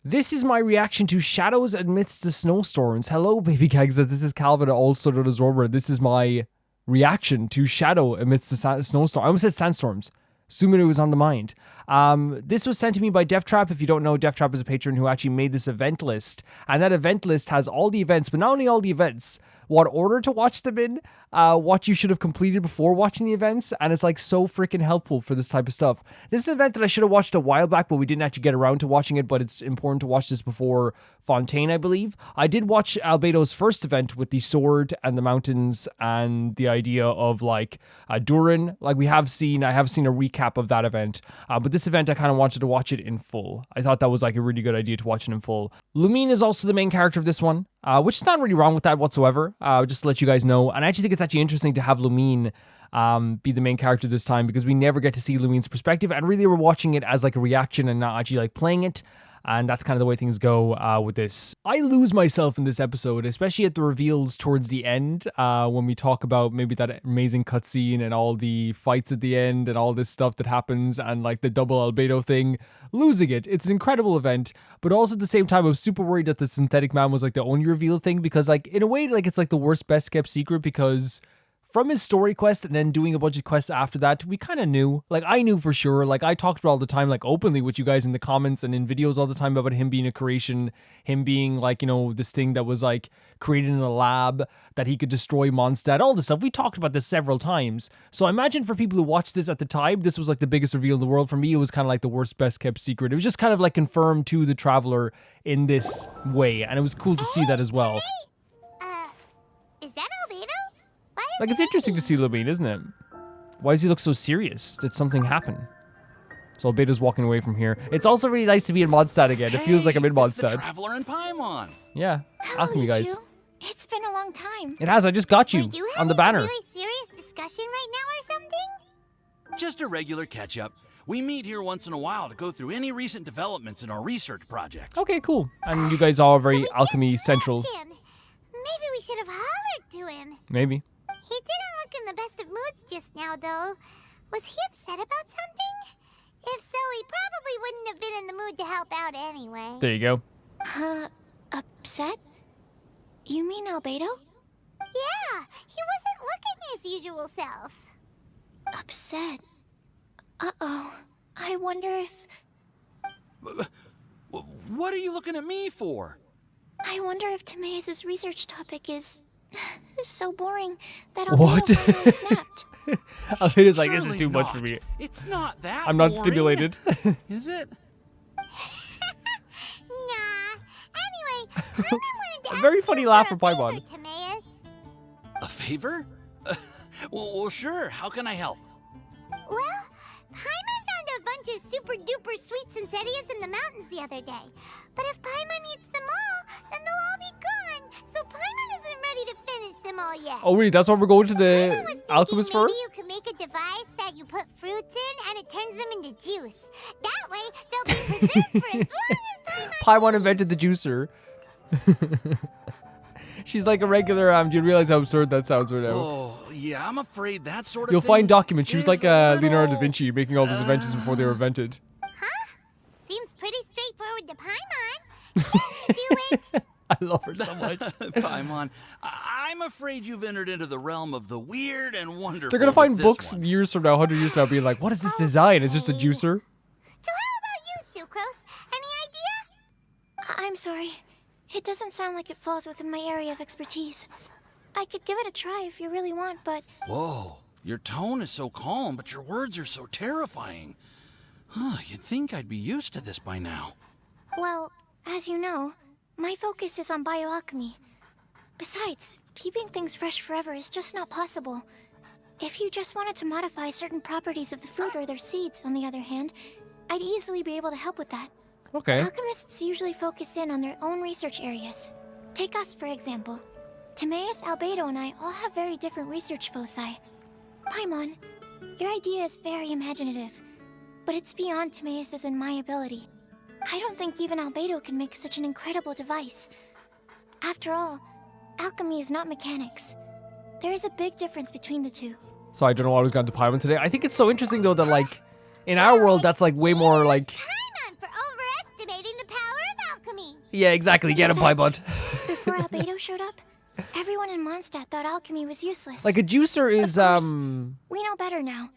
This is my reaction to Shadows Amidst the Snowstorms. Hello, baby gags. This is Calvin, also known as Robert. This is my reaction to Shadow Amidst the Snowstorm. I almost said Sandstorms. Assuming it was on the mind. This was sent to me by Deathtrap. If you don't know, Deathtrap is a patron who actually made this event list. And that event list has all the events, but not only all the events, what order to watch them in, what you should have completed before watching the events, and it's like so freaking helpful for this type of stuff. This is an event that I should have watched a while back, but we didn't actually get around to watching it, but it's important to watch this before Fontaine, I believe. I did watch Albedo's first event with the sword and the mountains and the idea of like Durin. Like I have seen a recap of that event, but this event I kind of wanted to watch it in full. I thought that was like a really good idea to watch it in full. Lumine is also the main character of this one. Which is not really wrong with that whatsoever, just to let you guys know. And I actually think it's actually interesting to have Lumine be the main character this time, because we never get to see Lumine's perspective, and really we're watching it as like a reaction and not actually like playing it. And that's kind of the way things go with this. I lose myself in this episode, especially at the reveals towards the end, when we talk about maybe that amazing cutscene and all the fights at the end and all this stuff that happens and like the double albedo thing. Losing it. It's an incredible event, but also at the same time I was super worried that the synthetic man was like the only reveal thing, because like in a way like it's like the worst best kept secret, because from his story quest and then doing a bunch of quests after that, we kind of knew. Like, I knew for sure. Like, I talked about all the time, like, openly with you guys in the comments and in videos all the time about him being a creation, him being, like, you know, this thing that was, like, created in a lab, that he could destroy Mondstadt, all this stuff. We talked about this several times. So I imagine for people who watched this at the time, this was, like, the biggest reveal in the world. For me, it was kind of like the worst best-kept secret. It was just kind of, like, confirmed to the Traveler in this way, and it was cool to see that as well. Is that Albedo? Like, it's interesting to see Lumine, isn't it? Why does he look so serious? Did something happen? So Albedo's walking away from here. It's also really nice to be in Mondstadt again. It feels like I'm in Mondstadt. It's the Traveler and Paimon. Yeah, alchemy guys. It's been a long time. It has. I just got you on the banner. Are you having a really serious discussion right now or something? Just a regular catch-up. We meet here once in a while to go through any recent developments in our research projects. Okay, cool. And you guys are very alchemy central. Maybe we should have hollered to him. Maybe. He didn't look in the best of moods just now, though. Was he upset about something? If so, he probably wouldn't have been in the mood to help out anyway. There you go. Upset? You mean Albedo? Yeah, he wasn't looking his usual self. Upset? Uh-oh. I wonder if... What are you looking at me for? I wonder if Timaeus' research topic is so boring that What? Albedo finally snapped. Albedo's like, this is Surely too much not. for me. It's not that I'm not boring. stimulated. Is it? Nah. Anyway, Paimon wanted to A ask very you funny for laugh a from Paimon. favor, Timaeus. A favor? Well, sure. How can I help? Well, Paimon found a bunch of super duper sweet Sincerias in the mountains the other day. But if Paimon eats them all, then they'll all be gone. So Paimon isn't ready to finish them all yet. Oh, really? That's what we're going to Paimon was the thinking alchemist for? maybe you could make a device that you put fruits in and it turns them into juice. That way, they'll be preserved for as long as Paimon invented the juicer. She's like a regular, do you realize how absurd that sounds right now? Oh, yeah, I'm afraid that sort of You'll thing find documents. She was is like a Leonardo da little, Vinci, making all these inventions before they were invented. Huh? Seems pretty straightforward to Paimon. He can do it. I love her so much. Paimon, I'm afraid you've entered into the realm of the weird and wonderful. They're gonna find with books this one. years from now, 100 years from now, being like, what is this design? It's just a juicer. So how about you, Sucrose? Any idea? I'm sorry. It doesn't sound like it falls within my area of expertise. I could give it a try if you really want, but... Whoa, your tone is so calm, but your words are so terrifying. Huh, you'd think I'd be used to this by now. Well, as you know, my focus is on bioalchemy. Besides, keeping things fresh forever is just not possible. If you just wanted to modify certain properties of the fruit or their seeds, on the other hand, I'd easily be able to help with that. Okay. Alchemists usually focus in on their own research areas. Take us, for example. Timaeus, Albedo, and I all have very different research foci. Paimon, your idea is very imaginative, but it's beyond Timaeus' and my ability. I don't think even Albedo can make such an incredible device. After all, alchemy is not mechanics. There is a big difference between the two. So I don't know what was going to Paimon today. I think it's so interesting though that like in our world that's like way more like Paimon for overestimating the power of Yeah, exactly. Get him, fact, Paimon. Before Albedo showed up, everyone in Mondstadt thought alchemy was useless. Like a juicer is Of course, we know better now.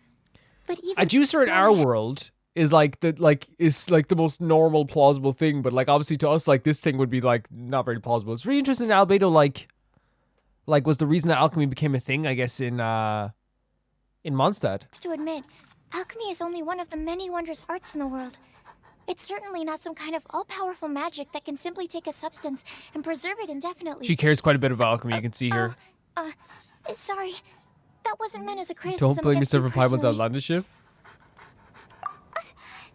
But even a juicer in our world is like the most normal plausible thing, but like obviously to us like this thing would be like not very plausible. It's really interesting. Albedo like was the reason that alchemy became a thing, I guess, in Mondstadt. to admit, alchemy is only one of the many wondrous arts in the world. It's certainly not some kind of all-powerful magic that can simply take a substance and preserve it indefinitely. She cares quite a bit about alchemy. You can see her. Sorry. That wasn't meant as a criticism. Don't blame against yourself you for Paimon's personally. outlandish ship.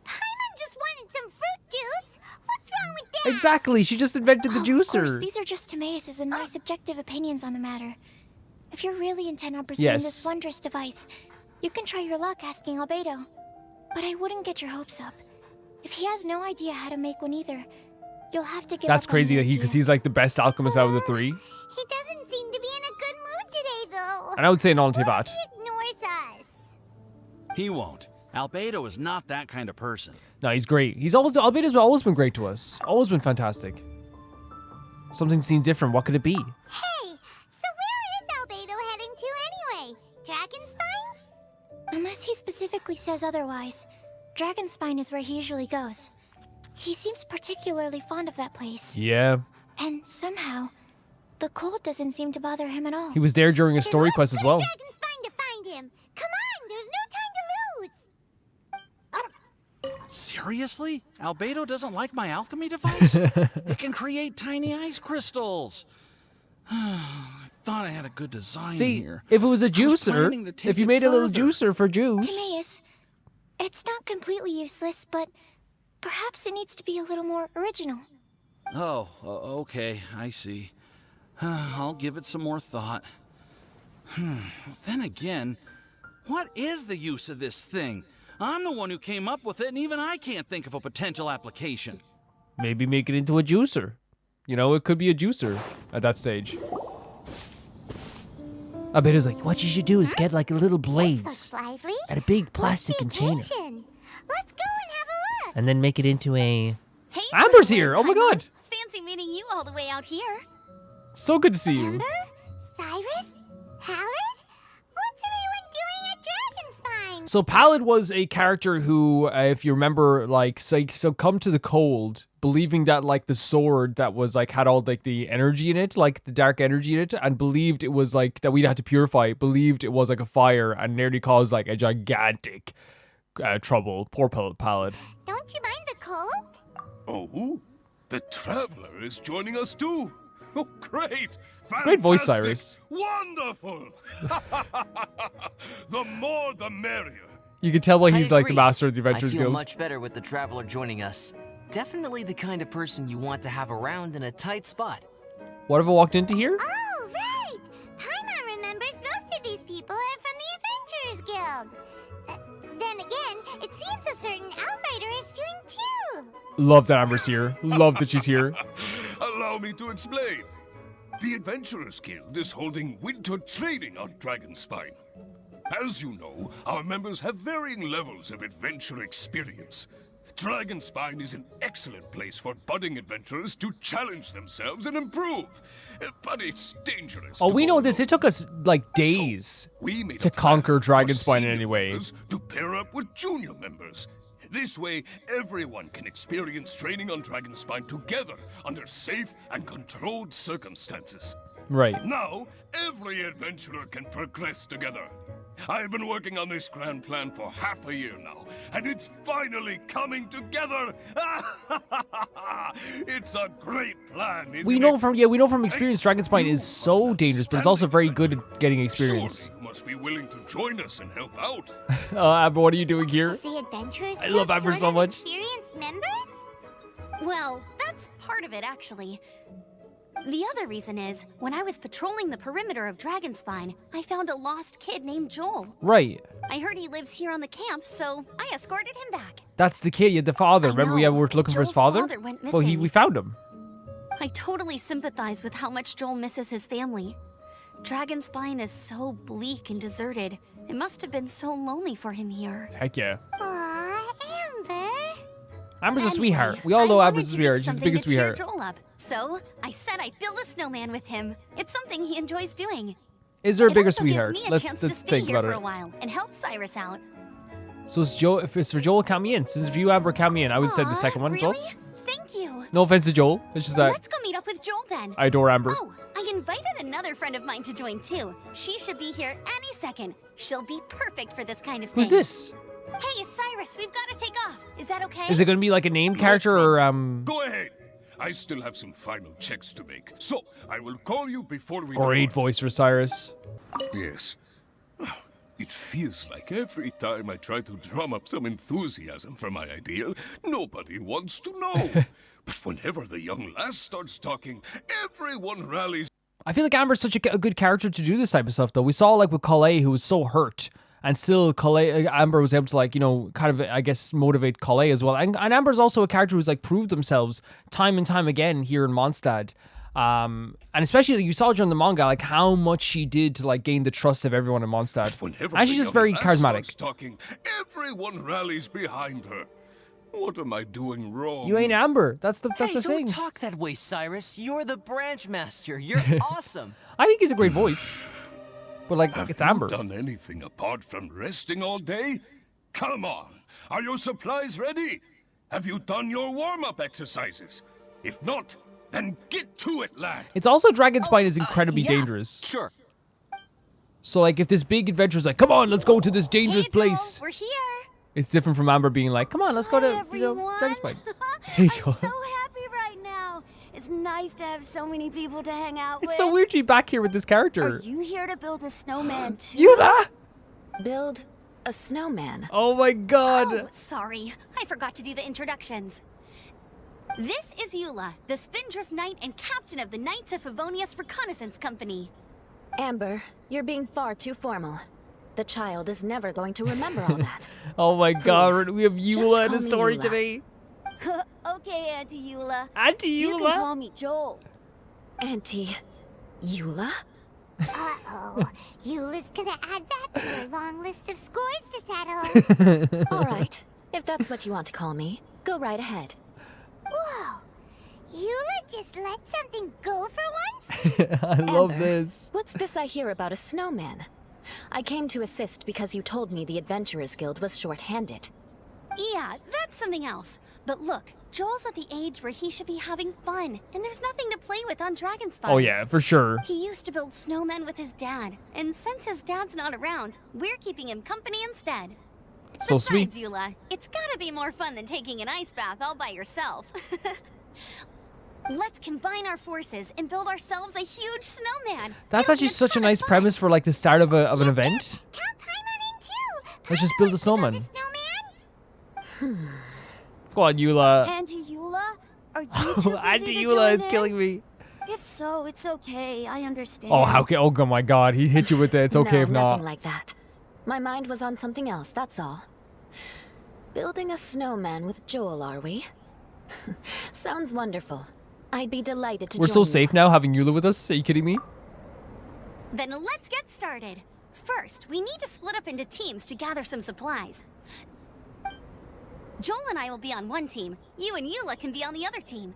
Paimon just wanted some fruit juice. What's wrong with that? Exactly. She just invented the Of course, juicer. these are just Timaeus' and my subjective opinions on the matter. If you're really intent on pursuing Yes. this wondrous device, you can try your luck asking Albedo. But I wouldn't get your hopes up. If he has no idea how to make one either, you'll have to give That's up on crazy the that because idea. he's like the best alchemist out of the three. He doesn't seem to be in a good mood today, though. And I would say non Tivat. He ignores us. He won't. Albedo is not that kind of person. No, he's great. Albedo's always been great to us. Always been fantastic. Something seemed different. What could it be? Hey, so where is Albedo heading to anyway? Dragonspine? Unless he specifically says otherwise, Dragonspine is where he usually goes. He seems particularly fond of that place. Yeah. And somehow, the cold doesn't seem to bother him at all. He was there during his story quest as well. Dragonspine to find him. Come on, there's no time to lose. Seriously? Albedo doesn't like my alchemy device? It can create tiny ice crystals. I thought I had a good design See, here. if it was a planning to juicer, take if you it made a little further. juicer for juice. Timaeus, it's not completely useless, but perhaps it needs to be a little more original. Oh, okay, I see. I'll give it some more thought. Then again, what is the use of this thing? I'm the one who came up with it, and even I can't think of a potential application. Maybe make it into a juicer. You know, it could be a juicer at that stage. Albedo's like, what you should do is get like a little blades lively. and a big plastic container. Let's go and have a look. And then make it into a... Hey, Amber's Twilight here! Oh my Paimon. god! Fancy meeting you all the way out here. So good to see you. Cyrus? Pallid? What's everyone doing at Dragonspine? So Pallid was a character who, if you remember, like, succumbed to the cold, believing that like the sword that was like had all like the energy in it, like the dark energy in it, and believed it was like that we'd had to purify it, believed it was like a fire, and nearly caused like a gigantic trouble. Poor Pallid. Don't you mind the cold? Oh, the Traveler is joining us too. Oh, great! Great voice, Fantastic! Cyrus. Wonderful! The more the merrier. You can tell why I he's like the agree. master of the Adventurers I feel Guild. much better with the Traveler joining us. Definitely the kind of person you want to have around in a tight spot. What have I walked into here? Oh, right! Paimon remembers most of these people are from the Adventurers Guild. Then again, it seems a certain outrider is doing too. Love that Amber's here. Love that she's here. Allow me to explain. The Adventurers Guild is holding winter training on Dragonspine. As you know, our members have varying levels of adventure experience. Dragonspine is an excellent place for budding adventurers to challenge themselves and improve. But it's dangerous. Oh, to we know go this. It alone. took us like days. We made to a plan conquer for Dragonspine in senior any way. members to pair up with junior members. This way, everyone can experience training on Dragonspine together under safe and controlled circumstances. Right. Now, every adventurer can progress together. I've been working on this grand plan for half a year now, and it's finally coming together. It's a great plan, isn't We know it? from experience Dragonspine is so dangerous, but it's also very good at getting experience. Surely you must be willing to join us and help out. Amber, what are you doing here? Is the Adventurers I love Guild Amber short so of much. experienced members? Well, that's part of it, actually. The other reason is, when I was patrolling the perimeter of Dragonspine, I found a lost kid named Joel. Right. I heard he lives here on the camp, so I escorted him back. That's the kid, yeah, the father. I Remember we know. were looking for his Joel's father? father went Well, we missing. found him. I totally sympathize with how much Joel misses his family. Dragonspine is so bleak and deserted. It must have been so lonely for him here. Heck yeah. Aw, Amber. Amber's a Anyway, sweetheart. We all I know wanted Amber's a to do sweetheart. She's the something biggest to cheer sweetheart. Joel up. So I said I'd fill the snowman with him. It's something he enjoys doing. Is there a It bigger also gives sweetheart? me a Let's chance to stay think here about for it. a while and help Cyrus out. So it's Joel. If it's for Joel, count me in. Since it's for you, Amber, count me in. I would say the Aw, second one as really? well. Thank you. No offense to Joel. It's just that Let's go meet up with Joel then. I adore Amber. Oh, I invited another friend of mine to join too. She should be here any second. She'll be perfect for this kind of thing. Who's this? Hey, Cyrus, we've got to take off. Is that okay? Is it going to be like a named character or Go ahead. I still have some final checks to make, so I will call you before we Great depart. voice for Cyrus. Yes. It feels like every time I try to drum up some enthusiasm for my idea, nobody wants to know. But whenever the young lass starts talking, everyone rallies. I feel like Amber's such a good character to do this type of stuff, though. We saw like with Colette, who was so hurt, and still Colette, Amber was able to like, you know, kind of, I guess, motivate Colette as well. And Amber's also a character who's like proved themselves time and time again here in Mondstadt. And especially you saw during the manga like how much she did to like gain the trust of everyone in Mondstadt. Whenever And the she's just young very lass charismatic. starts talking, everyone rallies behind her. What am I doing wrong? You ain't Amber. That's the Hey, don't thing. talk that way, Cyrus. You're the branch master. You're awesome. I think he's a great voice. But like Have it's you Amber. done anything apart from resting all day? Come on. Are your supplies ready? Have you done your warm-up exercises? If not, then get to it, lad. It's also Dragonspine is incredibly Yeah, dangerous. Sure. So like if this big adventure's like, come on, let's go to this dangerous Hey, Joel, place. we're here. It's different from Amber being like, come on, let's go to, Hi, you know, everyone. Dragonspine. Hey, Joel. I'm so happy right now. It's nice to have so many people to hang out with. It's so weird to be back here with this Are character. you here to build a snowman too? You that? Build a snowman? Oh my god. Oh, sorry. I forgot to do the introductions. This is Eula, the Spindrift Knight and captain of the Knights of Favonius Reconnaissance Company. Amber, you're being far too formal. The child is never going to remember all that. Oh my god, we have just Eula in call the me story Eula. today. Okay, Auntie Eula. Auntie You can Eula. call me Joel. Auntie Eula? Uh-oh. Eula's gonna add that to her long list of scores to settle. All right. If that's what you want to call me, go right ahead. Whoa. Eula just let something go for once? I love Amber, this. What's this I hear about a snowman? I came to assist because you told me the Adventurers Guild was short-handed. Yeah, that's something else. But look, Joel's at the age where he should be having fun, and there's nothing to play with on Dragonspine. Oh yeah, for sure. He used to build snowmen with his dad, and since his dad's not around, we're keeping him company instead. It's so sweet. Besides, Eula, it's gotta be more fun than taking an ice bath all by yourself. Let's combine our forces and build ourselves a huge snowman. That's It'll actually be such a ton nice of fun. premise for like the start of an event. Count Paimon in too. Let's just Paimon build a wants to snowman. build snowman. Go on, Eula. Auntie Eula? Are you too busy Auntie to Eula join is in? killing me. If so, it's okay. I understand. Oh, how can? Oh my god, he hit you with it. It's okay no, if not. nothing like that. My mind was on something else, that's all. Building a snowman with Joel, are we? Sounds wonderful. I'd be delighted to We're join so you. safe now having Eula with us. Are you kidding me? Then let's get started. First, we need to split up into teams to gather some supplies. Joel and I will be on one team. You and Eula can be on the other team.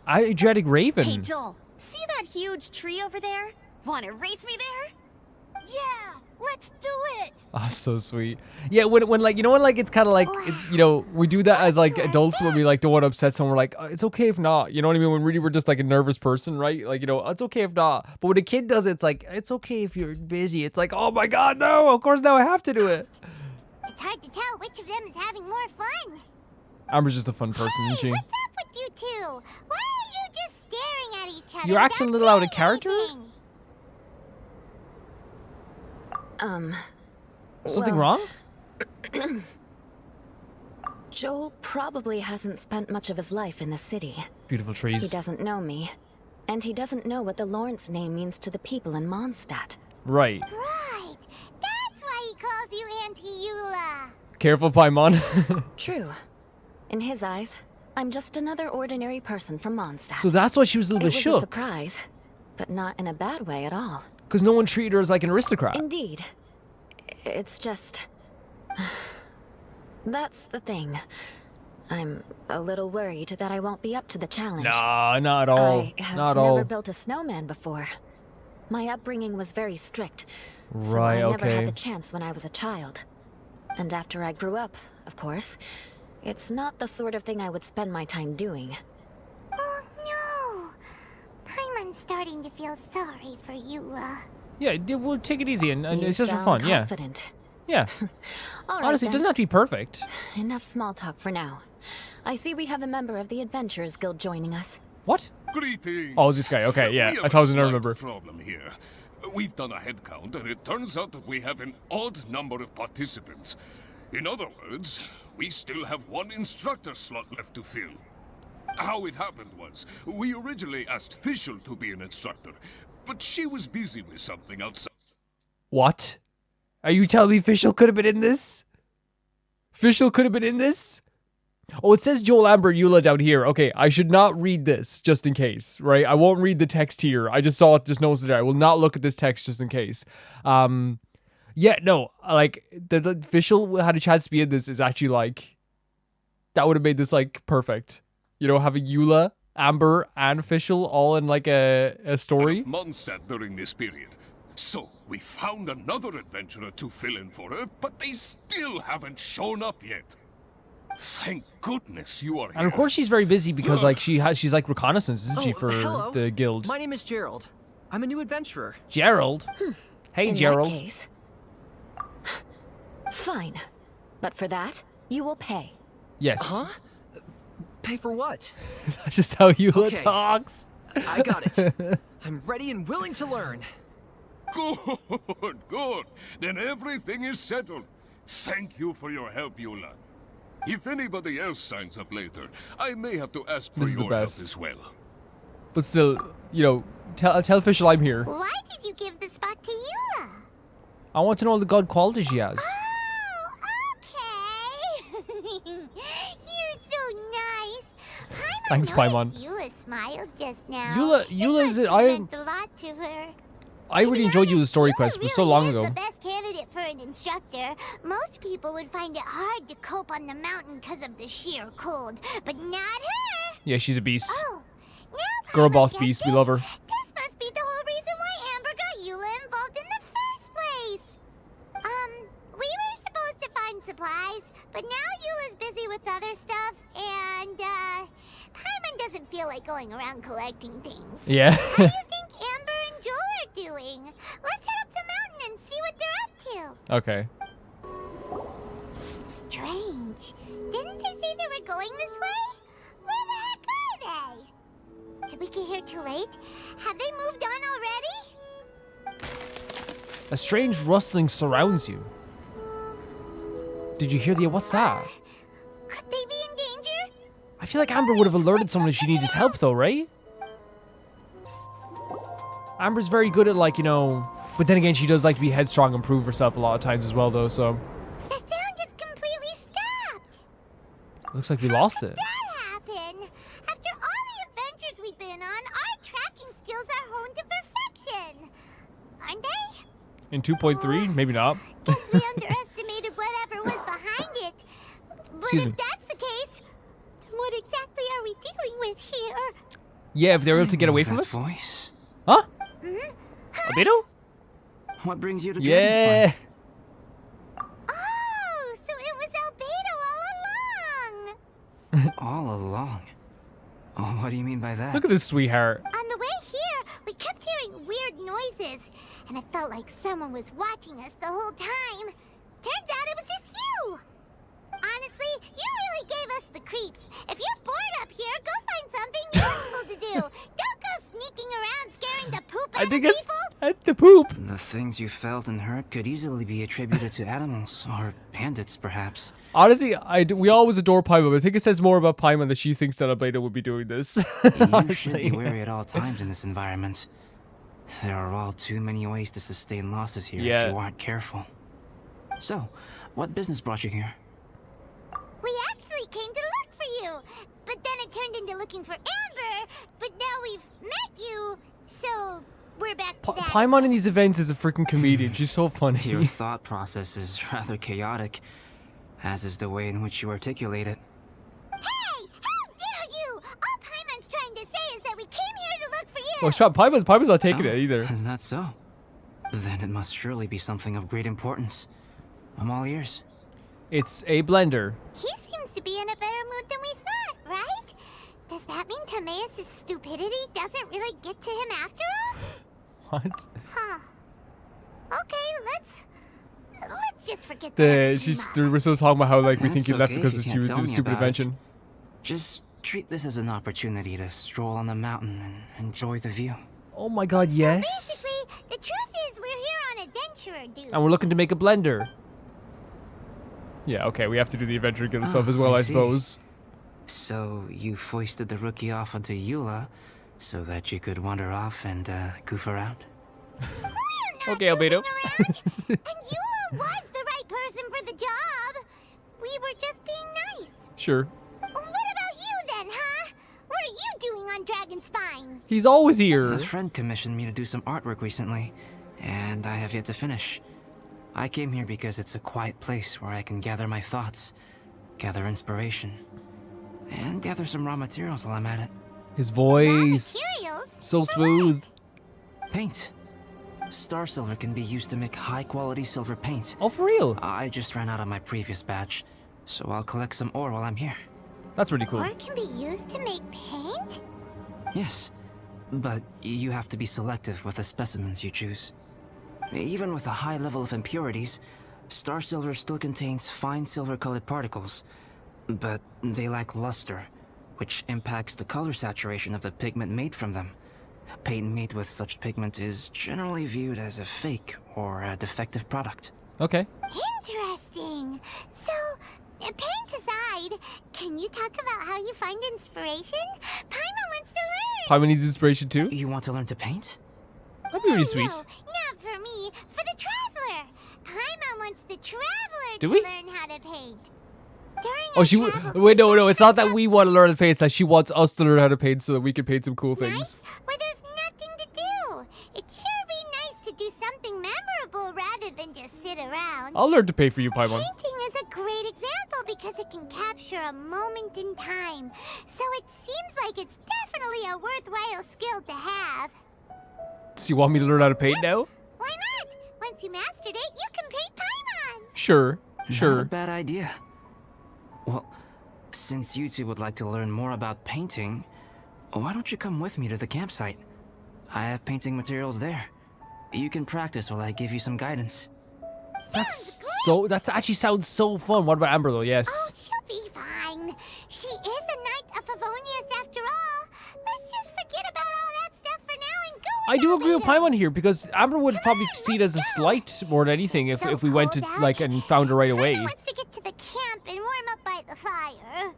Adriatic Raven. Hey, Joel, see that huge tree over there? Want to race me there? Yeah, let's do it! Oh, so sweet. Yeah, when like, you know, when like it's kind of like, you know, we do that as like adults when we like don't want to upset someone. We're like, oh, it's okay if not. You know what I mean? When really we're just like a nervous person, right? Like, you know, it's okay if not. But when a kid does it, it's like, it's okay if you're busy. It's like, oh my god, no! Of course now I have to do it. It's hard to tell which of them is having more fun. Amber's just a fun person, Hey, isn't she? what's up with you two? Why are you just staring at each other? You're acting a without little out of saying character? anything? Something well- wrong? Joel probably hasn't spent much of his life in the city. Beautiful He trees. doesn't know me. And he doesn't know what the Lawrence name means to the people in Mondstadt. Right. Right. That's why he calls you Auntie Eula. Careful, Paimon. True. In his eyes, I'm just another ordinary person from Mondstadt. So that's why she was a it little was bit a shook. surprise, but not in a bad way at all. Because no one treated her as like an aristocrat. Indeed. It's just... That's the thing. I'm a little worried that I won't be up to the challenge. Nah, not at all. I have Not at never all. built a snowman before. My upbringing was very strict, so Right, I never had okay. the chance when I was a child. And after I grew up, of course, it's not the sort of thing I would spend my time doing. Oh no! Paimon's starting to feel sorry for Eula. Yeah, we'll take it easy and You it's just for sound fun. Yeah, confident. yeah. All right, Honestly, it then. doesn't have to be perfect. Enough small talk for now. I see we have a member of the Adventurers Guild joining us. What? Greetings. Oh, this guy. Okay, yeah. We I have thought I was a gonna slight remember. problem here. We've done a head count, and it turns out that we have an odd number of participants. In other words, we still have one instructor slot left to fill. How it happened was, we originally asked Fischl to be an instructor, but she was busy with something outside. What? Are you telling me Fischl could have been in this? Fischl could have been in this? Oh, it says Joel, Amber, Eula down here. Okay, I should not read this just in case, right? I won't read the text here. I just saw it, just noticed it there. I will not look at this text just in case. Yeah, no, like, the Fischl had a chance to be in this is actually like, that would have made this like perfect. You know, having Eula, Amber, and Fischl all in like a story. Of Mondstadt during this period. So, we found another adventurer to fill in for her, but they still haven't shown up yet. Thank goodness you are here. And of course she's very busy because like she's like reconnaissance, isn't she, for hello. the guild? My name is Gerald. I'm a new adventurer. Gerald? Hey, In Gerald. that case... Fine. But for that, you will pay. Yes. Huh? Pay for what? That's just how Eula Okay. talks. I got it. I'm ready and willing to learn. Good, good. Then everything is settled. Thank you for your help, Eula. If anybody else signs up later, I may have to ask for This is the your help best. as well. But still, you know, tell Fischl I'm here. Why did you give the spot to Eula? I want to know the god qualities she has. Oh, okay. You're so nice. Thanks, Paimon. Eula smiled just now. Eula is It it? must have meant a lot to her. I really enjoyed Eula's story quest, but so long Eula ago. is the best candidate for an instructor. Most people would find it hard to cope on the mountain because of the sheer cold, but not her. Yeah, she's a beast. Oh, now Girl Papa boss gets beast. We it. love her. This must be the whole reason why Amber got Eula involved in the first place. We were supposed to find supplies, but now Eula's busy with other stuff, and, Paimon doesn't feel like going around collecting things. Yeah. How do you think Amber and Joel are doing? Let's head up the mountain and see what they're up to. Okay. Strange. Didn't they say they were going this way? Where the heck are they? Did we get here too late? Have they moved on already? A strange rustling surrounds you. Did you hear the? What's that? Could they be in danger? I feel like Amber would have alerted someone if she needed help, though, right? Amber's very good at, like, you know... But then again, she does like to be headstrong and prove herself a lot of times as well, though, so... The sound just completely stopped. Looks like we lost it. That happened. After all the adventures we've been on, our tracking skills are honed to perfection. Aren't they? In 2.3? Maybe not. Guess we underestimated whatever was behind it. But Excuse if me. that's the case, then what exactly are we dealing with here? Yeah, if they're able to get away from That us? voice? Huh? Mm-hmm. Albedo? What brings you to Yeah. Dragonspine? Oh, so it was Albedo all along. All along. Oh, what do you mean by that? Look at this sweetheart. On the way here, we kept hearing weird noises, and it felt like someone was watching us the whole time. Turns out it was just you. Honestly, you really gave us the creeps. If you're bored up here, go find something useful to do. Don't go sneaking around scaring the poop out I think of it's people. the poop. The things you felt and heard could easily be attributed to animals, or bandits, perhaps. Honestly, we always adore Paimon, but I think it says more about Paimon that she thinks that Albedo would be doing this. You should be Honestly. wary at all times in this environment. There are all too many ways to sustain losses here Yeah. if you aren't careful. So, what business brought you here? We actually came to look for you, but then it turned into looking for Amber. But now we've met you, so we're back to that. Paimon in these events is a freaking comedian. She's so funny. Your thought process is rather chaotic, as is the way in which you articulate it. Oh, Paimon's not taking it either. Is that so? Then it must surely be something of great importance. I'm all ears. It's a blender. He seems to be in a better mood than we thought, right? Does that mean Timaeus' stupidity doesn't really get to him after all? What? Huh. Okay, let's just forget that. We're still talking about how like we think That's he left okay because if you you can't did tell a me stupid about it. invention. Just treat this as an opportunity to stroll on the mountain and enjoy the view. Oh my god, yes. Basically, the truth is we're here on adventurer duty. And we're looking to make a blender. Yeah, okay, we have to do the adventure guild stuff as well, I see. suppose. So you foisted the rookie off onto Eula so that you could wander off and goof around? Okay, Albedo. And Eula was the right person for the job. We were just being nice. Sure. What about you then, huh? What are you doing on Dragonspine? He's always here. A friend commissioned me to do some artwork recently, and I have yet to finish. I came here because it's a quiet place where I can gather my thoughts, gather inspiration, and gather some raw materials while I'm at it. His voice. Materials? So smooth. Paint. Star silver can be used to make high-quality silver paint. Oh, for real? I just ran out of my previous batch, so I'll collect some ore while I'm here. That's really cool. Ore can be used to make paint? Yes, but you have to be selective with the specimens you choose. Even with a high level of impurities, star silver still contains fine silver-colored particles, but they lack luster, which impacts the color saturation of the pigment made from them. Paint made with such pigment is generally viewed as a fake or a defective product. Okay. Interesting. So, paint aside, can you talk about how you find inspiration? Paimon wants to learn. Paimon needs inspiration too? You want to learn to paint? That'd be really sweet. No, not for me. For the traveler. Paimon wants the traveler Do to we? learn how to paint. During Oh, our she. travels, Wait, we no. It's not that sometimes we want to learn to paint. It's that she wants us to learn how to paint so that we can paint some cool have things. nights where there's nothing to do. It'd sure be nice to do something memorable rather than just sit around. I'll learn to paint for you, Paimon. Painting is a great example because it can capture a moment in time. So it seems like it's definitely a worthwhile skill to have. So you want me to learn how to paint now? Why not? Once you mastered it, you can paint Paimon. Sure. Not a Sure. bad idea. Well, since you two would like to learn more about painting, why don't you come with me to the campsite? I have painting materials there. You can practice while I give you some guidance. That's actually sounds so fun. What about Amber though? Yes. Oh, she'll be fine. She is a knight of Favonius after all. Let's just forget about all that stuff for now and go. I do agree with Paimon here because Amber would probably see it as a slight more than anything if we went to like and found her right away. Paimon wants to get to the camp and warm up by the fire.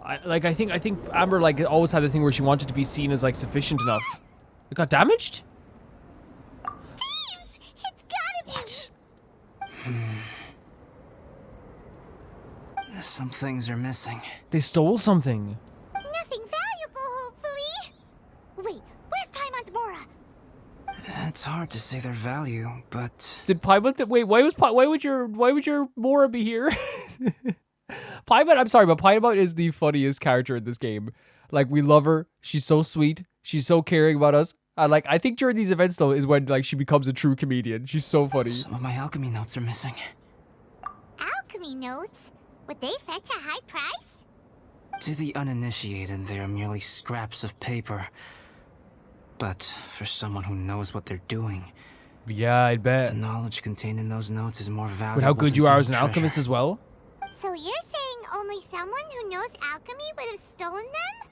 I think Amber like always had the thing where she wanted to be seen as like sufficient enough. It got damaged? Thieves! It's gotta be. What? Some things are missing. They stole something. Nothing valuable, hopefully. Wait, where's Paimon's Mora? It's hard to say their value, but Did Paimon wait, why would your Mora be here? Paimon, I'm sorry, but Paimon is the funniest character in this game. Like, we love her. She's so sweet. She's so caring about us. And like, I think during these events though is when like she becomes a true comedian. She's so funny. some of my alchemy notes are missing. Alchemy notes? Would they fetch a high price? To the uninitiated, they are merely scraps of paper. But for someone who knows what they're doing, Yeah, I'd bet. the knowledge contained in those notes is more valuable. But how good than you are any as an treasure. alchemist as well? So you're saying only someone who knows alchemy would have stolen them?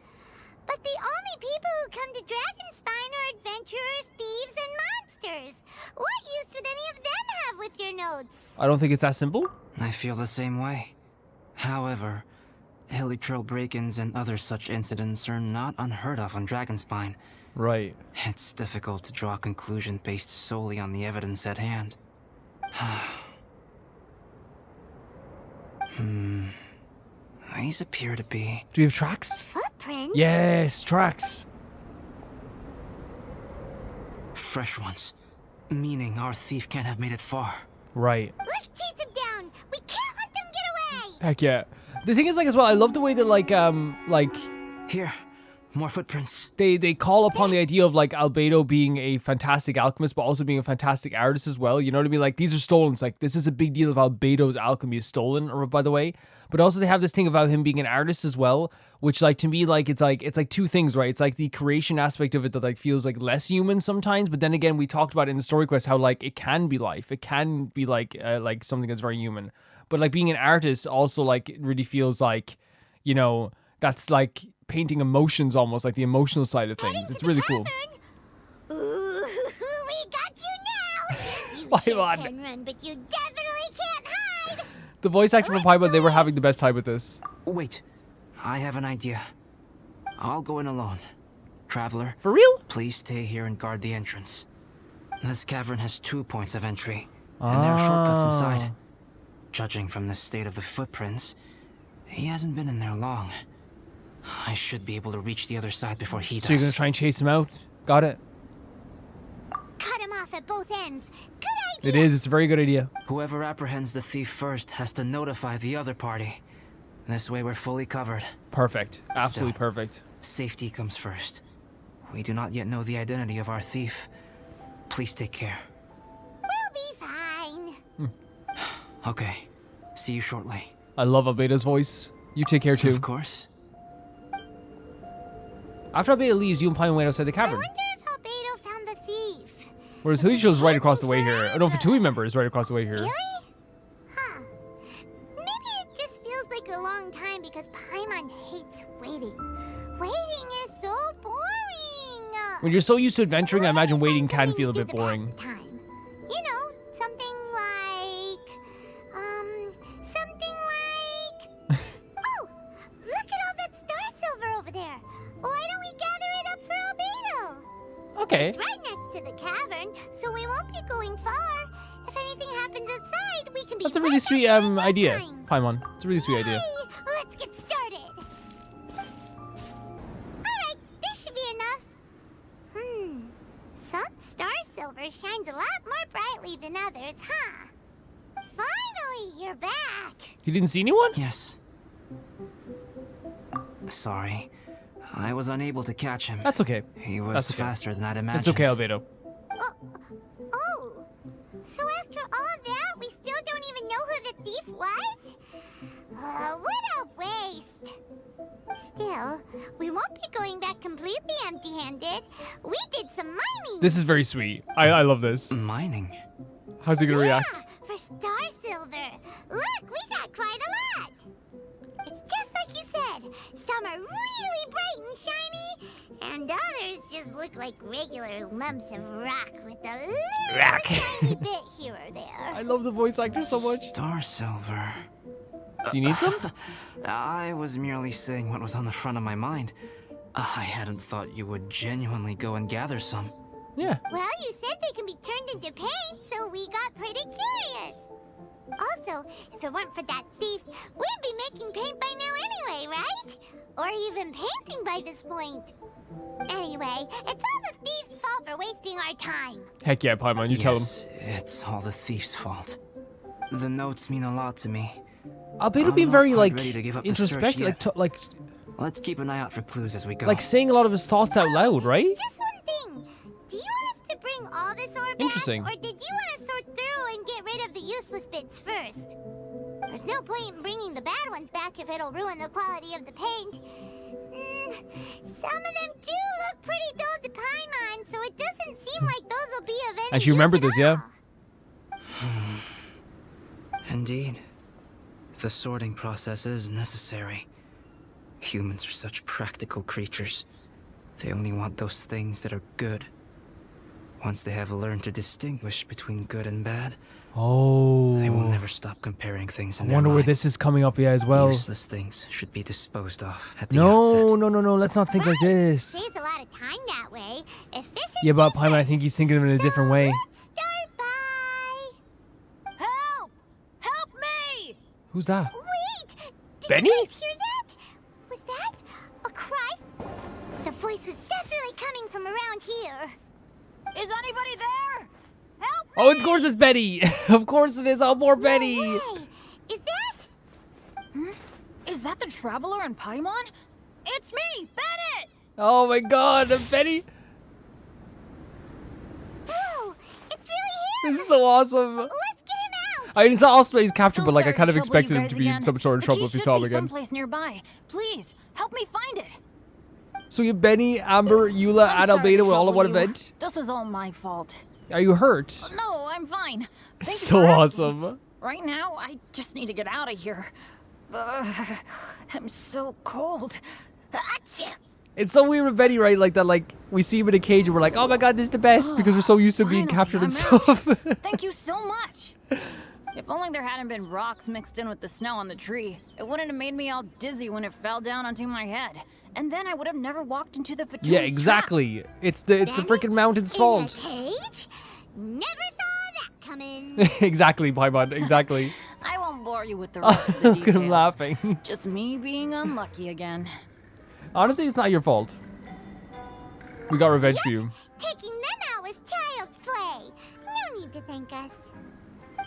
But the only people who come to Dragonspine are adventurers, thieves, and monsters. What use would any of them have with your notes? I don't think it's that simple. I feel the same way. However, hilly trail break-ins and other such incidents are not unheard of on Dragonspine. Right. It's difficult to draw a conclusion based solely on the evidence at hand. These appear to be Do you have tracks? Footprints? Yes, tracks. fresh ones. Meaning our thief can't have made it far. Right. Let's chase him down. We can't let them get away. Heck yeah. The thing is, like, as well, I love the way that, like, Here, More footprints. They call upon the idea of like Albedo being a fantastic alchemist, but also being a fantastic artist as well. You know what I mean? Like these are stolen. It's like this is a big deal if Albedo's alchemy is stolen, or by the way. But also they have this thing about him being an artist as well, which like to me it's like two things, right? It's like the creation aspect of it that like feels like less human sometimes. But then again, we talked about in the story quest how like it can be life. It can be like something that's very human. But like being an artist also like really feels like, you know, that's like painting emotions almost, like the emotional side of things. It's really cool. Ooh, we got you now. You Paimon. sure can run, but you definitely can't hide. The voice actor for Paimon, they were having the best time with this. Wait, I have an idea. I'll go in alone. Traveler, For real? please stay here and guard the entrance. This cavern has 2 points of entry, and there are shortcuts inside. Judging from the state of the footprints, he hasn't been in there long. I should be able to reach the other side before he does. So you're gonna try and chase him out? Got it. Cut him off at both ends. Good It idea. is. It's a very good idea. Whoever apprehends the thief first has to notify the other party. This way we're fully covered. Perfect. Absolutely Still. perfect. Safety comes first. We do not yet know the identity of our thief. Please take care. We'll be fine. Okay. See you shortly. I love Albedo's voice. You take care too. Of course. After Albedo leaves, you and Paimon wait outside the I cavern. wonder if Albedo found the thief. Whereas Hoicho's right across the way here. Oh no, Fatui member is right across the way here. Really? Huh. Maybe it just feels like a long time because Paimon hates waiting. Waiting is so boring. When you're so used to adventuring, I Why don't imagine we waiting find can something feel a to bit do to pass boring. the time? You know, something like, oh, look at all that star silver over there. Why don't we gather it up for Albedo? Okay. It's right next to the cavern, so we won't be going far. If anything happens outside, we can be That's a right really back sweet here in no idea, time. Paimon. It's a really sweet idea. Yay! Let's get started. Alright, this should be enough. Some star silver shines a lot more brightly than others, huh? Finally, you're back. You didn't see anyone? Yes. Sorry. I was unable to catch him. That's okay. He was That's okay. faster than I'd imagined. It's okay, Albedo. Oh, so after all that, we still don't even know who the thief was? What a waste. Still, we won't be going back completely empty-handed. We did some mining. This is very sweet. I love this. Mining. How's he gonna react? For star silver. Look, we got quite a lot. It's just like you said. Some are really bright and shiny, and others just look like regular lumps of rock with a little tiny bit here or there. I love the voice actor so much. Star silver. Do you need some? I was merely saying what was on the front of my mind. I hadn't thought you would genuinely go and gather some. Yeah. Well, you said they can be turned into paint, so we got pretty curious. Also, if it weren't for that thief, we'd be making paint by now anyway, right? Or even painting by this point. Anyway, it's all the thief's fault for wasting our time. Heck yeah, Paimon, you tell him. Yes, it's all the thief's fault. The notes mean a lot to me. Albedo I'm being not very quite like ready to give up the search introspective, yet. like Let's keep an eye out for clues as we go. like saying a lot of his thoughts out loud, right? Just one thing. Do you want us to bring all this ore back? Interesting. Or did you want to sort through and get rid of the useless bits first? There's no point in bringing the bad ones back if it'll ruin the quality of the paint. Some of them do look pretty dull to Paimon, so it doesn't seem like those will be of any As you remember use this, at yeah? all. Indeed. The sorting process is necessary. Humans are such practical creatures. They only want those things that are good. Once they have learned to distinguish between good and bad, Oh. they will never stop comparing things in I their wonder where minds. this is coming up, yeah, as well. Useless things should be disposed of at the outset. No. Let's not think like this. Saves a lot of time that way. Efficient. Yeah, but Paimon, I think he's thinking of it in a different way. Let's start by... Help! Help me! Who's that? Wait! Did Benny? you guys hear that? Was that a cry? The voice was definitely coming from around here. Is anybody there? Help! Oh, of course it's Betty. Of course it is. Oh, more Betty. No way. Is that... Is that the Traveler and Paimon? It's me, Bennett! Oh my god, Benny. Oh, it's really him! This is so awesome. Let's get him out! I mean, it's not awesome that he's captured, but like I sorry kind of to trouble expected you him guys to be in again. some sort of The trouble key if we should saw him be again. someplace nearby. Please, help me find it. So you have Benny, Amber, Eula, I'm and sorry to Albedo all at trouble one you. event? This was all my fault. Are you hurt? No, I'm fine. Thank you So for asking. awesome. Right now, I just need to get out of here. I'm so cold. Achoo! It's so weird with Benny, right? Like that, like we see him in a cage and we're like, oh my god, this is the best because we're so used to being Finally, captured and I'm out. stuff. Thank you so much. If only there hadn't been rocks mixed in with the snow on the tree, it wouldn't have made me all dizzy when it fell down onto my head. And then I would have never walked into the Fatui Yeah, exactly. It's the freaking mountain's fault. In a cage? Never saw that coming. Exactly, Paimon. Exactly. I won't bore you with the rest of the Look at him details. laughing. Just me being unlucky again. Honestly, it's not your fault. We got revenge for you. Taking them out was child's play. No need to thank us.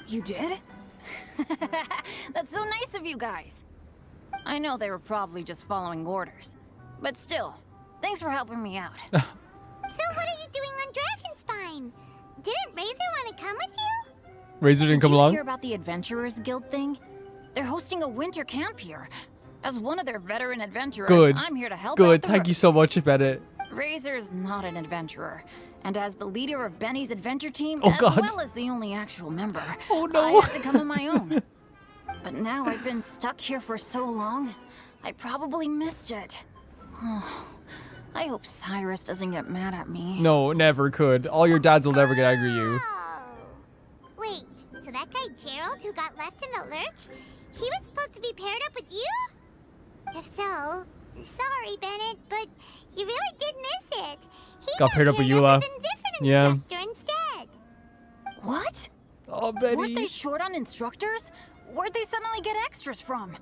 You did? That's so nice of you guys. I know they were probably just following orders. But still, thanks for helping me out. So what are you doing on Dragonspine? Didn't Razor want to come with you? Razor didn't Did come you along? hear about the Adventurers Guild thing? They're hosting a winter camp here. As one of their veteran adventurers, Good. I'm here to help out Good. the Thank you so rookies. much, Bennett. Razor's not an adventurer, and as the leader of Benny's adventure team, Oh, as God. well as the only actual member, Oh, no. I had to come on my own. But now I've been stuck here for so long, I probably missed it. Oh, I hope Cyrus doesn't get mad at me. No, never could. All your dads will never get angry at you. Oh. Wait, so that guy Gerald who got left in the lurch, he was supposed to be paired up with you? If so, sorry, Bennett, but you really did miss it. He Got paired up with Eula. with a different Yeah. instructor instead. What? Oh, Weren't they Benny. short on instructors? Where'd they suddenly get extras from?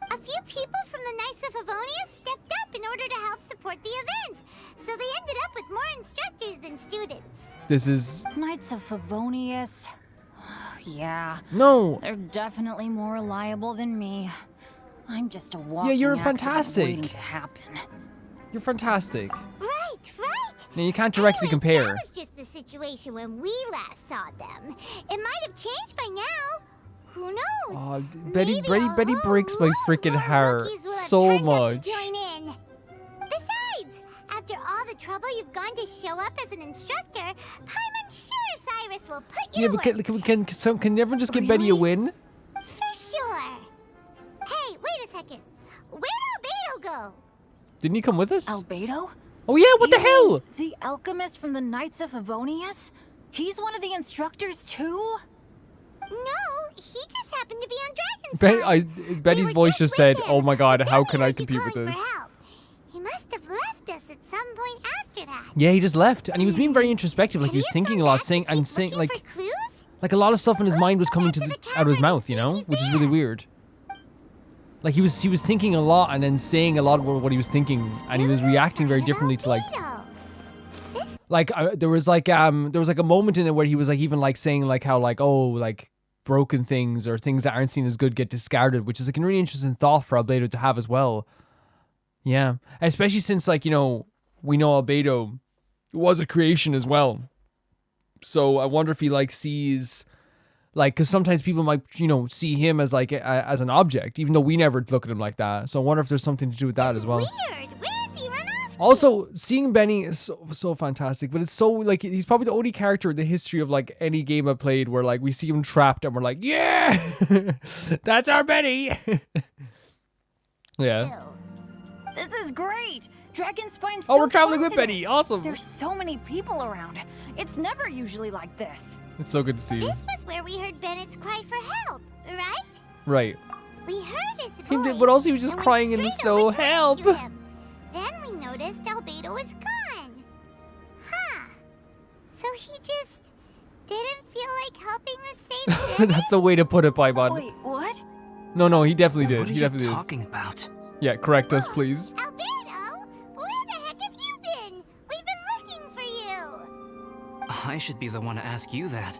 A few people from the Knights of Avonia stepped up in order to help support the event, so they ended up with more instructors than students. This is... Knights of Favonius. Yeah, No. they're definitely more reliable than me. I'm just a walking you're accident fantastic. waiting to happen. You're fantastic. Right. Now, you can't directly Anyway, compare. That was just the situation when we last saw them. It might have changed by now. Who knows? Oh, Maybe a Betty whole breaks my lot freaking more heart rookies will have so turned up much. to join in. Besides, after all the trouble you've gone to show up as an instructor, I'm sure Cyrus will put you Yeah, to but work. can everyone just give Betty a Really? win? For sure. Hey, wait a second. Where'd Albedo go? Didn't he come with us? Albedo? Oh yeah, what the You hell? mean the alchemist from the Knights of Favonius? He's one of the instructors too? No, he just happened to be on Dragonspine. Betty's We were voice just said, with "Oh him, my god, but how then can we I heard you compete with calling for this?" help. He must have left us at some point after that. Yeah, he just left, and he was being very introspective. Like Could he was have thinking gone a lot, back to saying keep saying looking like for clues? a lot of stuff in his mind was coming to Let's the, go back out of his cavern and mouth, you see know, if he's which is really there. weird. Like he was thinking a lot and then saying a lot of what he was thinking, and he was reacting very differently to like Albedo. there was like a moment in it where he was like even like saying like how like, oh, like broken things or things that aren't seen as good get discarded, which is like a really interesting thought for Albedo to have as well. Yeah, especially since like, you know, we know Albedo was a creation as well, so I wonder if he like sees like, because sometimes people might, you know, see him as like as an object, even though we never look at him like that. So I wonder if there's something to do with that as well. Weird. Where is he run off? Also, seeing Benny is so fantastic, but it's so like he's probably the only character in the history of like any game I've played where like we see him trapped and we're like, yeah, that's our Benny. Yeah. Ew. This is great! Dragonspine's Oh, so we're traveling fun with today. Benny. Awesome. There's so many people around. It's never usually like this. It's so good to see you. This was where we heard Bennett's cry for help, right? Right. We heard his Him voice. did- but also he was just and went crying in the straight snow, over to "Help!" rescue him. Then we noticed Albedo was gone. Huh. So he just didn't feel like helping us save Bennett? That's a way to put it, Paimon. Wait, what? No, he definitely did. What are He you definitely did. talking about? Yeah, correct us, please. Albedo, where the heck have you been? We've been looking for you. I should be the one to ask you that.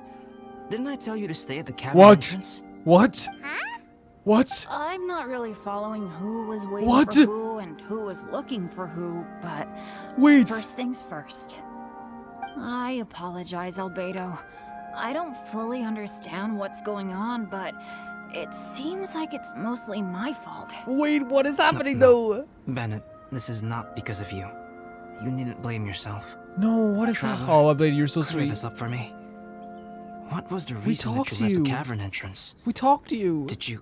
Didn't I tell you to stay at the cabin What? entrance? What? Huh? What? I'm not really following who was waiting What? for who and who was looking for who, but Wait. first things first. I apologize, Albedo. I don't fully understand what's going on, but it seems like it's mostly my fault. Wait, what is happening No. though? Bennett, this is not because of you. You needn't blame yourself. No, what is that? Traveler, Oh, Albedo, you're so Clear sweet. this up for me. What was the We reason that talked you to left you. the cavern entrance? We talked to you. Did you...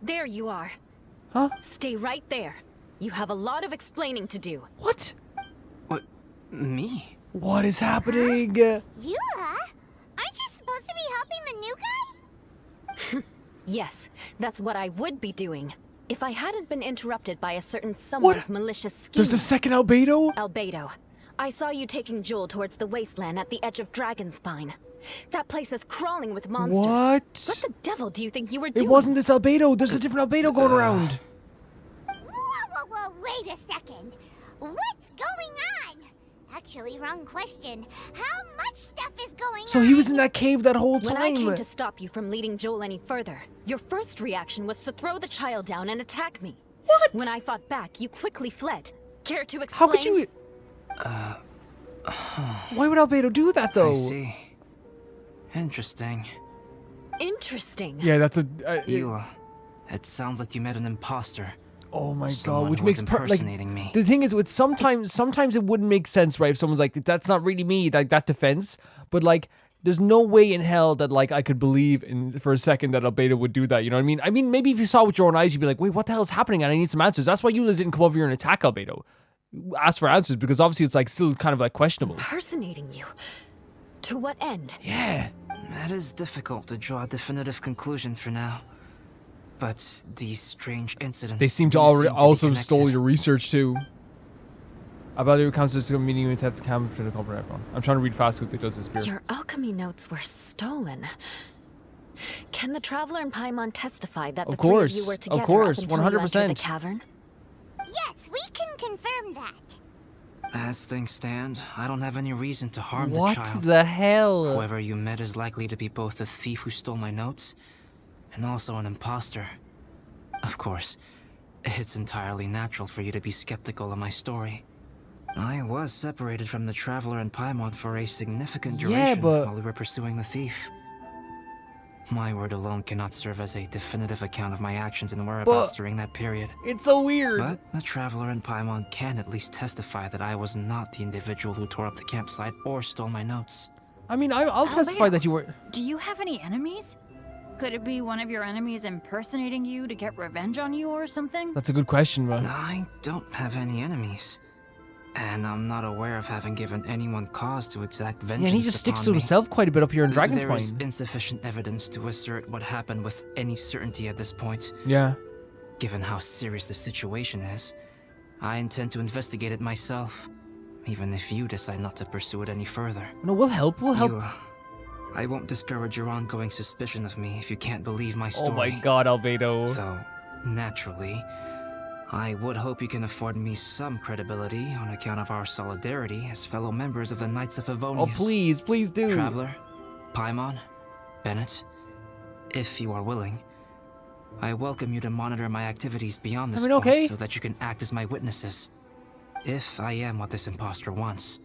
There you are. Huh? Stay right there. You have a lot of explaining to do. What? What? Me? What is happening? Eula? Aren't you supposed to be helping the new guy? Yes, that's what I would be doing. If I hadn't been interrupted by a certain someone's malicious scheme. There's a second Albedo? Albedo, I saw you taking Joel towards the wasteland at the edge of Dragonspine. That place is crawling with monsters. What? What the devil do you think you were doing? It wasn't this Albedo. There's a different Albedo going around. Whoa, wait a second. What's going on? Actually, wrong question. How much stuff is going on? So he was in that cave that whole When I came time. to stop you from leading Joel any further, your first reaction was to throw the child down and attack me. What? When I fought back, you quickly fled. Care to explain? How could you... Why would Albedo do that though? I see. Interesting. Interesting. Yeah, that's a... Eula, it sounds like you met an imposter. Oh my Someone god, which who makes was like impersonating me. the thing is with sometimes it wouldn't make sense, right? If someone's like, that's not really me, like that defense, but like there's no way in hell that like I could believe in for a second that Albedo would do that, you know what I mean? I mean, maybe if you saw it with your own eyes, you'd be like, wait, what the hell is happening? And I need some answers. That's why Eula didn't come over here and attack Albedo. Ask for answers, because obviously it's like still kind of like questionable. Impersonating you. To what end? Yeah. It is difficult to draw a definitive conclusion for now. But these strange incidents... They seem to do already seem to be also connected. stole your research too. About it counts as a meeting with the camp to the company everyone. I'm trying to read fast because it does disappear. Your alchemy notes were stolen. Can the Traveler and Paimon testify that the Of three course, of you were of together course, up until you entered the 100%. cavern? Yes, we can confirm that. As things stand, I don't have any reason to harm the What child. the hell? Whoever you met is likely to be both the thief who stole my notes and also an imposter. Of course, it's entirely natural for you to be skeptical of my story. I was separated from the Traveler and Paimon for a significant duration but- while we were pursuing the thief. My word alone cannot serve as a definitive account of my actions and whereabouts during that period. It's so weird. But the Traveler and Paimon can at least testify that I was not the individual who tore up the campsite or stole my notes. I mean, I'll testify that you were... Do you have any enemies? Could it be one of your enemies impersonating you to get revenge on you or something? That's a good question, bro. I don't have any enemies. And I'm not aware of having given anyone cause to exact vengeance Yeah, and he just sticks to upon me. himself quite a bit up here in There is Dragonspine. insufficient evidence to assert what happened with any certainty at this point. Yeah. Given how serious the situation is, I intend to investigate it myself, even if you decide not to pursue it any further. No, we'll help. We'll help. Eula, I won't discourage your ongoing suspicion of me if you can't believe my story. Oh my god, Albedo. Though, naturally, I would hope you can afford me some credibility on account of our solidarity as fellow members of the Knights of Favonius. Oh, please, please do. Traveler, Paimon, Bennett, if you are willing, I welcome you to monitor my activities beyond this point okay. so that you can act as my witnesses. If I am what this imposter wants,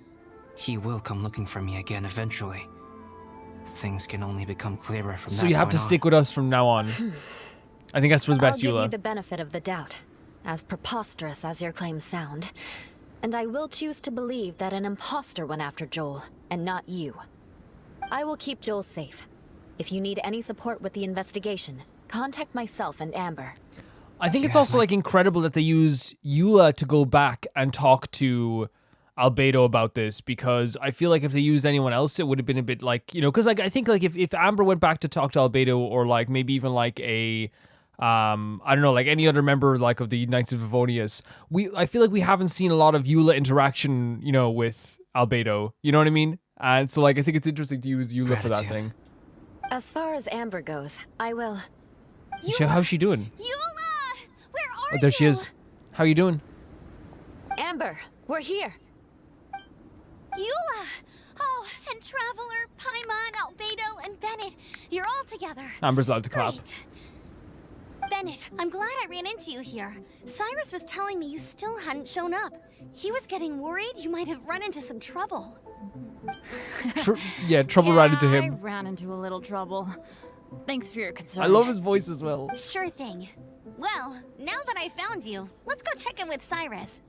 he will come looking for me again eventually. Things can only become clearer from that So you have to point on. stick with us from now on. I think that's for the best, I'll give Eula. you the benefit of the doubt, as preposterous as your claims sound. And I will choose to believe that an imposter went after Joel, and not you. I will keep Joel safe. If you need any support with the investigation, contact myself and Amber. I think it's also like incredible that they used Eula to go back and talk to Albedo about this, because I feel like if they used anyone else, it would have been a bit like, you know, because like I think like if Amber went back to talk to Albedo, or like maybe even like a I don't know, like any other member like of the Knights of Favonius, I feel like we haven't seen a lot of Eula interaction, you know, with Albedo. You know what I mean? And so like I think it's interesting to use Eula for that thing. As far as Amber goes, I will... How's she doing? Eula! Where are Oh, there she is. How you doing? Amber, we're here. Eula! Oh, and Traveler, Paimon, Albedo, and Bennett. You're all together. Amber's allowed to clap. Great. Bennett, I'm glad I ran into you here. Cyrus was telling me you still hadn't shown up. He was getting worried you might have run into some trouble. Trouble ran into I him. ran into a little trouble. Thanks for your concern. I love his voice as well. Sure thing. Well, now that I found you, let's go check in with Cyrus.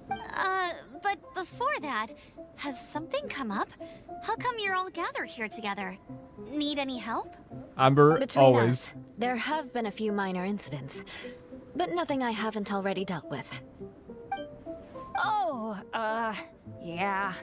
But before that, has something come up? How come you're all gathered here together? Need any help? Amber, Between always. us, there have been a few minor incidents, but nothing I haven't already dealt with. Oh, yeah.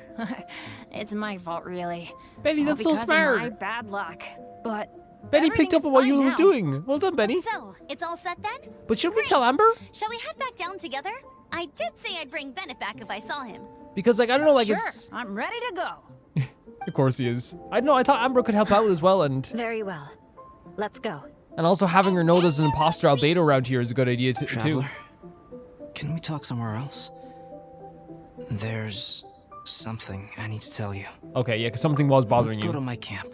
It's my fault, really. Benny, that's so Because of smart. my bad luck. But Benny picked up everything's on what fine you was now. doing. Well done, Benny. So, it's all set then? But shouldn't we Great. tell Amber? Shall we head back down together? I did say I'd bring Bennett back if I saw him. Because, like, I don't know, like, Sure, it's... I'm ready to go. Of course he is. I know, I thought Amber could help out as well, and Very well. Let's go. also having her know there's an imposter albedo around here is a good idea, too. Traveler, can we talk somewhere else? There's something I need to tell you. Okay, yeah, because something was bothering Let's go to you. my camp.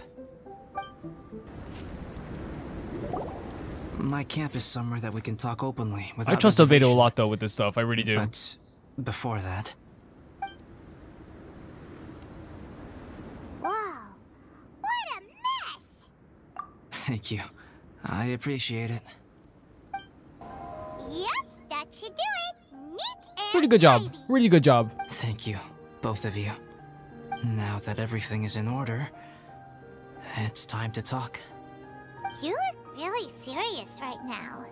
My camp is somewhere that we can talk openly without I trust albedo a reservation. lot, though, with this stuff. I really do. But before that, Whoa. What a mess! thank you. I appreciate it. Yep, that should do it. Neat and Pretty good job. tidy. Really good job. Thank you, both of you. Now that everything is in order, it's time to talk. You look really serious right now.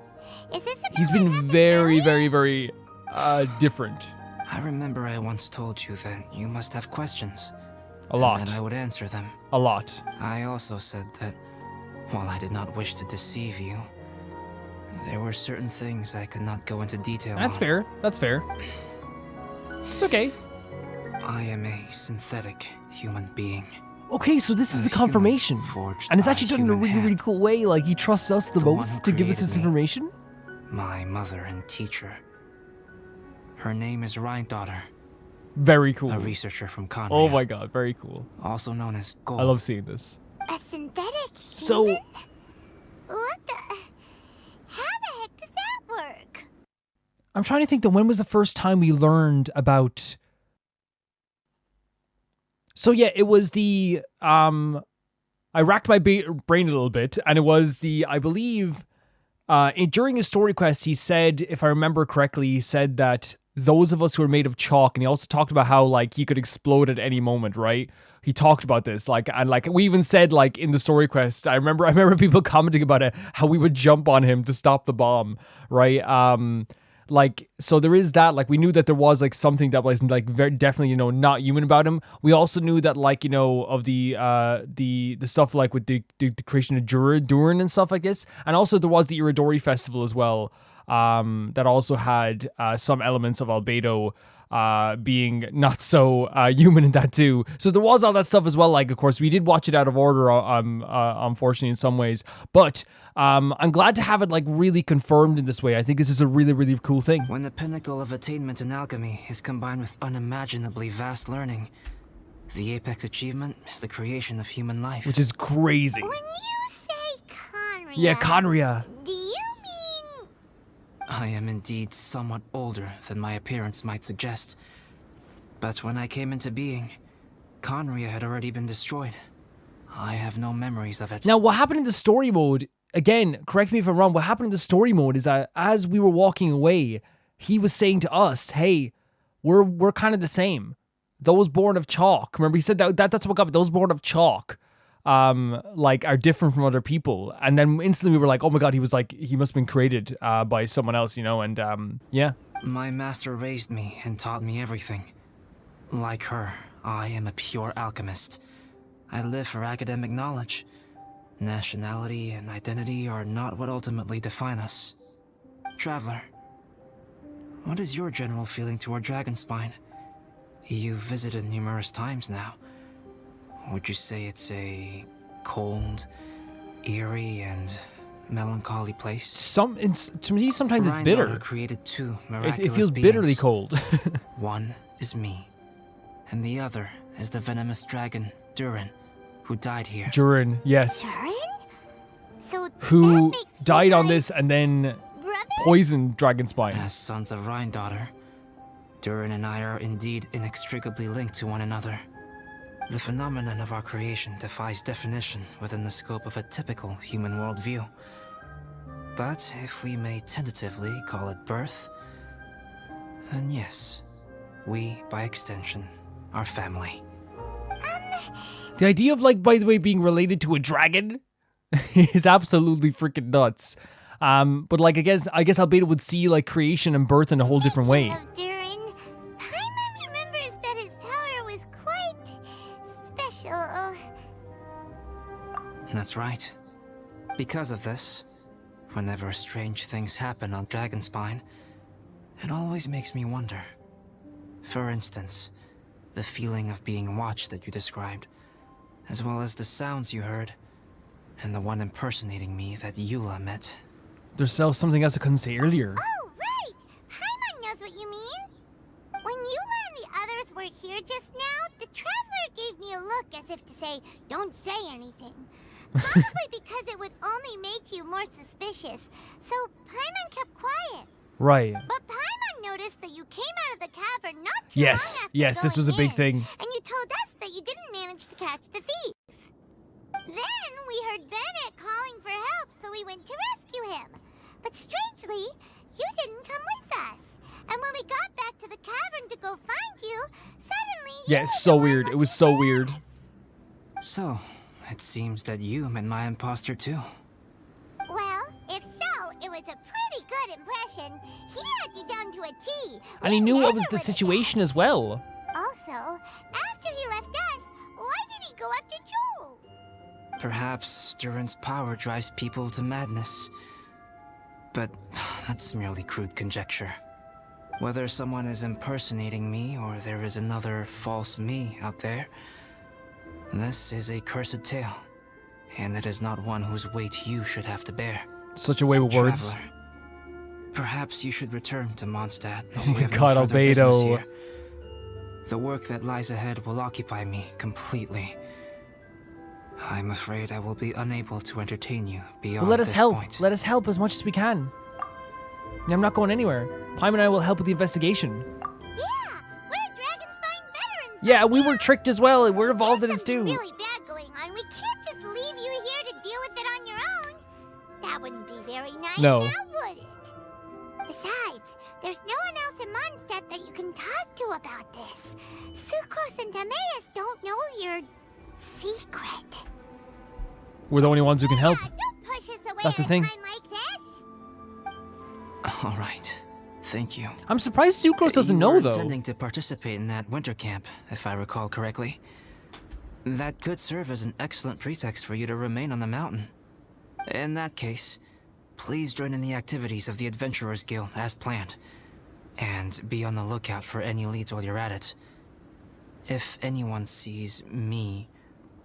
Is this about He's what been happened very, earlier? very, very, different. I remember I once told you that you must have questions. A lot. And I would answer them. A lot. I also said that, while I did not wish to deceive you, there were certain things I could not go into detail That's on. fair. That's fair. It's okay. I am a synthetic human being. Okay, so this is A the human confirmation. forged And it's by actually done in a human really, really hand. cool way. Like, he trusts us the The one most who to give us this created me. information. My mother and teacher. Her name is Rhindaughter, Very cool. a researcher from Conria. Oh my god, very cool. Also known as Gold. I love seeing this. A synthetic So, human? What the... How the heck does that work? I'm trying to think that when was the first time we learned about... So yeah, it was the, I racked my brain a little bit, and it was the, I believe, during his story quest, he said, if I remember correctly, he said that those of us who are made of chalk, and he also talked about how, like, he could explode at any moment, right? He talked about this, like, and like, we even said, like, in the story quest, I remember people commenting about it, how we would jump on him to stop the bomb, right? Like, so there is that, like, we knew that there was, like, something that was, like, very definitely, you know, not human about him. We also knew that, like, you know, of the stuff, like, with the creation of Durin and stuff like this. And also there was the Iridori festival as well, that also had some elements of albedo being not so human in that too. So there was all that stuff as well. Like, of course, we did watch it out of order, unfortunately, in some ways. But I'm glad to have it, like, really confirmed in this way. I think this is a really, really cool thing. When the pinnacle of attainment in alchemy is combined with unimaginably vast learning, the apex achievement is the creation of human life. Which is crazy. When you say Conria... Yeah, Conria. Do you mean... I am indeed somewhat older than my appearance might suggest. But when I came into being, Conria had already been destroyed. I have no memories of it. Now, what happened in the story mode, again, correct me if I'm wrong, what happened in the story mode is that as we were walking away, he was saying to us, hey, we're kind of the same. Those born of chalk. Remember, he said that's what got me. Those born of chalk, like, are different from other people. And then instantly we were like, oh my god, he was like, he must have been created by someone else, you know, and yeah. My master raised me and taught me everything. Like her, I am a pure alchemist. I live for academic knowledge. Nationality and identity are not what ultimately define us. Traveler, what is your general feeling toward Dragonspine? You've visited numerous times now. Would you say it's a cold, eerie, and melancholy place? To me, sometimes it's Rhindaughter bitter. created two It miraculous feels bitterly beings. cold. One is me, and the other is the venomous dragon, Durin, who died here. Durin, yes. Durin? So who makes you died on guys this and then brothers? poisoned Dragonspine. As sons of Rhine daughter, Durin and I are indeed inextricably linked to one another. The phenomenon of our creation defies definition within the scope of a typical human worldview. But if we may tentatively call it birth, then yes, we, by extension, are family. The idea of, like, by the way, being related to a dragon is absolutely freaking nuts. But like, I guess Albedo would see like creation and birth in a whole different way. Speaking of Durin, Paimon remembers that his power was quite special. That's right. Because of this, whenever strange things happen on Dragonspine, it always makes me wonder. For instance, the feeling of being watched that you described, as well as the sounds you heard, and the one impersonating me that Eula met. There's still something else I couldn't say earlier. Oh, right! Paimon knows what you mean. When Eula and the others were here just now, the Traveler gave me a look as if to say, don't say anything. Probably because it would only make you more suspicious. So Paimon kept quiet. Right. But Paimon noticed that you came out of the cavern not too Yes, long after yes, this was a going big thing. And you told us that you didn't manage to catch the thief. Then we heard Bennett calling for help, so we went to rescue him. But strangely, you didn't come with us. And when we got back to the cavern to go find you, suddenly Yeah, you it's were so the one weird. It looking was so for weird. us. So, it seems that you met my imposter too. Well, if so, it was a pretty good impression. He had you down to a T. And he We knew what never was the would've situation guessed. as well. Also, after he left us, why did he go after Joel? Perhaps Durin's power drives people to madness. But that's merely crude conjecture. Whether someone is impersonating me or there is another false me out there, this is a cursed tale, and it is not one whose weight you should have to bear. Such a way with words. Traveler, perhaps you should return to Mondstadt if Oh you my have no God, further business Albedo. here. The work that lies ahead will occupy me completely. I'm afraid I will be unable to entertain you beyond But let us this help. point. Let us help as much as we can. Yeah, I'm not going anywhere. Paimon and I will help with the investigation. Yeah, we're Dragonspine veterans. Yeah, like we you. were tricked as well. We're involved in There's this too. something really bad going on. We can't just leave you here to deal with it on your own. That wouldn't be very nice, No. now would it? Besides, there's no one else in Mondstadt that you can talk to about this. Sucrose and Timaeus don't know your secret. We're the only ones who can help. Yeah, don't push us away That's the at a thing. time like this. All right. Thank you. I'm surprised Sucrose doesn't You know were though. intending to participate in that winter camp, if I recall correctly. That could serve as an excellent pretext for you to remain on the mountain. In that case, please join in the activities of the Adventurers Guild as planned, and be on the lookout for any leads while you're at it. If anyone sees me,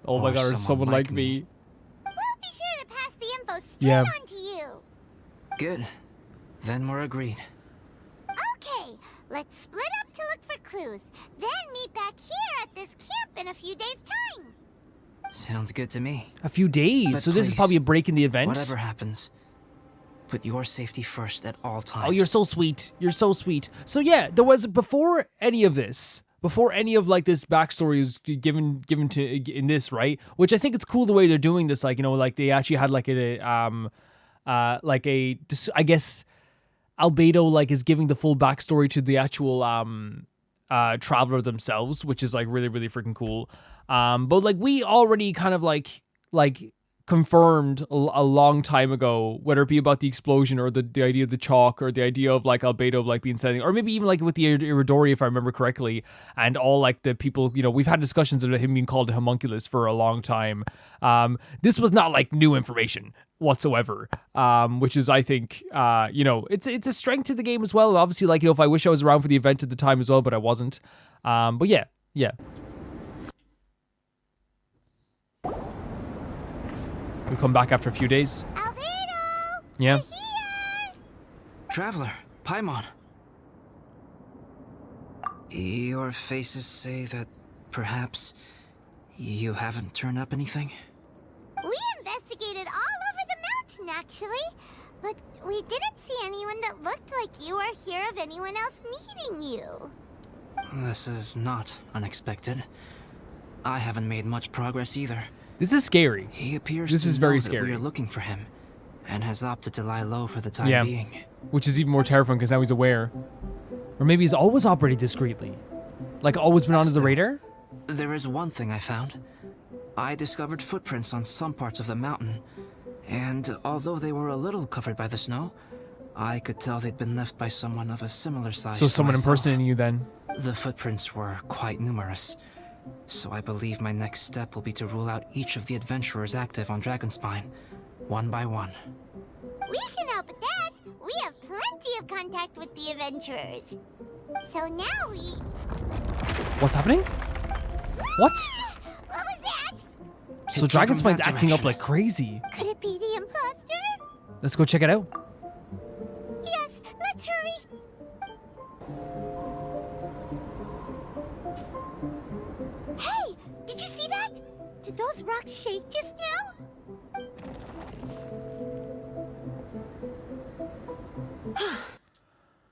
Oh my or God, there's someone like me. We'll be sure to pass the info straight Yeah. on to you. good. Then we're agreed. Okay, let's split up to look for clues. Then meet back here at this camp in a few days' time. Sounds good to me. A few days. But So this is please, probably a break in the event. Whatever happens, put your safety first at all times. Oh, you're so sweet. You're so sweet. So yeah, there was before any of this, before any of like this backstory was given to in this, right? Which I think it's cool the way they're doing this. Like, you know, like they actually had like I guess Albedo like is giving the full backstory to the actual traveler themselves, which is like really, really freaking cool. But like we already kind of like confirmed a long time ago, whether it be about the explosion or the idea of the chalk or the idea of like Albedo like being setting, or maybe even like with the Iridori, if I remember correctly, and all like the people, you know, we've had discussions about him being called a homunculus for a long time. This was not like new information whatsoever, which is, I think, you know, it's a strength to the game as well. And obviously, like, you know, if I wish I was around for the event at the time as well, but I wasn't. But yeah. We'll come back after a few days. Albedo! Yeah. We're here! Traveler, Paimon. Your faces say that perhaps you haven't turned up anything? We investigated all over the mountain actually. But we didn't see anyone that looked like you or hear of anyone else meeting you. This is not unexpected. I haven't made much progress either. This is scary. He appears This to is know very that scary. we are looking for him, and has opted to lie low for the time Yeah. being. Which is even more terrifying because now he's aware. Or maybe he's always operated discreetly. Like always been under the Still, radar? There is one thing I found. I discovered footprints on some parts of the mountain, and although they were a little covered by the snow, I could tell they'd been left by someone of a similar size So to someone myself. impersonating you then. The footprints were quite numerous, so I believe my next step will be to rule out each of the adventurers active on Dragonspine, one by one. We can help with that. We have plenty of contact with the adventurers. So now we... What's happening? What? What was that? So It came from Dragonspine's that acting up direction. like crazy. Could it be the imposter? Let's go check it out. Yes, let's hurry. Hey, did you see that? Did those rocks shake just now?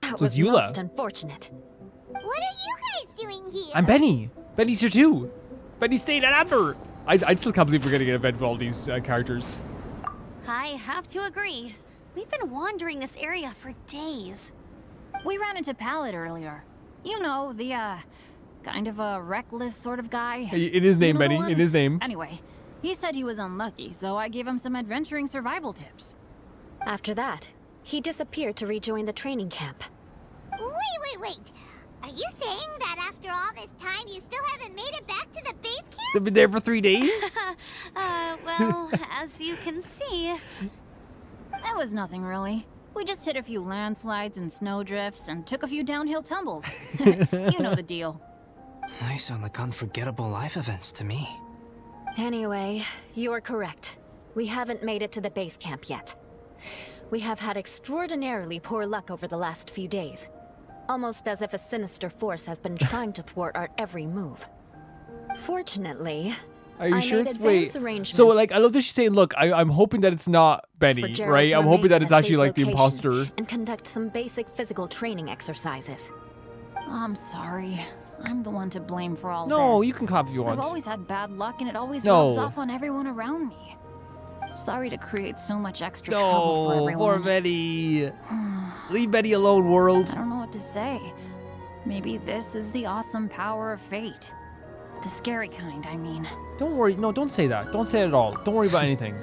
That So was it's Eula. most unfortunate. What are you guys doing here? I'm Benny. Benny's here too. Benny stayed at Amber. I still can't believe we're getting an event with all these characters. I have to agree. We've been wandering this area for days. We ran into Pallet earlier. You know, the, kind of a reckless sort of guy. In his name, You know the Benny. one? In his name. Anyway, he said he was unlucky, so I gave him some adventuring survival tips. After that, he disappeared to rejoin the training camp. Wait. Are you saying that after all this time, you still haven't made it back to the base camp? They've been there for 3 days? Well, as you can see, It was nothing really. We just hit a few landslides and snowdrifts and took a few downhill tumbles. You know the deal. They sound like unforgettable life events to me. Anyway, you're correct. We haven't made it to the base camp yet. We have had extraordinarily poor luck over the last few days. Almost as if a sinister force has been trying to thwart our every move. Fortunately, Are you I sure made it's advance wait? arrangements. So like I love that she's saying, look, I'm hoping that it's not Benny, Gerald right? to I'm hoping remain that in it's a actually safe like the location imposter. and conduct some basic physical training exercises. I'm sorry. I'm the one to blame for all this. No, you can clap if you want. I've always had bad luck and it always No. rubs off on everyone around me. Sorry to create so much extra trouble for No, everyone. poor Betty. Leave Betty alone, world. I don't know what to say. Maybe this is the awesome power of fate. The scary kind, I mean. Don't worry. No, don't say that. Don't say it at all. Don't worry about anything.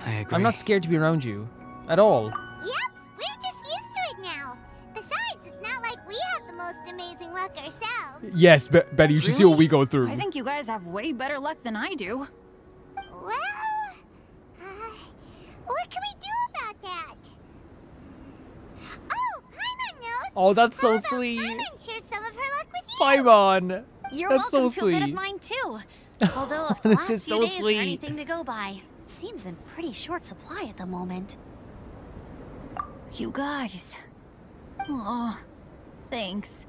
I agree. I'm not scared to be around you. At all. Yep, we're just used to it now. Besides, it's not like we have the most amazing luck ourselves. Yes, Betty, you should see what we go through. I think you guys have way better luck than I do. Well, what can we do about that? Oh, Paimon knows. Oh, that's so How about sweet. Paimon share some of her luck with you? Paimon. you're That's welcome so to a bit of sweet. mine too. Although if the This last is few so days sweet. are anything to go by, it seems in pretty short supply at the moment. You guys. Oh, thanks.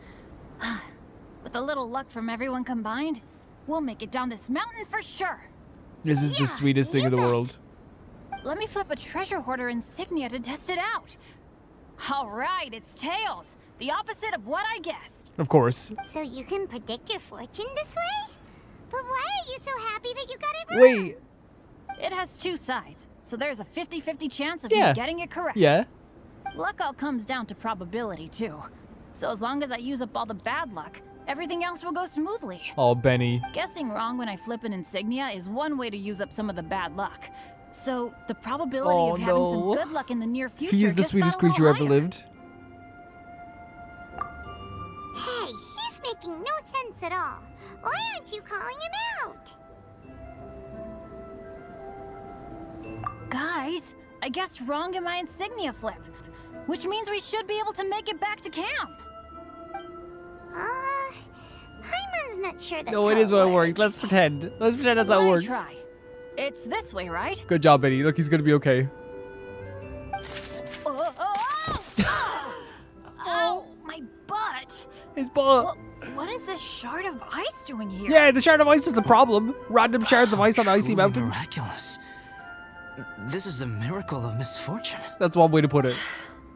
With a little luck from everyone combined, we'll make it down this mountain for sure. This is the sweetest thing in the world. Let me flip a treasure hoarder insignia to test it out. All right, it's tails. The opposite of what I guessed. Of course. So you can predict your fortune this way? But why are you so happy that you got it wrong? Wait. It has two sides, so there's a 50-50 chance of Yeah. me getting it correct. Yeah. Luck all comes down to probability, too. So as long as I use up all the bad luck, everything else will go smoothly. Oh, Benny. Guessing wrong when I flip an insignia is one way to use up some of the bad luck. So the probability Oh, of having some no. good luck in the near future He is the just sweetest got a little creature ever higher. lived. Hey, he's making no sense at all. Why aren't you calling him out? Guys, I guessed wrong in my insignia flip, which means we should be able to make it back to camp. Paimon's not sure that's No, it how is what it works. Let's pretend. Let's pretend that's how it Let me works. try. It's this way, right? Good job, Benny. Look, he's gonna be okay. Ow, my butt. His butt. What is this shard of ice doing here? Yeah, the shard of ice is the problem. Random shards of ice on an icy Truly mountain. Miraculous. This is a miracle of misfortune. That's one way to put it.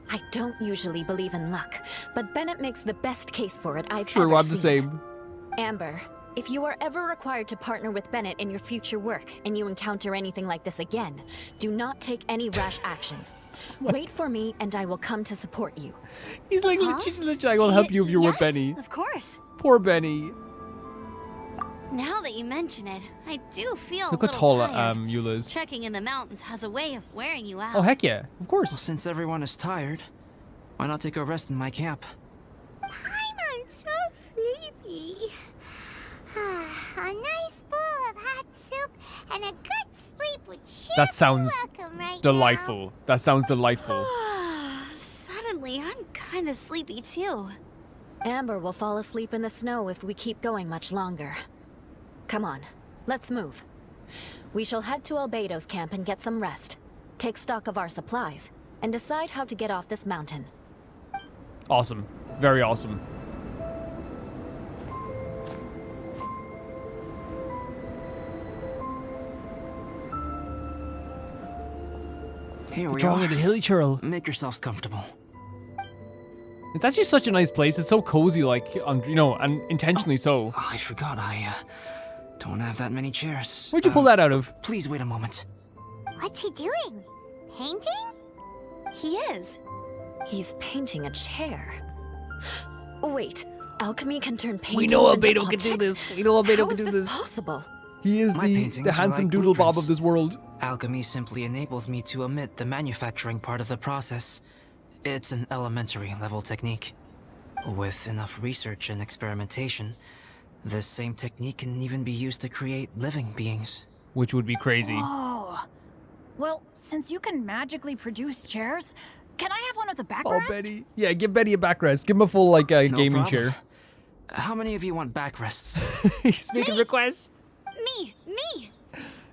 I don't usually believe in luck, but Bennett makes the best case for it I've True, ever I'm seen. the same. Amber, if you are ever required to partner with Bennett in your future work and you encounter anything like this again, do not take any rash action. Wait for me and I will come to support you. He's like, she's literally, I will help you if you're with Benny. Of course. Poor Benny. Now that you mention it, I do feel Look a how tall little tired. Eula is. Trekking in the mountains has a way of wearing you out. Oh, heck yeah. Of course. Well, since everyone is tired, why not take a rest in my camp? I'm so sleepy. A nice bowl of hot soup and a good sleep would sure That sounds be welcome right delightful. That sounds delightful. Suddenly, I'm kind of sleepy too. Amber will fall asleep in the snow if we keep going much longer. Come on, let's move. We shall head to ALBEDOS camp and get some rest. Take stock of our supplies, and decide how to get off this mountain. Awesome. Very awesome. Here we Drawing are. at a hilly churl. Make yourselves comfortable. It's actually such a nice place. It's so cozy, like, you know, and intentionally so. Oh, I forgot I don't have that many chairs. Where'd you pull that out of? Please wait a moment. What's he doing? Painting? He is. He's painting a chair. Wait, alchemy can turn paintings We know into Albedo can do objects? this. We know Albedo How can is do this this. possible? He is My the paintings are handsome like doodle bob blueprints. of this world. Alchemy simply enables me to omit the manufacturing part of the process. It's an elementary level technique. With enough research and experimentation, this same technique can even be used to create living beings. Which would be crazy. Oh. Well, since you can magically produce chairs, can I have one with a Oh, backrest? Betty. Yeah, give Betty a backrest. Give him a full, like, No gaming problem. chair. How many of you want backrests? He's making requests. Me!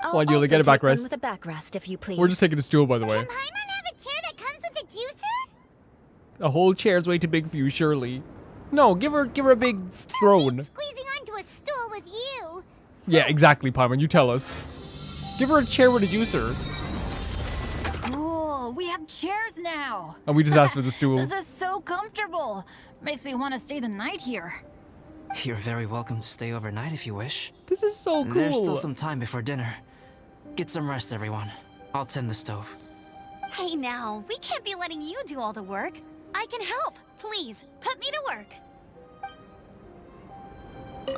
I'll Come on, Eula, also get a take one backrest. with a backrest, if you please. We're just taking a stool, by the way. Can Paimon have a chair that comes with a juicer? A whole chair's way too big for you, surely. No, give her a big throne. Squeezing onto a stool with you. Yeah, exactly, Paimon. You tell us. Give her a chair with a juicer. Cool, we have chairs now. And we just asked for the stool. This is so comfortable. Makes me want to stay the night here. You're very welcome to stay overnight if you wish. This is so cool. There's still some time before dinner. Get some rest, everyone. I'll tend the stove. Hey now, we can't be letting you do all the work. I can help. Please, put me to work.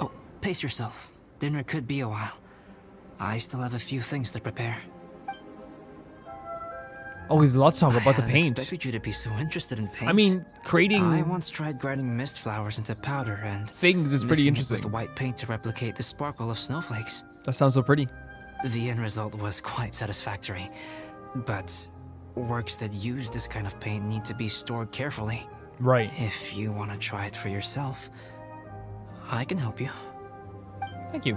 Oh, pace yourself. Dinner could be a while. I still have a few things to prepare. Oh, we have a lot to talk I about the hadn't paint. expected you to be so interested in paint. I mean, creating I once tried grinding mist flowers into powder and things is pretty mixing it interesting. with white paint to replicate the sparkle of snowflakes. That sounds so pretty. The end result was quite satisfactory, but works that use this kind of paint need to be stored carefully. Right. If you want to try it for yourself, I can help you. Thank you.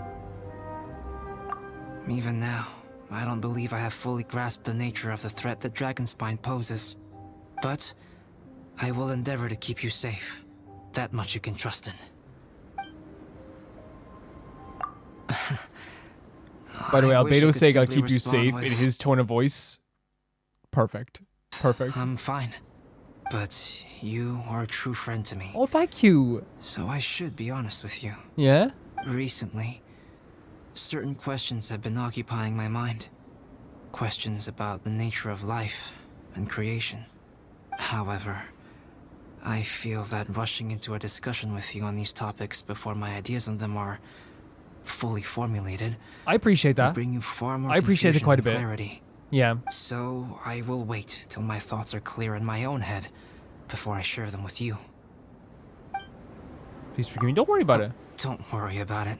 Even now, I don't believe I have fully grasped the nature of the threat that Dragonspine poses. But I will endeavor to keep you safe. That much you can trust in. By the way, I wish I Albedo could saying I'll simply keep you respond safe with, in his tone of voice. Perfect. Perfect. I'm fine. But you are a true friend to me. Oh, thank you. So I should be honest with you. Yeah? Recently, certain questions have been occupying my mind. Questions about the nature of life and creation. However, I feel that rushing into a discussion with you on these topics before my ideas on them are fully formulated I appreciate will that. bring you far more I appreciate it confusion quite a than bit. clarity. Yeah. So I will wait till my thoughts are clear in my own head before I share them with you. Please forgive me. Don't worry about it. Don't worry about it.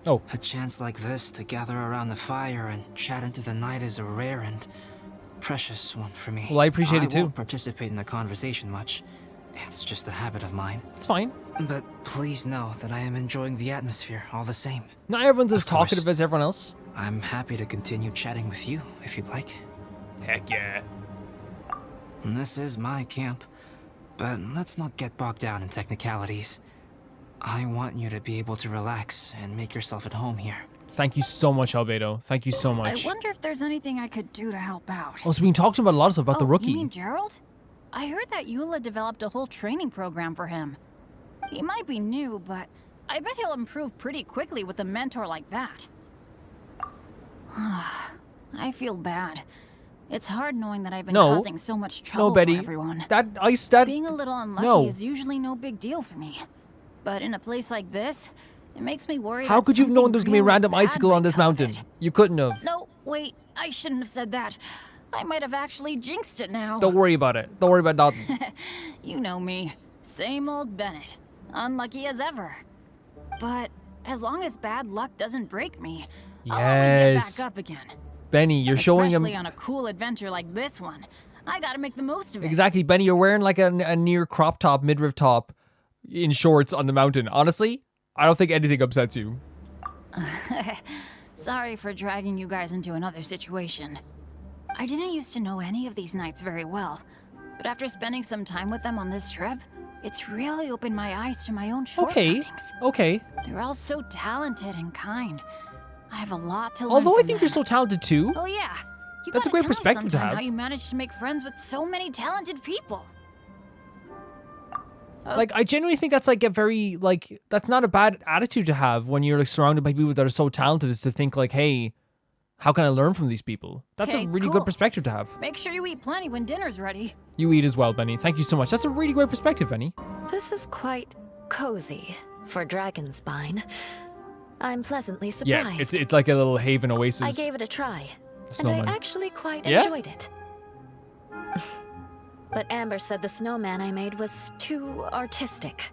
Oh. A chance like this to gather around the fire and chat into the night is a rare and precious one for me. Well, I appreciate it too. I won't participate in the conversation much. It's just a habit of mine. It's fine. But please know that I am enjoying the atmosphere all the same. Not everyone's as Of course. talkative as everyone else. I'm happy to continue chatting with you if you'd like. Heck yeah. This is my camp, but let's not get bogged down in technicalities. I want you to be able to relax and make yourself at home here. Thank you so much, Albedo. Thank you so much. I wonder if there's anything I could do to help out. Oh, so we can talk to him about a lot of stuff about the rookie. You mean Gerald? I heard that Eula developed a whole training program for him. He might be new, but I bet he'll improve pretty quickly with a mentor like that. I feel bad. It's hard knowing that I've been causing so much trouble Betty. for everyone. Being a little unlucky is usually no big deal for me. But in a place like this, it makes me worry. How could you have known there was going to be a random icicle on this mountain? You couldn't have. No, wait, I shouldn't have said that. I might have actually jinxed it now. Don't worry about it. Don't worry about nothing. You know me. Same old Bennett. Unlucky as ever. But as long as bad luck doesn't break me, I'll always get back up again. Benny, you're showing him... Especially on a cool adventure like this one. I gotta make the most of it. Exactly, Benny, you're wearing like a near crop top, midriff top in shorts on the mountain. Honestly, I don't think anything upsets you. Sorry for dragging you guys into another situation. I didn't used to know any of these knights very well, but after spending some time with them on this trip, it's really opened my eyes to my own shortcomings. Okay. They're all so talented and kind. I have a lot to learn. Although I think them. you're so talented too. Oh yeah. That's a great perspective to have. How you managed to make friends with so many talented people. Like, I genuinely think that's like a very, like, that's not a bad attitude to have when you're like surrounded by people that are so talented, is to think like, hey, how can I learn from these people? That's a really good perspective to have. Make sure you eat plenty when dinner's ready. You eat as well, Benny. Thank you so much. That's a really great perspective, Benny. This is quite cozy for Dragonspine. I'm pleasantly surprised. Yeah, it's like a little haven oasis. I gave it a try, and Snowman. I actually quite enjoyed it. But Amber said the snowman I made was too artistic.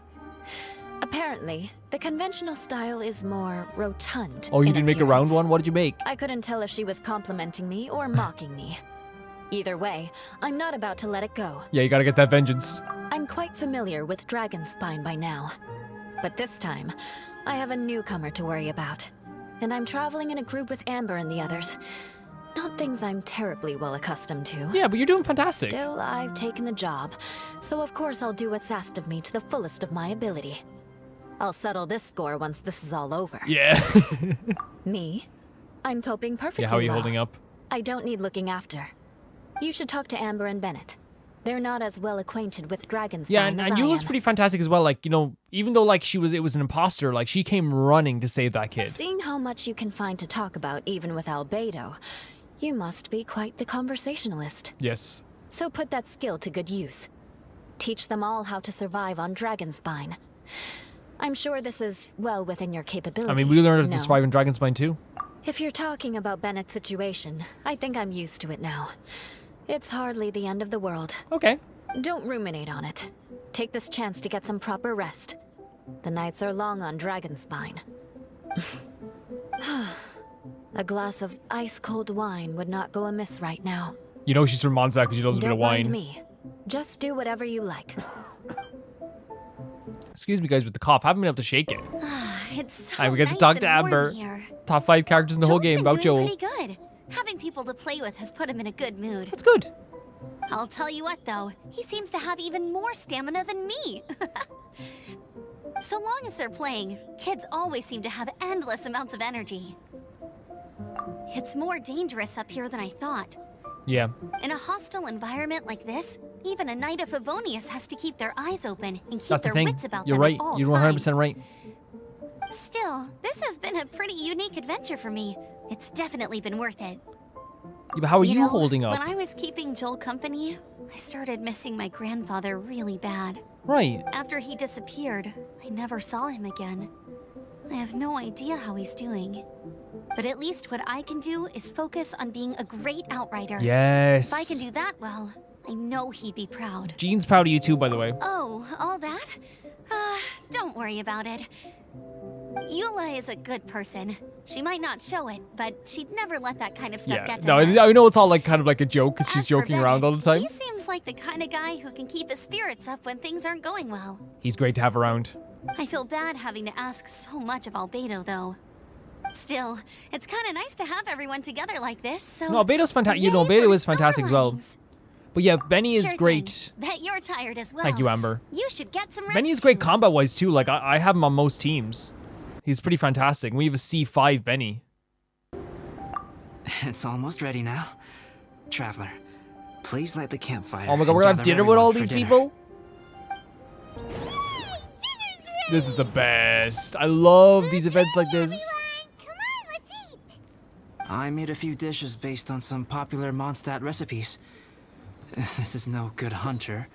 Apparently, the conventional style is more rotund. Oh, you in didn't make a round appearance. one? What did you make? I couldn't tell if she was complimenting me or mocking me. Either way, I'm not about to let it go. Yeah, you gotta get that vengeance. I'm quite familiar with Dragonspine by now. But this time, I have a newcomer to worry about. And I'm traveling in a group with Amber and the others. Not things I'm terribly well accustomed to. Yeah, but you're doing fantastic. Still, I've taken the job, so of course I'll do what's asked of me to the fullest of my ability. I'll settle this score once this is all over. Yeah. Me? I'm coping perfectly Yeah, how are you well. holding up? I don't need looking after. You should talk to Amber and Bennett. They're not as well acquainted with Dragonspine Yeah, as and I Eula's am. pretty fantastic as well. Like, you know, even though like it was an imposter, like she came running to save that kid. Seeing how much you can find to talk about even with Albedo, you must be quite the conversationalist. Yes. So put that skill to good use. Teach them all how to survive on Dragonspine. I'm sure this is well within your capability. I mean, we learned how to no? survive in Dragonspine too. If you're talking about Bennett's situation, I think I'm used to it now. It's hardly the end of the world. Okay. Don't ruminate on it. Take this chance to get some proper rest. The nights are long on Dragonspine. A glass of ice-cold wine would not go amiss right now. You know she's from Monza because she loves a bit of wine. Don't mind me. Just do whatever you like. Excuse me, guys, with the cough. I haven't been able to shake it. It's so Alright, we get to nice talk and to warm Amber. here. Top 5 characters in the whole Joel's game been about doing Joel. pretty good. Having people to play with has put him in a good mood. That's good. I'll tell you what, though, he seems to have even more stamina than me. So long as they're playing, kids always seem to have endless amounts of energy. It's more dangerous up here than I thought. Yeah. In a hostile environment like this, even a Knight of Favonius has to keep their eyes open and keep That's the their thing. wits about You're them right. at all You're times. 100% right. Still, this has been a pretty unique adventure for me. It's definitely been worth it. Yeah, but how are you know, holding up? When I was keeping Joel company, I started missing my grandfather really bad. Right. After he disappeared, I never saw him again. I have no idea how he's doing. But at least what I can do is focus on being a great outrider. Yes. If I can do that well, I know he'd be proud. Jean's proud of you too, by the way. Oh, all that? Don't worry about it. Eula is a good person. She might not show it, but she'd never let that kind of stuff get to No, her. I know it's all like kind of like a joke because she's As for joking around Bennett, all the time. He seems like the kind of guy who can keep his spirits up when things aren't going well. He's great to have around. I feel bad having to ask so much of Albedo, though. Still, it's kind of nice to have everyone together like this, so... No, Albedo's fantastic. You know, yay Albedo for is fantastic as well. silver But yeah, Benny is Sure great. thing. Bet you're tired as well. Thank you, Amber. You should get some rest. Benny is great too. combat-wise too. Like I have him on most teams. He's pretty fantastic. We have a C5 Benny. It's almost ready now. Traveler, please light the campfire. Oh my god, and we're gonna have gather dinner with all everyone these for dinner. people? This is the best. I love these events like this. Come on, let's eat. I made a few dishes based on some popular Mondstadt recipes. This is no good hunter,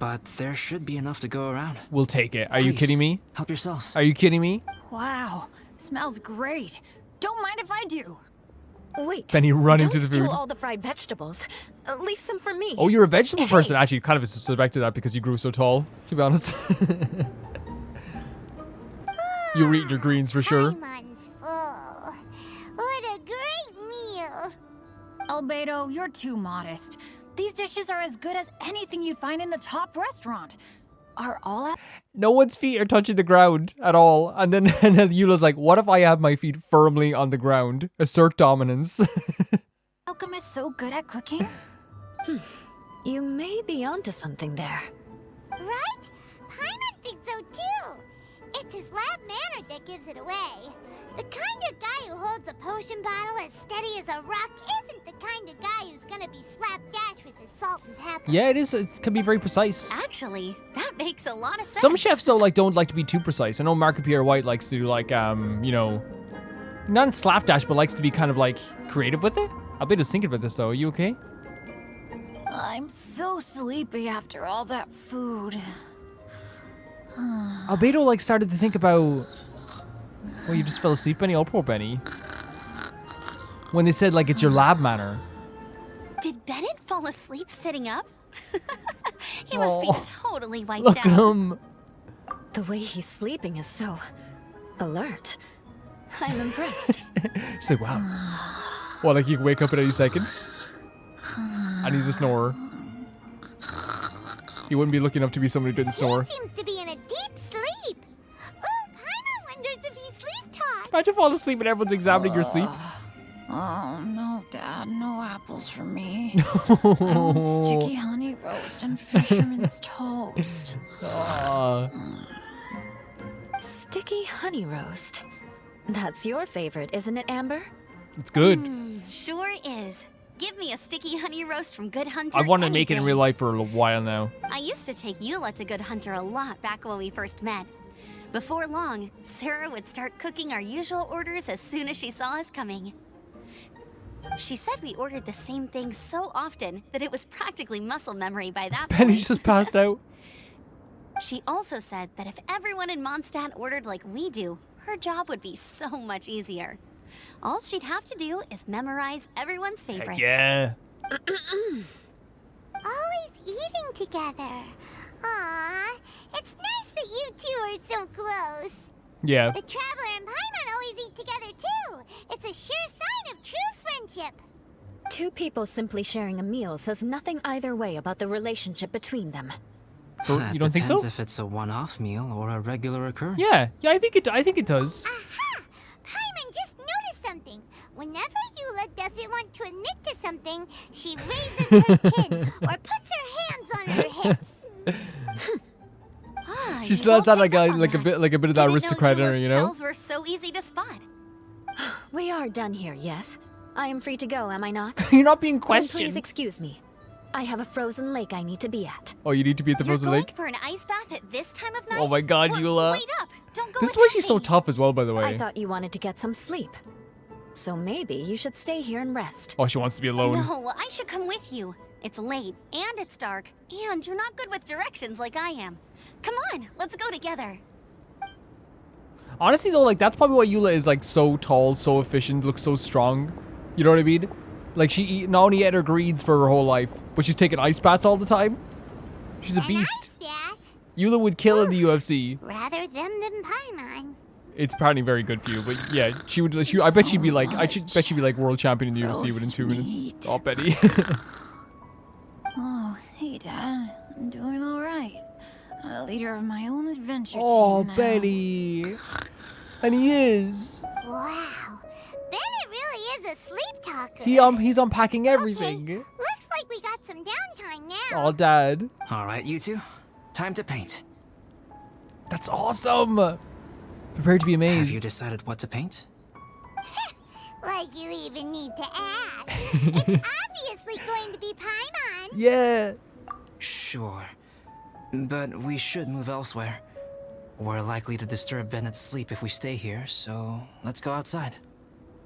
but there should be enough to go around. We'll take it. Are you Please, kidding me? Help yourselves. Are you kidding me? Wow, smells great. Don't mind if I do. Wait. Benny, run don't into the steal food. all the fried vegetables. Leave some for me. Oh, you're a vegetable person. Actually, kind of suspected that because you grew so tall, to be honest. You were eating your greens for sure. Paimon's full. What a great meal. Albedo, you're too modest. These dishes are as good as anything you'd find in a top restaurant. Are all at No one's feet are touching the ground at all. And then Eula's like, what if I have my feet firmly on the ground? Assert dominance. Alchemist so good at cooking? You may be onto something there. Right? Paimon thinks so too. It's his lab manner that gives it away. The kind of guy who holds a potion bottle as steady as a rock isn't the kind of guy who's gonna be slapdash with his salt and pepper. Yeah, it is. It can be very precise. Actually, that makes a lot of sense. Some chefs though don't like to be too precise. I know Mark Pierre White likes to do like you know, not slapdash, but likes to be kind of like creative with it. Albedo's thinking about this though. Are you okay? I'm so sleepy after all that food. Albedo like started to think about. Oh, you just fell asleep, Benny? Oh, poor Benny. When they said like it's your lab manner. Did Bennett fall asleep sitting up? He must be totally wiped Look out. at him. The way he's sleeping is so alert. I'm impressed. She's like, wow. Well, like you can wake up at any second. And he's a snorer. He wouldn't be looking up to be somebody who didn't snore. He seems to be in a deep sleep. Ooh, Paimon wonders if he's sleep-talked. Imagine falling asleep and everyone's examining your sleep. Oh, no, Dad. No apples for me. I want sticky honey roast and fisherman's toast. Sticky honey roast. That's your favorite, isn't it, Amber? It's good. Sure is. Give me a sticky honey roast from Good Hunter. I've wanted to any make it in day. real life for a while now. I used to take Eula to Good Hunter a lot back when we first met. Before long, Sarah would start cooking our usual orders as soon as she saw us coming. She said we ordered the same thing so often that it was practically muscle memory by that point. Benny's just passed out. She also said that if everyone in Mondstadt ordered like we do, her job would be so much easier. All she'd have to do is memorize everyone's favorites. Yeah. Always eating together. Aww, it's nice that you two are so close. Yeah. The Traveler and Paimon always eat together too. It's a sure sign of true friendship. Two people simply sharing a meal says nothing either way about the relationship between them. You don't think so? Depends if it's a one-off meal or a regular occurrence. Yeah, I think it does. Aha! Paimon just noticed something. Whenever Eula doesn't want to admit to something, she raises her chin or puts her hands on her hips. She still has that like a bit of that aristocrat in her, you know? Tells were so easy to spot. We are done here, yes? I am free to go, am I not? You're not being Then questioned. please excuse me. I have a frozen lake I need to be at. Oh, you need to be at the frozen You're lake? going for an ice bath at this time of night? Oh my god, Eula. Wait up! Don't go This is why without she's so me. tough as well, by the I way. thought you wanted to get some sleep. So maybe you should stay here and rest. Oh, she wants to be alone. No, I should come with you. It's late, and it's dark, and you're not good with directions like I am. Come on, let's go together. Honestly though, like that's probably why Eula is like so tall, so efficient, looks so strong. You know what I mean? Like she not only ate her greens for her whole life, but she's taking ice baths all the time. She's a beast. Ice bath, Eula would kill in the UFC. rather them than Paimon. It's apparently very good for you, but yeah, she would. I bet she'd be like, bet she'd be like world champion in the UFC within 2 minutes. Oh, Betty. Oh, hey, Dad. I'm doing all right. A leader of my own adventure Oh, team now. Betty. And he is. Wow, Bennett really is a sleep talker. He's unpacking everything. Okay, looks like we got some downtime. Oh, Dad. All right, you two. Time to paint. That's awesome. Prepare to be amazed. Have you decided what to paint? Like you even need to ask. It's obviously going to be Paimon. Yeah. Sure. But we should move elsewhere. We're likely to disturb Bennett's sleep if we stay here, so let's go outside.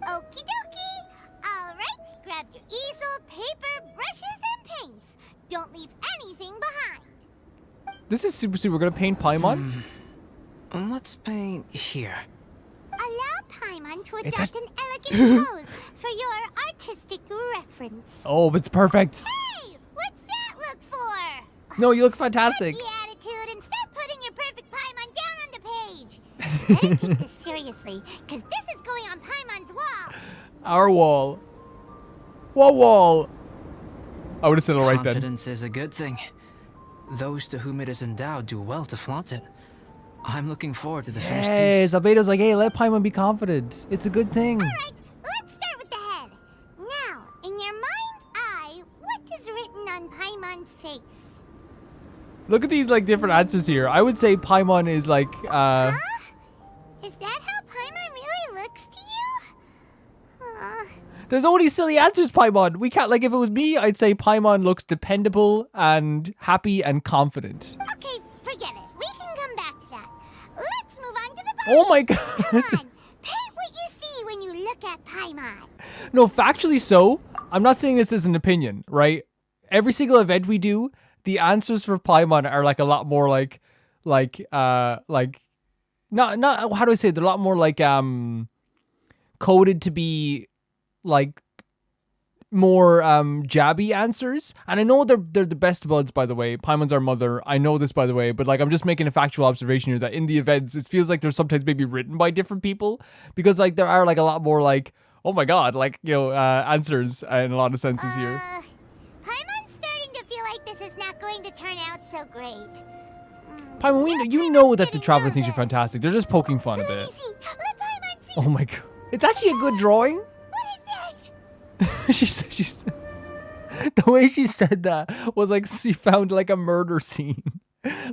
Okie dokie. All right, grab your easel, paper, brushes, and paints. Don't leave anything behind. This is super sweet. We're gonna paint Paimon. Let's paint here. Allow Paimon to It's adopt an elegant pose for your artistic reference. Oh, it's perfect. Hey, what's that look for? No, you look fantastic. Take the attitude and start putting your perfect Paimon down on the page. Better take this seriously, because this is going on Paimon's wall. Our wall. What wall? I would have said it right then. Confidence is a good thing. Those to whom it is endowed do well to flaunt it. I'm looking forward to the finished Yes, piece. Albedo's like, hey, let Paimon be confident. It's a good thing. All right, let's start with the head. Now, in your mind's eye, what is written on Paimon's face? Look at these like different answers here. I would say Paimon is like, Huh? Is that how Paimon really looks to you? There's only silly answers, Paimon. We can't, like, if it was me, I'd say Paimon looks dependable and happy and confident. Okay, forget it. We can come back to that. Let's move on to the body. Oh my god. Come on, paint what you see when you look at Paimon. No, factually so. I'm not saying this as an opinion, right? Every single event we do, the answers for Paimon are like a lot more not how do I say it? They're a lot more like coded to be like more jabby answers. And I know they're the best buds, by the way. Paimon's our mother. I know this, by the way, but like I'm just making a factual observation here that in the events it feels like they're sometimes maybe written by different people, because like there are like a lot more like, oh my god, like, you know, answers in a lot of senses here. Paimon's starting to feel like this is not going to turn out so great. Paimon, you know that the Traveler thinks you're fantastic. They're just poking fun a Let bit. me see. Let Paimon see. Oh my god. It's actually a good drawing. What is that? she's the way she said that was like she found like a murder scene.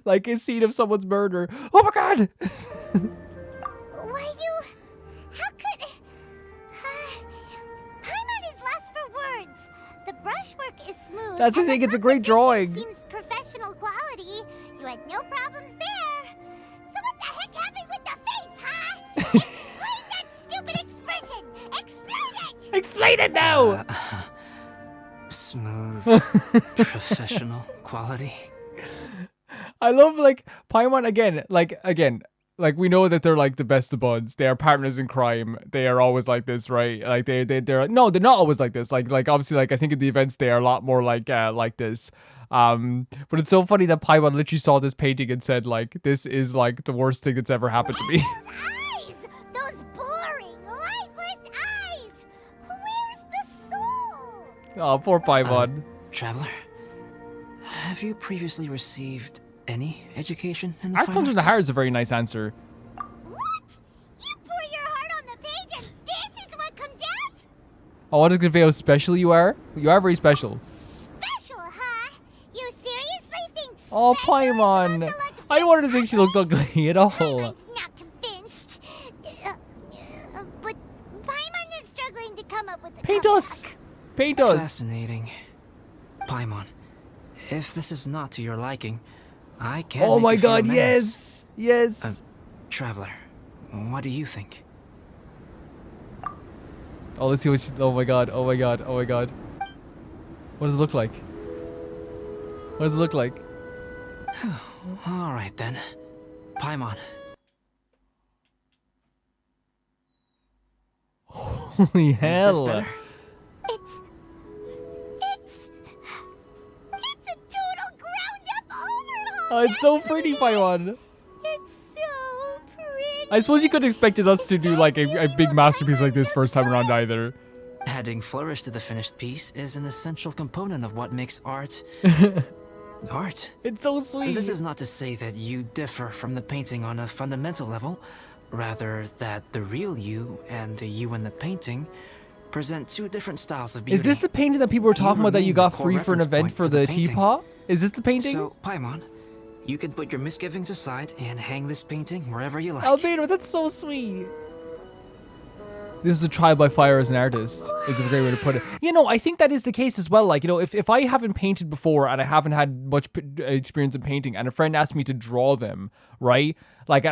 Like a scene of someone's murder. Oh my god! Why you... How could... Paimon is lost for words. The brushwork is smooth. That's the and thing, it's a great drawing. Seems professional quality. You had no problems there. So what the heck happened with the face, huh? Explain that stupid expression. Explain it. Explain it now! Smooth, professional quality. I love like Paimon again, like we know that they're like the best of buds. They are partners in crime. They are always like this, right? Like they're no, they're not always like this. Like obviously, like I think in the events they are a lot more like this. But it's so funny that Paimon literally saw this painting and said like, this is like the worst thing that's ever happened to me. Those eyes! Those boring, lifeless eyes! Where's the soul? Oh, poor Paimon. Traveler, have you previously received any education in the Art fine comes from the arts? heart is a very nice answer. What? You pour your heart on the page and this is what comes out? I want to convey how special you are. You are very special. Special, huh? You seriously think Oh, special is Paimon. supposed to look I don't want her to think she looks ugly at all. Paimon's not convinced. But Paimon is struggling to come up with a Paint comeback. us. Paint us. Fascinating. Paimon, if this is not to your liking, I can Oh make my a few god, amends. yes. Yes. Traveler, what do you think? Oh, let's see what she, oh my god, oh my god, oh my god. What does it look like? What does it look like? All right then. Paimon, Holy is this hell. better? It's a total ground up overhaul. Oh, it's so that's what pretty, it is. Paimon. It's so pretty. I suppose you couldn't expected us to do like a big masterpiece like this first time around either. Adding flourish to the finished piece is an essential component of what makes art art. It's so sweet. This is not to say that you differ from the painting on a fundamental level, rather that the real you and the you in the painting present two different styles of beauty. Is this the painting that people were talking about that you remain got the core free for an reference event point for the the painting. teapot? Is this the painting? So, Paimon, you can put your misgivings aside and hang this painting wherever you like. Albedo, that's so sweet. This is a trial by fire as an artist, is a great way to put it. You know, I think that is the case as well. Like, you know, if I haven't painted before and I haven't had much experience in painting and a friend asked me to draw them, right? Like,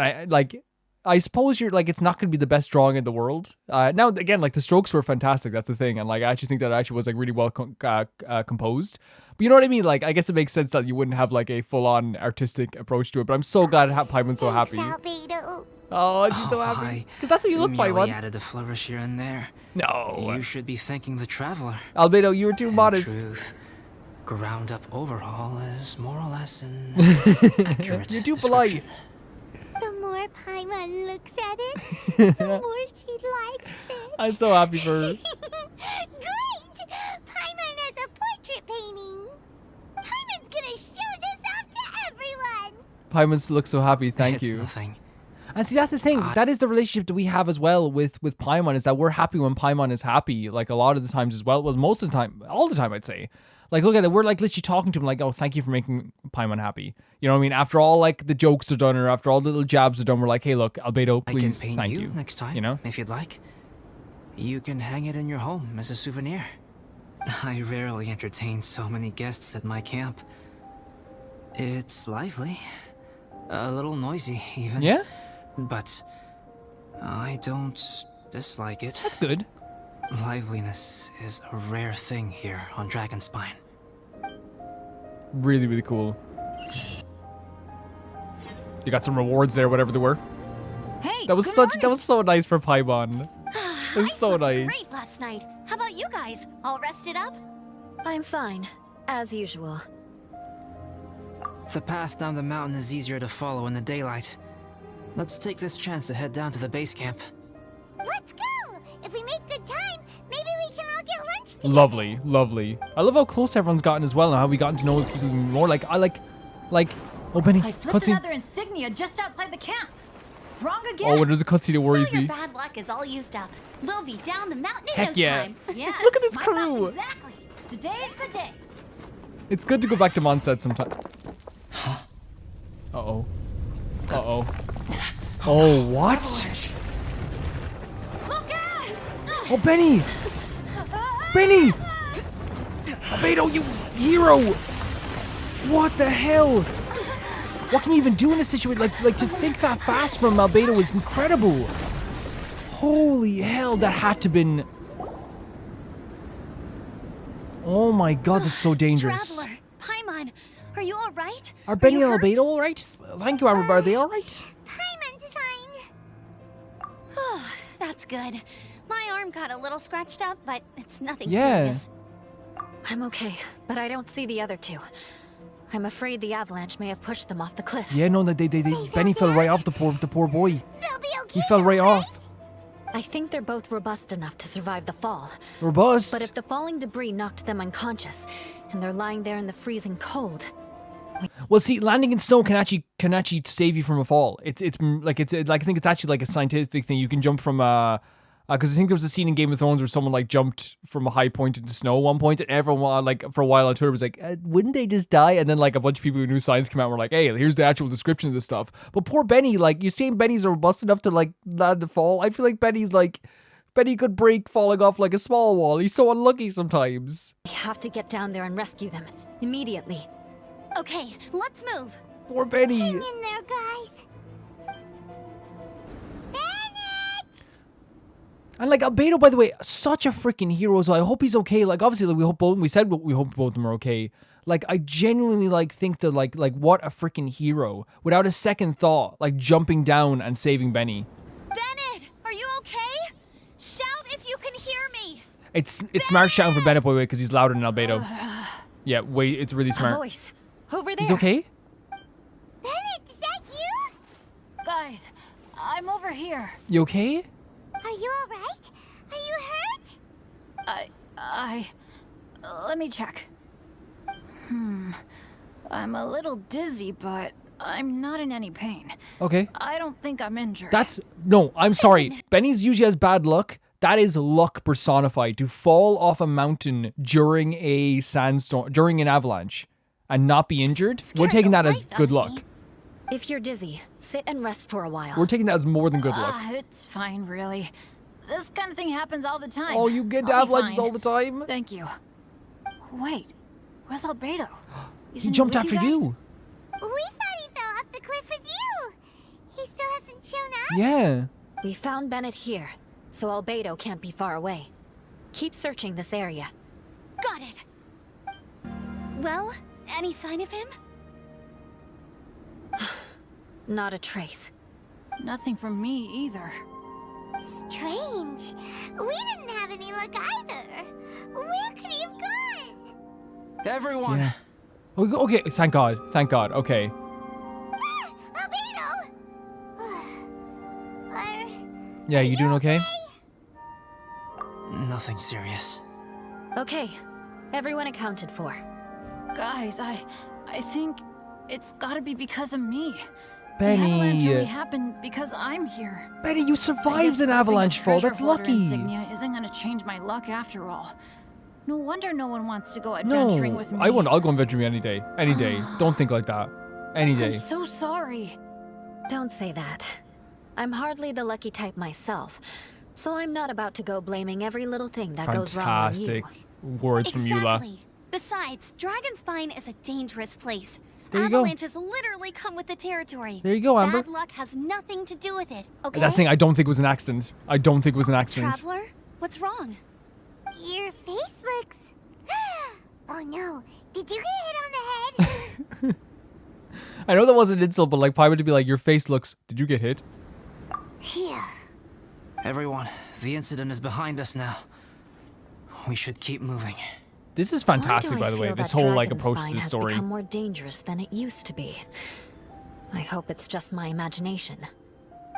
I suppose you're like, it's not going to be the best drawing in the world. Now, again, like the strokes were fantastic. That's the thing. And like, I actually think that it actually was like really well composed. But you know what I mean? Like, I guess it makes sense that you wouldn't have like a full-on artistic approach to it. But I'm so glad Paimon's so happy. Albedo. Oh, she's so happy. Because that's what you look like, merely man. added a flourish here and there. No. You should be thanking the traveler. Albedo, you were too In modest. truth, ground up overhaul is more or less an accurate You're too polite. description. The more Paimon looks at it, the more she likes it. I'm so happy for her. Great! Paimon has a portrait painting. Paimon's gonna show this off to everyone. Paimon looks so happy. Thank It's you. nothing. And see, that's the thing. That is the relationship that we have as well with Paimon, is that we're happy when Paimon is happy. Like a lot of the times as well. Well, most of the time, all the time, I'd say. Like, look at it. We're like literally talking to him like, oh, thank you for making Paimon happy. You know what I mean? After all, like the jokes are done or after all the little jabs are done, we're like, hey, look, Albedo, please, I can paint thank you you. next time, You know? if you'd like. You can hang it in your home as a souvenir. I rarely entertain so many guests at my camp. It's lively. A little noisy, even. Yeah? But I don't dislike it. That's good. Liveliness is a rare thing here on Dragonspine. Really, really cool. You got some rewards there, whatever they were. Hey, That was good such. morning. That was so nice for Paimon. It was I so slept nice. great last night. How about you guys? All rested up? I'm fine, as usual. The path down the mountain is easier to follow in the daylight. Let's take this chance to head down to the base camp. Let's go! If we make good time, maybe we can all get lunch together. Lovely, lovely. I love how close everyone's gotten as well and how we gotten to know people even more. Like, oh, Benny, I flipped cutscene. another insignia just outside the camp. Wrong again. Oh, there's a cutscene that worries so your me. bad luck is all used up. We'll be down the mountain in Heck no yeah. time. Yeah. Look at this my crew. thoughts exactly. Today's the day. It's good to go back to Mondstadt sometime. Uh-oh. Uh-oh. Oh, what? Look out! Oh, Benny! Benny! Albedo, you hero! What the hell? What can you even do in this situation? Like to think that fast from Albedo is incredible. Holy hell, that had to been... Oh my god, that's so dangerous. Traveler, Paimon, are you all right? Are Benny you and hurt? Albedo all right? Thank you, everybody. Are they all right? Paimon's fine. That's good. My arm got a little scratched up, but it's nothing Yeah. serious. I'm okay, but I don't see the other two. I'm afraid the avalanche may have pushed them off the cliff. Yeah, no, Benny fell right off the poor boy. They'll be okay. He fell right though, off. I think they're both robust enough to survive the fall. Robust. But if the falling debris knocked them unconscious, and they're lying there in the freezing cold, Well, see, landing in snow can actually save you from a fall. I think it's actually like a scientific thing. You can jump from because I think there was a scene in Game of Thrones where someone like jumped from a high point into snow at one point, and everyone like for a while on Twitter was like, wouldn't they just die? And then like a bunch of people who knew science came out and were like, hey, here's the actual description of this stuff. But poor Benny, like you saying Benny's robust enough to like land the fall. I feel like Benny could break falling off like a small wall. He's so unlucky sometimes. we have to get down there and rescue them immediately. Okay, let's move. Poor Benny. Hang in there, guys. And like Albedo, by the way, such a freaking hero. So I hope he's okay. Like obviously, like we hope both of them are okay. Like I genuinely like think that like what a freaking hero, without a second thought, like jumping down and saving Benny. Bennett, are you okay? Shout if you can hear me. It's smart shouting for Bennett, by the way, because he's louder than Albedo. Yeah, wait, it's really A smart. voice over there. He's okay. Bennett, is that you? Guys, I'm over here. You okay? Are you all right? Are you hurt? Let me check. I'm a little dizzy, but I'm not in any pain. Okay. I don't think I'm injured. No, I'm sorry. Benny's usually has bad luck. That is luck personified. To fall off a mountain during a sandstorm, during an avalanche, and not be injured, we're taking that as good luck. If you're dizzy, sit and rest for a while. We're taking that as more than good luck. It's fine, really. This kind of thing happens all the time. Oh, you get I'll be avalanches fine. all the time? Thank you. Wait, where's Albedo? He jumped after you. We thought he fell off the cliff with you. He still hasn't shown up? Yeah. We found Bennett here, so Albedo can't be far away. Keep searching this area. Got it. Well, any sign of him? Not a trace. Nothing from me either. Strange. We didn't have any luck either. Where could he have gone? Everyone! Yeah. Okay, thank God. Thank God. Okay. Albedo! Yeah, you doing okay? Nothing serious. Okay, everyone accounted for. Guys, I think it's gotta be because of me. Benny. The avalanche only happened because I'm here. Benny, you I survived guess an avalanche having a fall. treasure That's hoarder lucky. Insignia isn't gonna change my luck after all. No wonder no one wants to go No, adventuring with me. I'll go adventuring any day. Any day. Don't think like that. Any day. I'm so sorry. Don't say that. I'm hardly the lucky type myself, so I'm not about to go blaming every little thing that goes wrong on you. Fantastic words from Eula. Exactly. Besides, Dragonspine is a dangerous place. There you go. Avalanches literally come with the territory. There you go, Amber. Bad luck has nothing to do with it, okay? That's the thing, I don't think it was an accident. I don't think it was an accident. Traveler, what's wrong? Your face looks... Oh no, did you get hit on the head? I know that wasn't an insult, but like Paimon to be like, your face looks... Did you get hit? Here. Everyone, the incident is behind us now. We should keep moving. This is fantastic, by the way. This whole like approach to the has story. become more dangerous than it used to be. I hope it's just my imagination.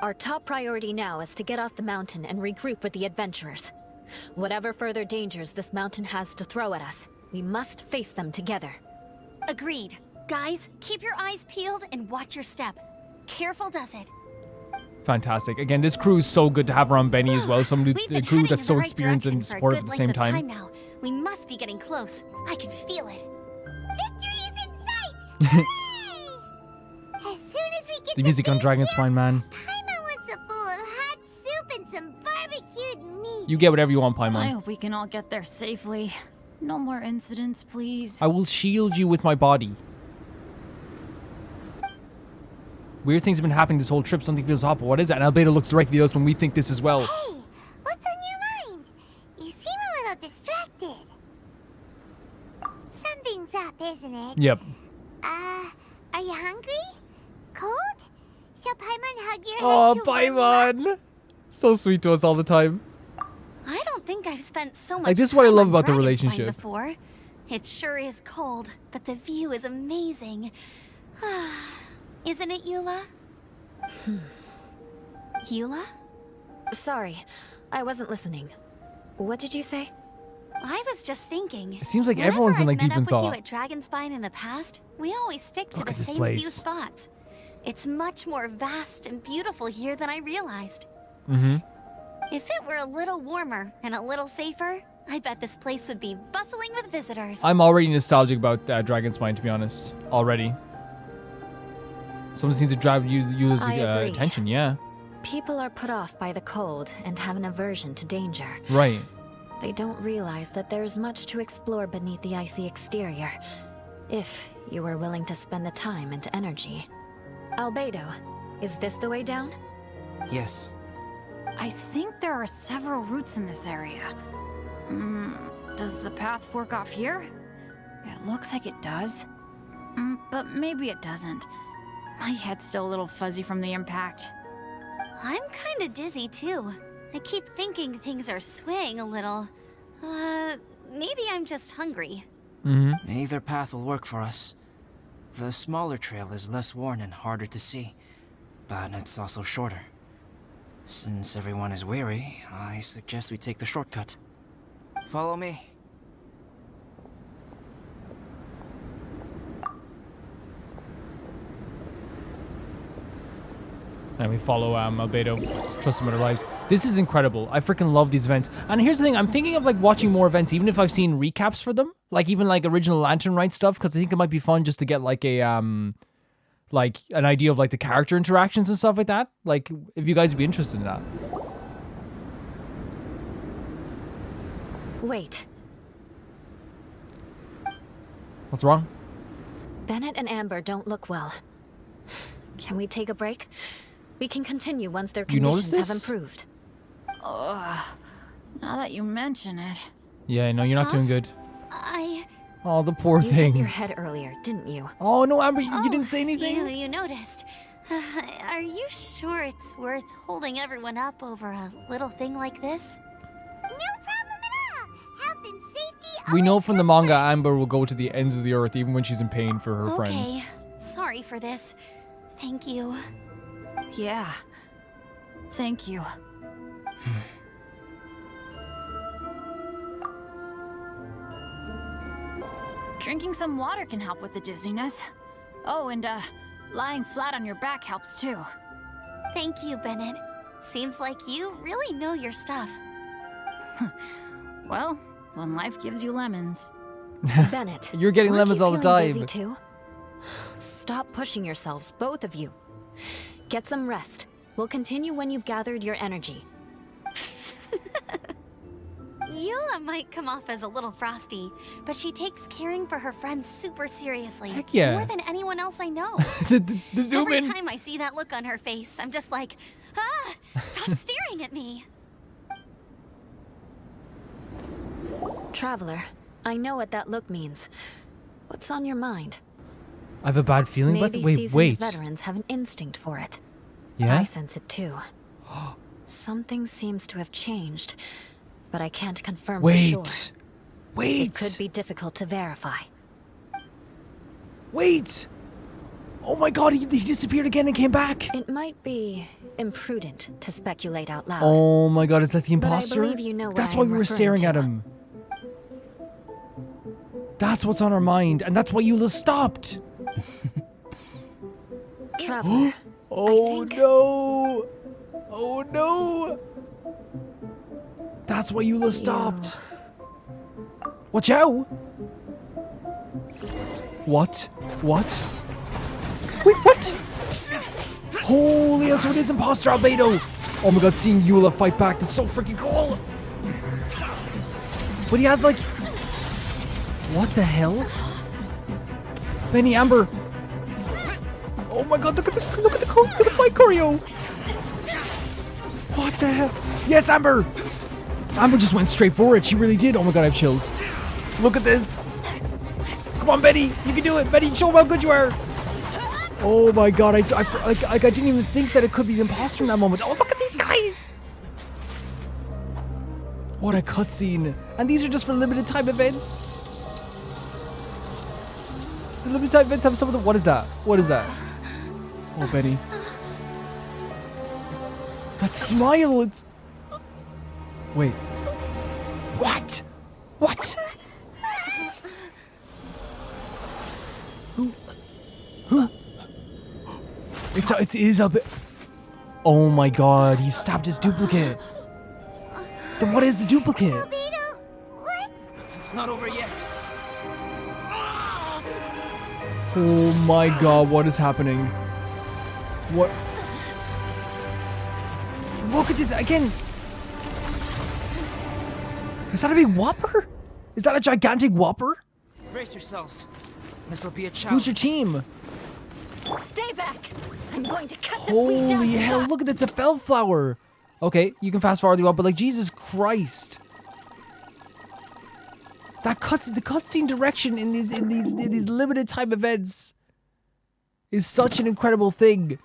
Our top priority now is to get off the mountain and regroup with the adventurers. Whatever further dangers this mountain has to throw at us, we must face them together. Agreed. Guys, keep your eyes peeled and watch your step. Careful does it. Fantastic. Again, this crew is so good to have around Benny as well. Somebody, We've a been crew heading that's in so the right experienced direction and for a supportive good at the same length of time. now. We must be getting close. I can feel it. Victory is in sight! Hooray! As soon as we get The music on Dragonspine, man. Paimon wants a bowl of hot soup and some barbecued meat. You get whatever you want, I Paimon. hope we can all get there safely. No more incidents, please. I will shield you with my body. Weird things have been happening this whole trip. Something feels off, but what is that? And Albedo looks directly at us when we think this as well. Hey, what's on your mind? You seem a little distracted. Something's up, isn't it? Yep. Are you hungry? Cold? Shall Paimon hug your Oh, head to warm you up? Paimon! So sweet to us all the time. I don't think I've spent so much Like, this is what I time love on about the Dragonspine relationship. Before. It sure is cold, but the view is amazing. Isn't it, Eula? Eula? Sorry, I wasn't listening. What did you say? I was just thinking. It seems like whenever everyone's in I've like met deep in up with thought. you at Dragonspine in the past, we always stick to Look the at this same place. few spots. It's much more vast and beautiful here than I realized. Mm-hmm. If it were a little warmer and a little safer, I bet this place would be bustling with visitors. I'm already nostalgic about Dragonspine, to be honest. Already. Something seems to drive Eula's I agree. attention, yeah. People are put off by the cold and have an aversion to danger. Right. They don't realize that there's much to explore beneath the icy exterior, if you were willing to spend the time and energy. Albedo, is this the way down? Yes. I think there are several routes in this area. Does the path fork off here? It looks like it does. But maybe it doesn't. My head's still a little fuzzy from the impact. I'm kinda dizzy too. I keep thinking things are swaying a little. Maybe I'm just hungry. Mm-hmm. Either path will work for us. The smaller trail is less worn and harder to see, but it's also shorter. Since everyone is weary, I suggest we take the shortcut. Follow me. And we follow Albedo. Trust him with our lives. This is incredible. I freaking love these events. And here's the thing, I'm thinking of like watching more events, even if I've seen recaps for them, like even like original Lantern Rite stuff, because I think it might be fun just to get like a like an idea of like the character interactions and stuff like that. Like if you guys would be interested in that. Wait. What's wrong? Bennett and Amber don't look well. Can we take a break? We can continue once their conditions have improved. Ugh. Now that you mention it. Yeah, no, you're not doing good. I... Oh, the poor You things. hit your head earlier, didn't you? Oh, no, Amber, you didn't say anything? You noticed. Are you sure it's worth holding everyone up over a little thing like this? No problem at all. Health and safety. We know from the manga Amber will go to the ends of the earth even when she's in pain for her friends. Okay. Sorry for this. Thank you. Yeah. Thank you. Drinking some water can help with the dizziness. Oh, and lying flat on your back helps too. Thank you, Bennett. Seems like you really know your stuff. Well, when life gives you lemons. Bennett, You're getting aren't lemons you all the feeling time. dizzy too? Stop pushing yourselves, both of you. Get some rest. We'll continue when you've gathered your energy. Eula might come off as a little frosty, but she takes caring for her friends super seriously. Heck yeah. More than anyone else I know. the zoom Every in. time I see that look on her face, I'm just like, ah, stop staring at me. Traveler, I know what that look means. What's on your mind? I have a bad feeling about Maybe Wait, seasoned wait. veterans have an instinct for it. Yeah? I sense it too. Something seems to have changed, but I can't confirm for sure. Wait. It could be difficult to verify. Wait. Oh my god, he disappeared again and came back. It might be imprudent to speculate out loud. Oh my god, is that the But I imposter? believe you know what That's I why am we were referring staring to. at him. That's what's on our mind, and that's why Eula stopped. Traveler, Oh I think... no. Oh no. That's why Eula stopped. Watch out. What? What? Wait, what? Holy hell, so it is imposter Albedo. Oh my god, seeing Eula fight back, that's so freaking cool. But he has like... What the hell? Benny, Amber. Oh my god, look at this, look at the fight choreo. What the hell? Yes, Amber. Amber just went straight for it, she really did. Oh my god, I have chills. Look at this. Come on, Betty, you can do it. Betty, show them how good you are. Oh my god, I didn't even think that it could be the imposter in that moment. Oh, look at these guys. What a cutscene. And these are just for limited time events. The limited time events have some of the... What is that? What is that? Oh, Betty. That smile, it's... Wait. What? What? Who? Huh? It is a bit... Oh my god, he stabbed his duplicate. Then what is the duplicate? Albedo, what? It's not over yet. Oh my god, what is happening? What? Look at this again. Is that a big whopper? Is that a gigantic whopper? Brace yourselves. This will be a challenge. Who's your team? Stay back! I'm going to cut this weed down Holy to hell, size. look at it's a bellflower. Okay, you can fast forward the one, but like Jesus Christ. The cutscene direction in these limited time events is such an incredible thing.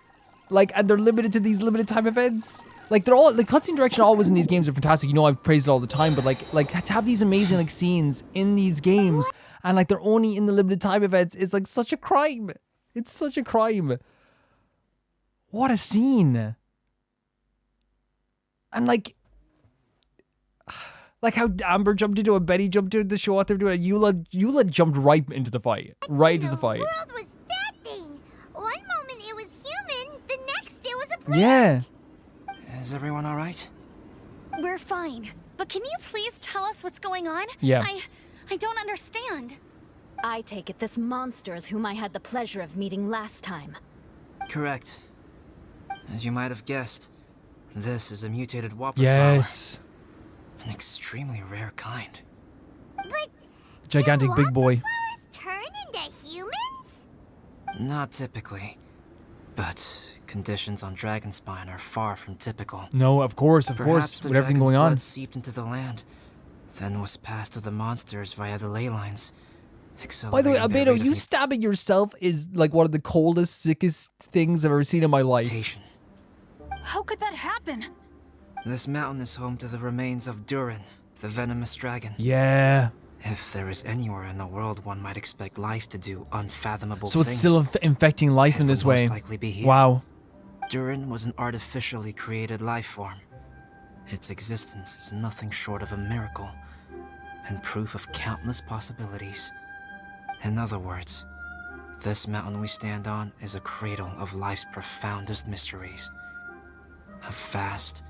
Like, and they're limited to these limited time events. Like, they're all, the cutscene direction always in these games are fantastic. You know, I've praised it all the time, but like to have these amazing like scenes in these games and like they're only in the limited time events is like such a crime. It's such a crime. What a scene. And like how Amber jumped into it, Betty jumped into the show what they were doing. Eula jumped right into the fight. Right into the fight. What in the world was that thing? One moment it was human, the next it was a plant. Yeah. Is everyone all right? We're fine. But can you please tell us what's going on? Yeah. I don't understand. I take it this monster is whom I had the pleasure of meeting last time. Correct. As you might have guessed, this is a mutated whopper Yes. flower. An extremely rare kind. But Gigantic big boy. flowers turn into humans? Not typically. But conditions on Dragonspine are far from typical. No, of course, Perhaps the with everything dragon's going on. blood seeped into the land, then was passed to the monsters via the ley lines. By the way, accelerating their Albedo, rate of you stabbing yourself is like one of the coldest, sickest things I've ever seen in my life. mutation. How could that happen? This mountain is home to the remains of Durin, the venomous dragon. Yeah. If there is anywhere in the world one might expect life to do unfathomable So things, it's still infecting life in it this would way. most likely be here. Wow. Durin was an artificially created life form. Its existence is nothing short of a miracle, and proof of countless possibilities. In other words, this mountain we stand on is a cradle of life's profoundest mysteries. A vast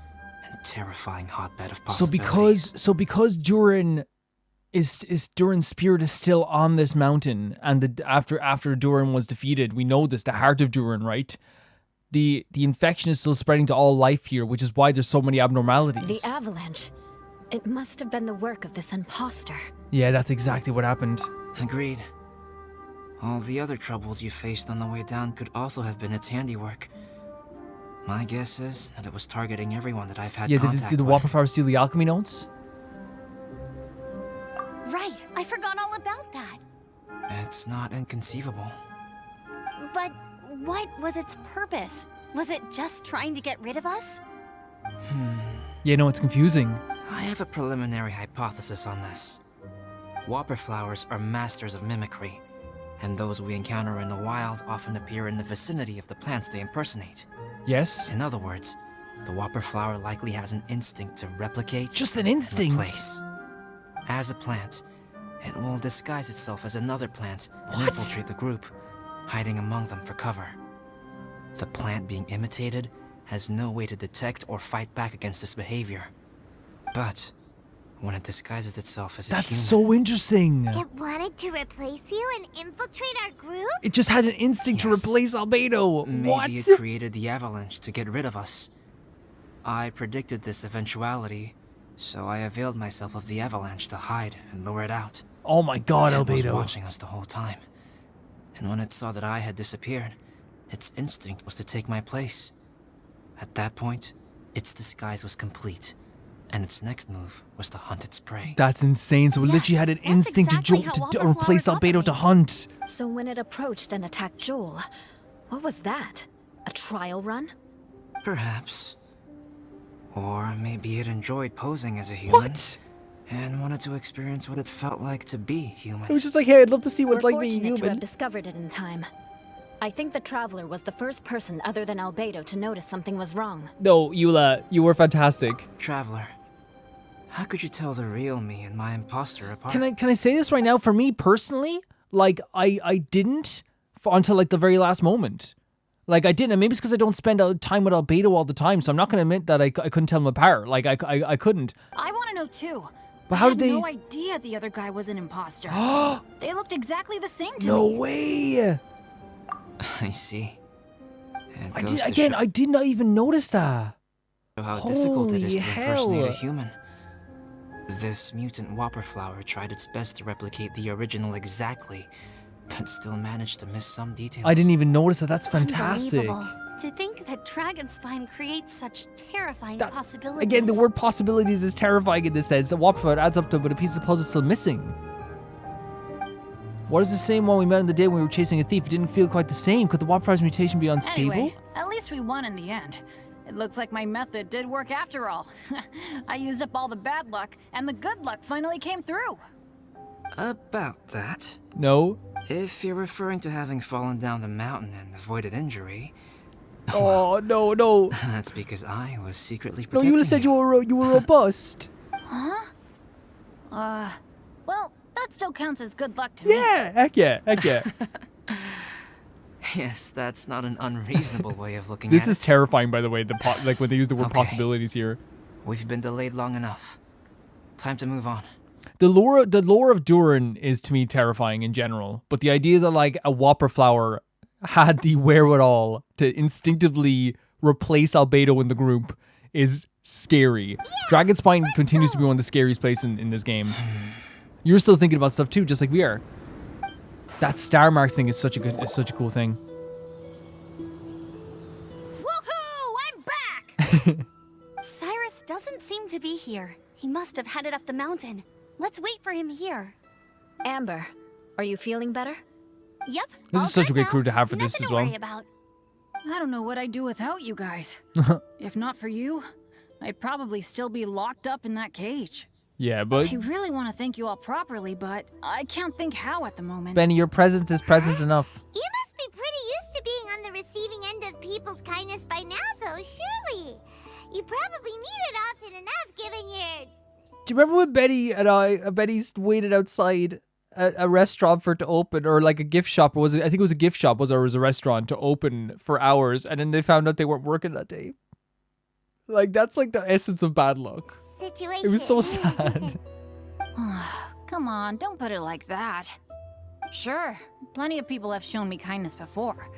and terrifying hotbed of possibilities. So because Durin Durin's spirit is still on this mountain, and after Durin was defeated, we know this, the heart of Durin, right? The infection is still spreading to all life here, which is why there's so many abnormalities. The avalanche. It must have been the work of this imposter. Yeah, that's exactly what happened. Agreed. All the other troubles you faced on the way down could also have been its handiwork. My guess is that it was targeting everyone that I've had Yeah, contact did the with. Whopper Flower steal the alchemy notes? Right, I forgot all about that. It's not inconceivable. But what was its purpose? Was it just trying to get rid of us? Yeah, no, it's confusing. I have a preliminary hypothesis on this. Whopper flowers are masters of mimicry, and those we encounter in the wild often appear in the vicinity of the plants they impersonate. Yes? In other words, the whopper flower likely has an instinct to replicate Just an and instinct. replace. As a plant, it will disguise itself as another plant and What? infiltrate the group, hiding among them for cover. The plant being imitated has no way to detect or fight back against this behavior. But when it disguises itself as a That's human, so interesting. It wanted to replace you and infiltrate our group? It just had an instinct to Yes. replace Albedo. maybe What? it created the avalanche to get rid of us. I predicted this eventuality, so I availed myself of the avalanche to hide and lure it out. Oh my god, It was Albedo. watching us the whole time. And when it saw that I had disappeared, its instinct was to take my place. At that point, its disguise was complete, and its next move was to hunt its prey. That's insane. So it literally had an that's instinct exactly how to wallflowers replace Albedo to operate. hunt. So when it approached and attacked Joel, what was that? A trial run? Perhaps. Or maybe it enjoyed posing as a human. What? And wanted to experience what it felt like to be It human. was just like, hey, I'd love to see what We're it's like being fortunate to have human. discovered it in time. I think the Traveler was the first person other than Albedo to notice something was wrong. No, Eula, you were fantastic. Traveler, how could you tell the real me and my imposter apart? Can I say this right now? For me personally, like I didn't until like the very last moment. Like I didn't. And maybe it's because I don't spend time with Albedo all the time, so I'm not gonna admit that I couldn't tell them apart. Like I couldn't. I want to know too. But how I did had they? no idea the other guy was an imposter. They looked exactly the same to No me. way. I see. It I goes did to again. show I did not even notice that. how difficult it is to Holy impersonate a hell. human. This mutant whopper flower tried its best to replicate the original exactly, but still managed to miss some details. I didn't even notice that. That's fantastic. Unbelievable. To think that Dragonspine creates such terrifying That- possibilities. Again, the word possibilities is terrifying in this sense. The Whopper Flower adds up to, but a piece of the puzzle is still missing. What is the same one we met on the day when we were chasing a thief? It didn't feel quite the same. Could the Whopper Flower's mutation be unstable? Anyway, at least we won in the end. It looks like my method did work after all. I used up all the bad luck, and the good luck finally came through. About that, No. if you're referring to having fallen down the mountain and avoided injury, Oh no, no. that's because I was secretly No, protecting you said you were robust. Well, that still counts as good luck to me. Yeah, heck yeah, heck yeah. Yes, that's not an unreasonable way of looking This at is it. terrifying, by the way. Like when they use the word Okay. possibilities here. We've been delayed long enough. Time to move on. The lore of Durin is to me terrifying in general, but the idea that like a Whopper flower had the wherewithal to instinctively replace Albedo in the group is scary. Dragonspine continues to be one of the scariest places in this game. You're still thinking about stuff too, just like we are. That star mark thing is such a cool thing. Woohoo! I'm back! Cyrus doesn't seem to be here. He must have headed up the mountain. Let's wait for him here. Amber, are you feeling better? Yep. This is such a great crew to have for this Nothing as to well. worry about. I don't know what I'd do without you guys. If not for you, I'd probably still be locked up in that cage. Yeah, but I really want to thank you all properly, but I can't think how at the moment. Benny, your presence is present enough. You must be pretty used to being on the receiving end of people's kindness by now, though, surely. You probably need it often enough, given your... Do you remember when Benny waited outside a restaurant for it to open, or like a gift shop, or was it? I think it was a gift shop, or was a restaurant to open for hours, and then they found out they weren't working that day. Like that's like the essence of bad luck. Situation. It was so sad. Come on, don't put it like that. Sure, plenty of people have shown me kindness before,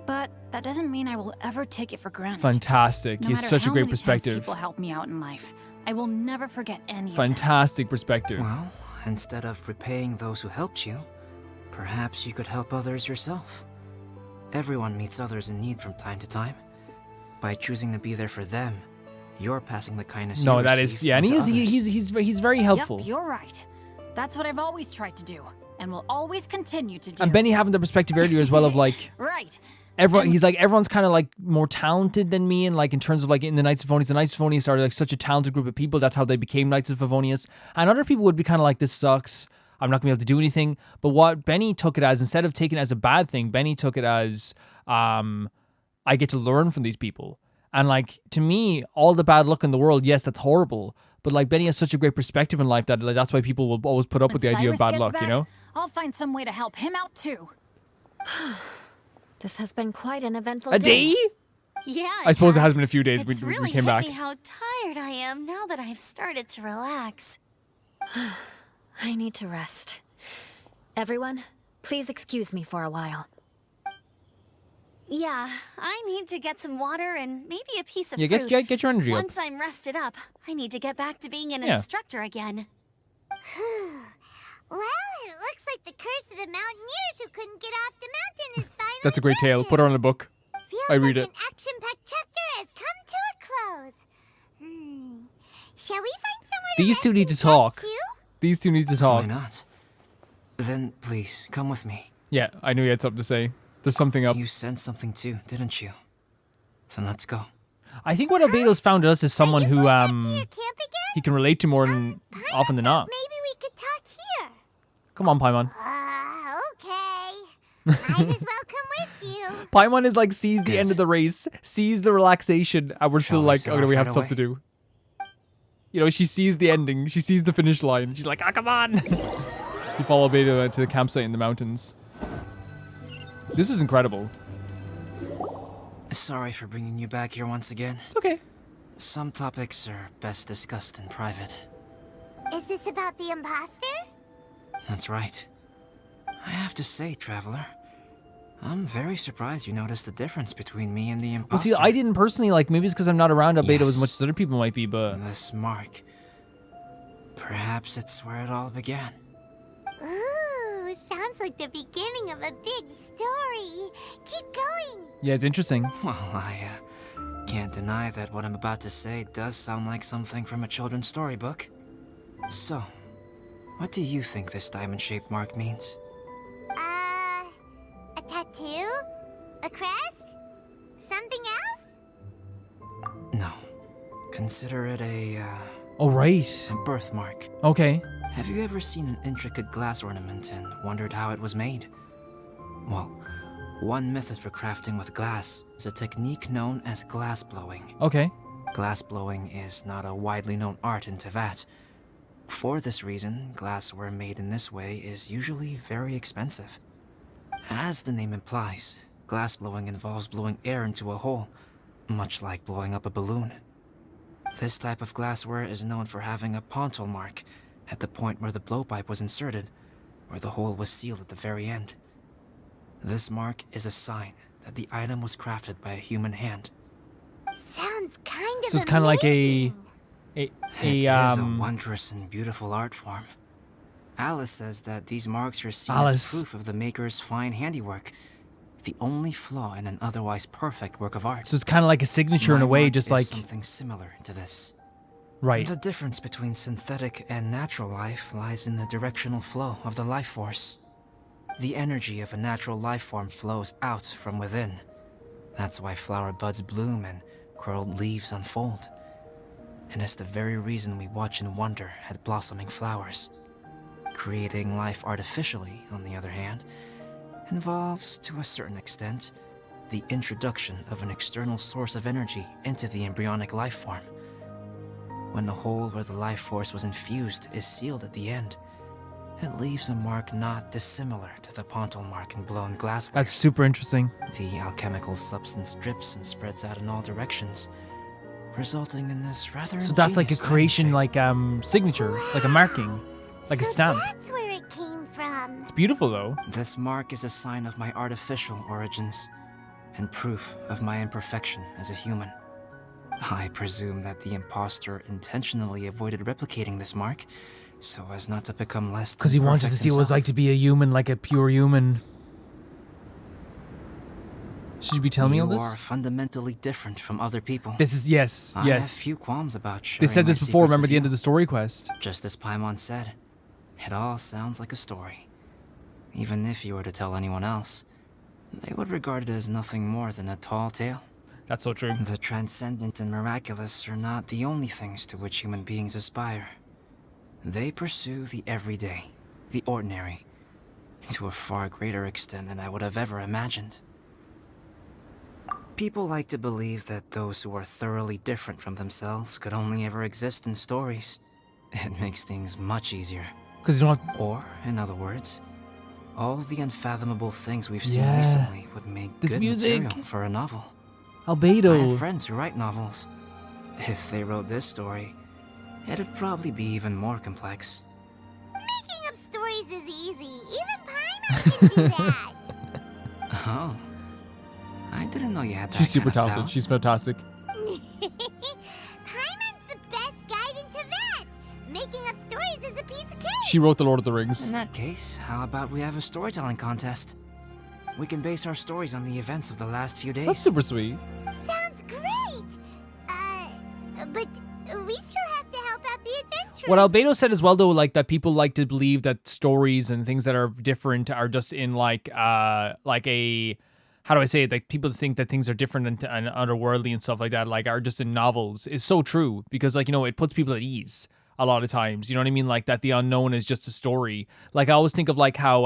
but that doesn't mean I will ever take it for granted. Fantastic. No He has matter such a how great many times perspective. people help me out in life, I will never forget any of Fantastic perspective. Well, instead of repaying those who helped you, perhaps you could help others yourself. Everyone meets others in need from time to time. By choosing to be there for them, you're passing the kindness you No, that received is, yeah, and on to others. he's very helpful. Yep, you're right. That's what I've always tried to do, and will always continue to do. And Benny having the perspective earlier as well of like Right. everyone. He's like everyone's kind of like more talented than me, and like in terms of like in the Knights of Favonius, the Knights of Favonius are like such a talented group of people. That's how they became Knights of Favonius. And other people would be kind of like, this sucks. I'm not gonna be able to do anything. But what Benny took it as, instead of taking it as a bad thing, Benny took it as I get to learn from these people. And like to me, all the bad luck in the world, yes, that's horrible. But like Benny has such a great perspective in life that like, that's why people will always put up with the idea of Cyrus bad gets luck, back, you know? I'll find some way to help him out too. This has been quite an eventful A day? Yeah. I suppose it has been a few days. It's We really came hit back. me how tired I am now that I've started to relax. I need to rest. Everyone, please excuse me for a while. Yeah, I need to get some water and maybe a piece of Yeah, fruit. get your energy up. Once I'm rested up, I need to get back to being an Yeah. instructor again. Well, it looks like the curse of the mountaineers who couldn't get off the mountain is finally That's a great tale. broken. Put her on a book. Feels I read like it. an action-packed chapter has come to a close. Shall we find somewhere to These rest two need and to chat talk. too? These two need to Why talk. not? Then please, come with me. Yeah, I knew you had something to say. There's something up. You sensed something too, didn't you? Then let's go. I think what Albedo's found us is someone Are you who going back to your camp again? he can relate to more than Paimon often than thought not. Maybe we could talk here. Come on, Paimon. Okay. Might as well come with you. Paimon is like sees the end of the race, sees the relaxation, and we're still Shall we like, set oh no, off we have right stuff to away? do. You know, she sees the ending, she sees the finish line. She's like, ah, come on. You follow Albedo to the campsite in the mountains. This is incredible. Sorry for bringing you back here once again. It's okay. Some topics are best discussed in private. Is this about the imposter? That's right. I have to say, Traveler, I'm very surprised you noticed the difference between me and the Well, imposter. see, I didn't personally, like, maybe it's because I'm not around Albedo as Yes. much as other people might be, but This mark. Perhaps it's where it all began. Ooh, sounds like the beginning of a big story. Keep going. yeah, it's interesting. Well, I can't deny that what I'm about to say does sound like something from a children's storybook. So, what do you think this diamond-shaped mark means? A tattoo? A crest? Something else? No. Consider it a Oh, right. birthmark. Okay. Have you ever seen an intricate glass ornament and wondered how it was made? Well, one method for crafting with glass is a technique known as glass blowing. Okay. Glass blowing is not a widely known art in Tevat. For this reason, glassware made in this way is usually very expensive. As the name implies, glass blowing involves blowing air into a hole, much like blowing up a balloon. This type of glassware is known for having a pontal mark at the point where the blowpipe was inserted, where the hole was sealed at the very end. This mark is a sign that the item was crafted by a human hand. Sounds kind of So it's kind of like a It is a wondrous and beautiful art form. Alice says that these marks are seen as proof of the maker's fine handiwork, the only flaw in an otherwise perfect work of art. So it's kind of like a signature in a way, just like something similar to this. Right. The difference between synthetic and natural life lies in the directional flow of the life force. The energy of a natural life form flows out from within. That's why flower buds bloom and curled leaves unfold. And it's the very reason we watch and wonder at blossoming flowers. Creating life artificially, on the other hand, involves, to a certain extent, the introduction of an external source of energy into the embryonic life form. When the hole where the life force was infused is sealed at the end, it leaves a mark not dissimilar to the pontal mark in blown glassware. That's super interesting. The alchemical substance drips and spreads out in all directions, resulting in this rather So that's like a ingenious creation, like signature, like a marking, like a stamp. That's where it came from. It's beautiful though. This mark is a sign of my artificial origins, and proof of my imperfection as a human. I presume that the imposter intentionally avoided replicating this mark, so as not to become less than Because he wanted to perfect see what it was himself. like to be a human, like a pure human. Should you be telling me all this? You are fundamentally different from other people. This is, yes, I yes. have few qualms about sharing They said my this before, secrets remember with the end you. of the story quest. Just as Paimon said, it all sounds like a story. Even if you were to tell anyone else, they would regard it as nothing more than a tall tale. That's so true. The transcendent and miraculous are not the only things to which human beings aspire. They pursue the everyday, the ordinary, to a far greater extent than I would have ever imagined. People like to believe that those who are thoroughly different from themselves could only ever exist in stories. It makes things much easier. Because you don't have... Or, in other words, all the unfathomable things we've seen Yeah. recently would make This good music. material for a novel. Albedo. I have friends who write novels. If they wrote this story, it'd probably be even more complex. Making up stories is easy. Even Paimon can do that. Oh. I didn't know you had that She's super kind of talented. talent. She's fantastic. Paimon's the best guide into that. Making up stories is a piece of cake. She wrote The Lord of the Rings. In that case, how about we have a storytelling contest? We can base our stories on the events of the last few days. That's super sweet. Sounds great. But we still have to help out the adventurers. What Albedo said as well, though, like that people like to believe that stories and things that are different are just in like a, how do I say it? Like people think that things are different and otherworldly and stuff like that, like are just in novels, is so true because like, you know, it puts people at ease a lot of times. You know what I mean? Like that the unknown is just a story. Like I always think of like how,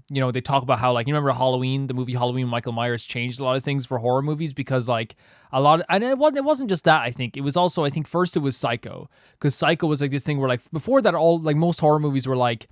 you know, they talk about how like, you remember Halloween, the movie Halloween, Michael Myers changed a lot of things for horror movies because like a lot of, and it wasn't just that, I think. It was also, I think first it was Psycho, because Psycho was like this thing where like before that all like most horror movies were like,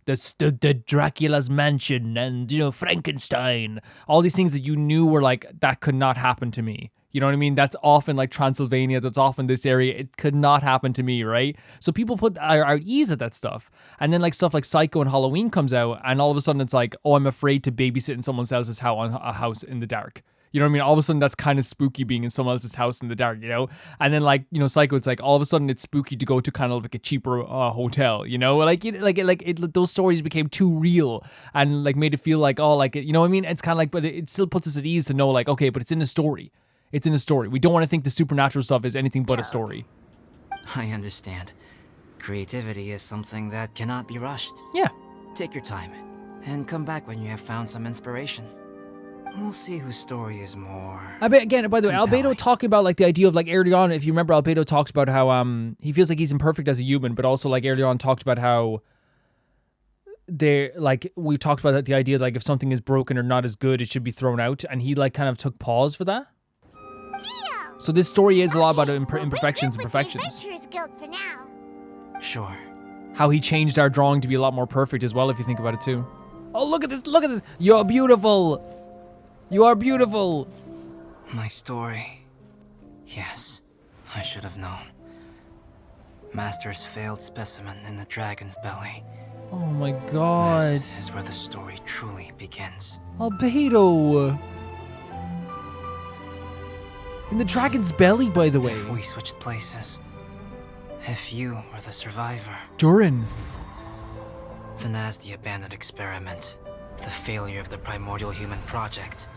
the Dracula's mansion and, you know, Frankenstein, all these things that you knew were like, that could not happen to me. You know what I mean? That's often like Transylvania. That's often this area. It could not happen to me, right? So people are at ease at that stuff. And then like stuff like Psycho and Halloween comes out and all of a sudden it's like, oh, I'm afraid to babysit in someone else's house in the dark. You know what I mean? All of a sudden, that's kind of spooky being in someone else's house in the dark, you know? And then, like, you know, Psycho, it's like all of a sudden it's spooky to go to kind of like a cheaper hotel, you know? Those stories became too real and like made it feel like, oh, like, you know what I mean? It's kind of like, but it still puts us at ease to know, like, okay, but it's in a story. It's in a story. We don't want to think the supernatural stuff is anything but a story. I understand. Creativity is something that cannot be rushed. Yeah. Take your time and come back when you have found some inspiration. We'll see whose story is more. I bet again, by the way, compelling. Albedo talking about like the idea of like early on, if you remember, Albedo talks about how he feels like he's imperfect as a human, but also like early on talked about how they like we talked about that, the idea like if something is broken or not as good, it should be thrown out, and he like kind of took pause for that. Deal. So this story is a lot about We'll imperfections and regroup with perfections. The Adventurers Guild for now. Sure. How he changed our drawing to be a lot more perfect as well, if you think about it too. Oh, look at this! Look at this! You're beautiful. You are beautiful. My story. Yes, I should have known. Master's failed specimen in the dragon's belly. Oh my god. This is where the story truly begins. Albedo! In the dragon's belly, by the way. If we switched places, if you were the survivor, Durin. then as the abandoned experiment, the failure of the primordial human project,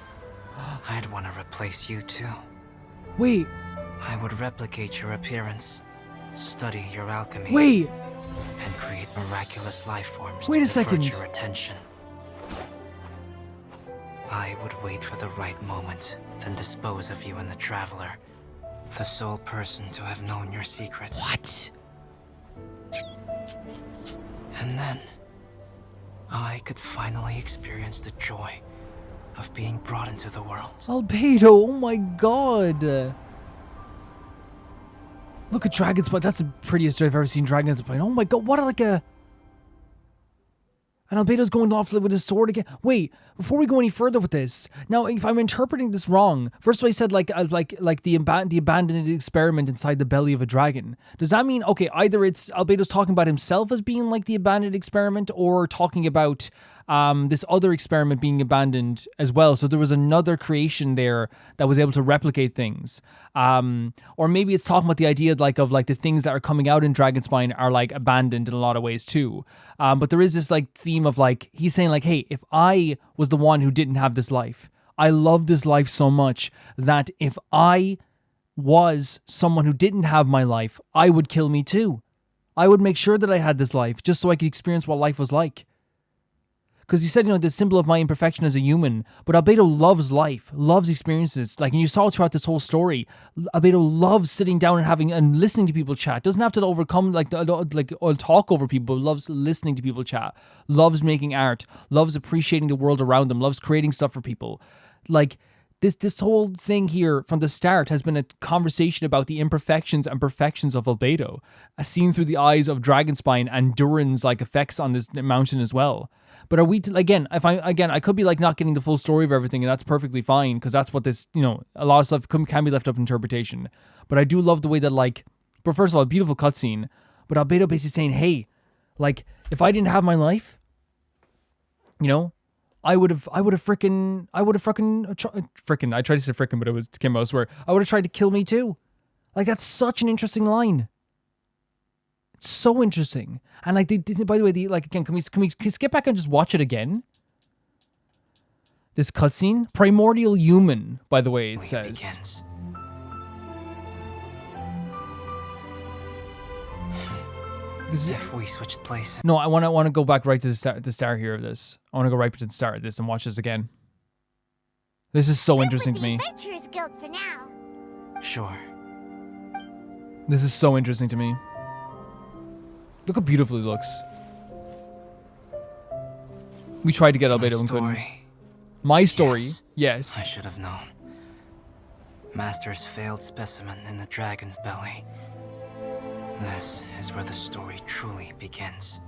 I'd want to replace you too. Wait. I would replicate your appearance, study your alchemy. Wait. And create miraculous life forms Wait to a second. divert your attention. I would wait for the right moment, then dispose of you in the Traveler, the sole person to have known your secret. What? And then, I could finally experience the joy of being brought into the world. Albedo, oh my god. Look at Dragon's Spine. That's the prettiest I've ever seen Dragon's Spine. Oh my god, what like a... And Albedo's going off with his sword again. Wait, before we go any further with this, now if I'm interpreting this wrong, first of all, I said like the abandoned experiment inside the belly of a dragon. Does that mean, okay, either it's Albedo's talking about himself as being like the abandoned experiment, or talking about this other experiment being abandoned as well? So there was another creation there that was able to replicate things. Or maybe it's talking about the idea of the things that are coming out in Dragonspine are like abandoned in a lot of ways too. But there is this like theme of like, he's saying like, hey, if I was the one who didn't have this life, I love this life so much that if I was someone who didn't have my life, I would kill me too. I would make sure that I had this life just so I could experience what life was like. Because he said, the symbol of my imperfection as a human. But Albedo loves life, loves experiences. Like, and you saw throughout this whole story, Albedo loves sitting down and listening to people chat. Doesn't have to overcome or talk over people. But loves listening to people chat. Loves making art. Loves appreciating the world around them. Loves creating stuff for people. Like, this whole thing here from the start has been a conversation about the imperfections and perfections of Albedo, as seen through the eyes of Dragonspine and Durin's effects on this mountain as well. But are we I could be not getting the full story of everything, and that's perfectly fine, because that's what this, a lot of stuff can be left up to interpretation. But I do love the way that but first of all, a beautiful cutscene. But Albedo basically saying, hey, if I didn't have my life, I would have I tried to say frickin', but it came out, I swear. I would have tried to kill me too. That's such an interesting line. It's so interesting. And by the way, again, can we skip back and just watch it again? This cutscene, primordial human, by the way, it says. If we switched places. No, I want to go back right to the start here of this. I want to go right to the start of this and watch this again. This is so interesting to me. Adventurers Guild for now. Sure. This is so interesting to me. Look how beautiful he looks. We tried to get Albedo and couldn't. My story? Yes. I should have known. Master's failed specimen in the dragon's belly. This is where the story truly begins.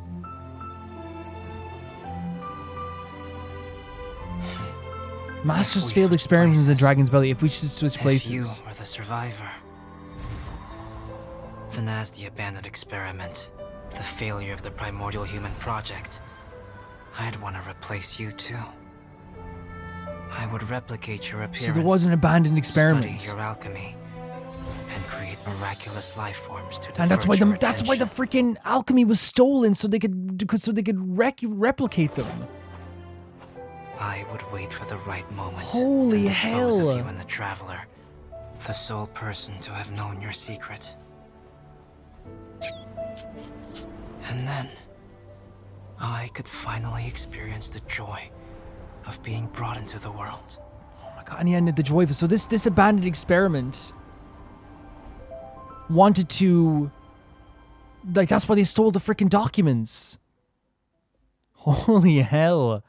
Master's failed experiment in the dragon's belly. If we should switch places. If you were the survivor, then as the abandoned experiment, the failure of the primordial human project, I'd want to replace you too. I would replicate your appearance. So there was an abandoned experiment. Study your alchemy, and create miraculous life forms to divert and that's why your the freaking alchemy was stolen, so they could replicate them. I would wait for the right moment. Holy then dispose hell! of you and the Traveler, the sole person to have known your secret. And then, I could finally experience the joy of being brought into the world. Oh my god, and he ended the joy of it. So this abandoned experiment wanted to... that's why they stole the freaking documents. Holy hell.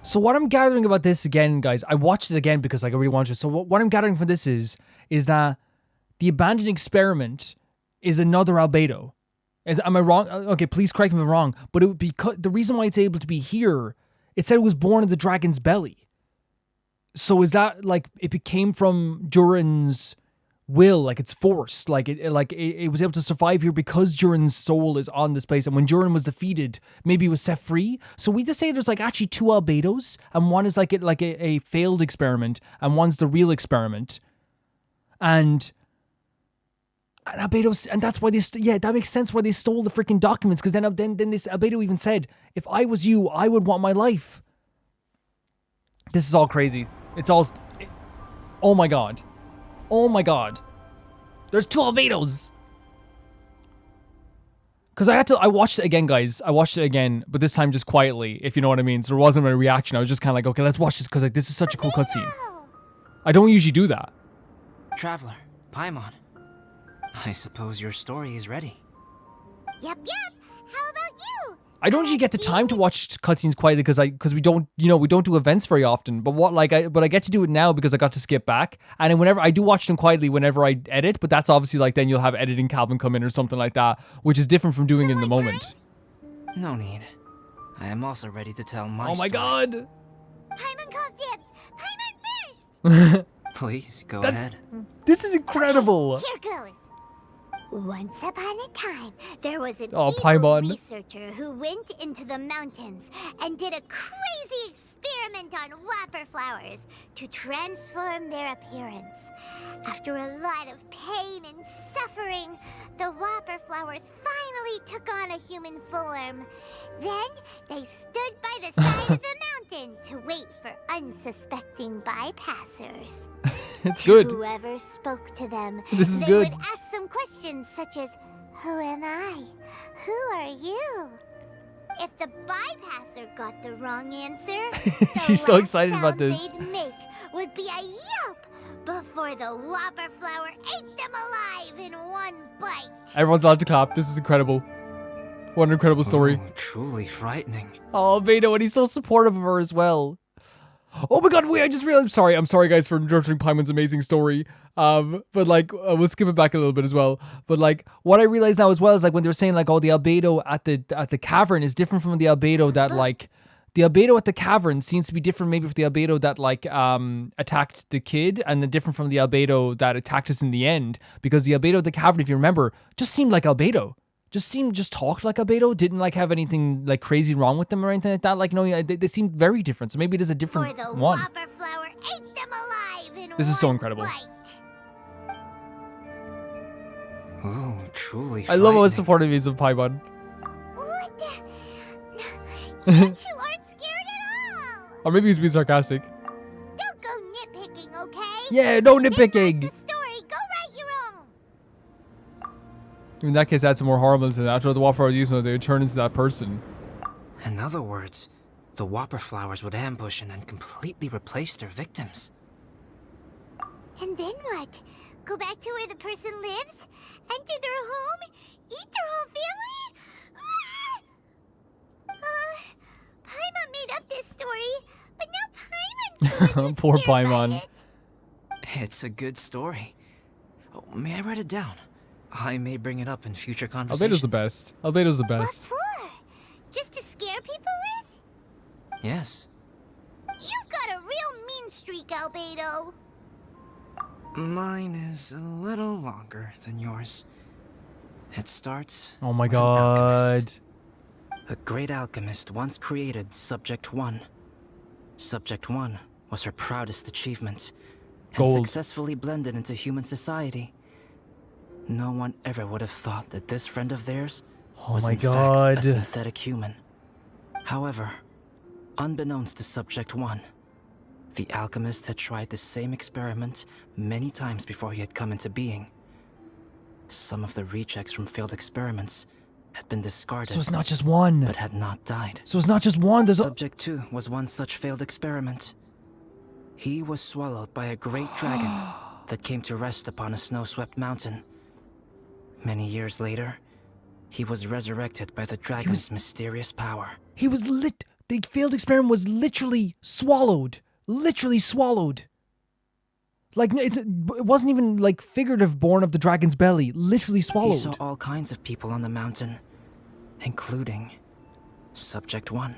So what I'm gathering about this again, guys, I watched it again because I really wanted to. So what I'm gathering from this is that the abandoned experiment is another Albedo. Am I wrong? Okay, please correct me if I'm wrong. But it would be the reason why it's able to be here, it said it was born in the dragon's belly. So is that it became from Durin's will, like it's forced, like it was able to survive here because Durin's soul is on this place, and when Durin was defeated, maybe it was set free. So we just say there's like actually 2 albedos, and one is like a failed experiment, and one's the real experiment, and albedos, and that's why that makes sense why they stole the freaking documents, because then this albedo even said, if I was you, I would want my life. This is all crazy. Oh my god. Oh my god. There's 2 albedos. Because I watched it again, guys. I watched it again, but this time just quietly, if you know what I mean. So there wasn't a reaction. I was just kind of like, okay, let's watch this, because like this is such a cool cutscene. I don't usually do that. Traveler, Paimon. I suppose your story is ready. Yep. How about you? I don't usually get the time to watch cutscenes quietly because we don't do events very often. But I get to do it now because I got to skip back. And then whenever I do watch them quietly whenever I edit, but that's obviously like then you'll have editing Calvin come in or something like that, which is different from doing it in the moment. No need. I am also ready to tell my story. Oh my god. Paimon calls dibs. Paimon first. Please go ahead. This is incredible. Here goes. Once upon a time, there was an Paimon researcher who went into the mountains and did a crazy experiment on whopper flowers to transform their appearance. After a lot of pain and suffering, the whopper flowers finally took on a human form. Then they stood by the side of the mountain to wait for unsuspecting bypassers. It's good. Whoever spoke to them, this is they good. would ask them questions such as, who am I? Who are you? If the bypasser got the wrong answer, she's so excited about this. They'd make would be a yelp before the whopper flower ate them alive in one bite. Everyone's allowed to clap. This is incredible. What an incredible story. Oh, truly frightening. Oh, Beto, and he's so supportive of her as well. Oh my god, wait, I just realized. I'm sorry guys for interrupting Paimon's amazing story. But like, we'll skip it back a little bit as well. But like, what I realize now as well is like when they were saying like, oh, the albedo at the cavern is different from the albedo that like, the albedo at the cavern seems to be different maybe from the albedo that like attacked the kid, and then different from the albedo that attacked us in the end. Because the albedo at the cavern, if you remember, just seemed like albedo. Just talked like albedo, didn't like have anything like crazy wrong with them or anything like that. Like, no, they seemed very different. So maybe it is a different one. Whopper flower ate them alive in this is so one incredible. bite. Oh, truly I love how supportive he is of Paimon. What the? You two aren't scared at all. Or maybe he's being sarcastic. Don't go nitpicking, okay? Yeah, no If you nitpicking. didn't like the story, go write your own. In that case, that's more horrible than after the Whopper was used, they would turn into that person. In other words, the whopper flowers would ambush and then completely replace their victims. And then what? Go back to where the person lives? Enter their home? Eat their whole family? Paimon made up this story, but now Paimon's Poor scared by Paimon. it. It's a good story. Oh, may I write it down? I may bring it up in future conversations. Albedo's the best. Albedo's the What best. for? Just to scare people with? Yes. You've got a real mean streak, Albedo. Mine is a little longer than yours. It starts Oh my with an god. alchemist. A great alchemist once created Subject 1. Subject 1 was her proudest achievement, and Gold. successfully blended into human society. No one ever would have thought that this friend of theirs Oh was my in god. fact a synthetic human. However, unbeknownst to Subject 1, the alchemist had tried the same experiment many times before he had come into being. Some of the rejects from failed experiments had been discarded, So it's not just one. but had not died. So it's not just one. There's a... Subject 2 was one such failed experiment. He was swallowed by a great dragon that came to rest upon a snow-swept mountain. Many years later, he was resurrected by the dragon's mysterious power. He was the failed experiment was literally swallowed. Literally swallowed. Like, it wasn't even like figurative born of the dragon's belly. Literally He swallowed. saw all kinds of people on the mountain, including Subject 1,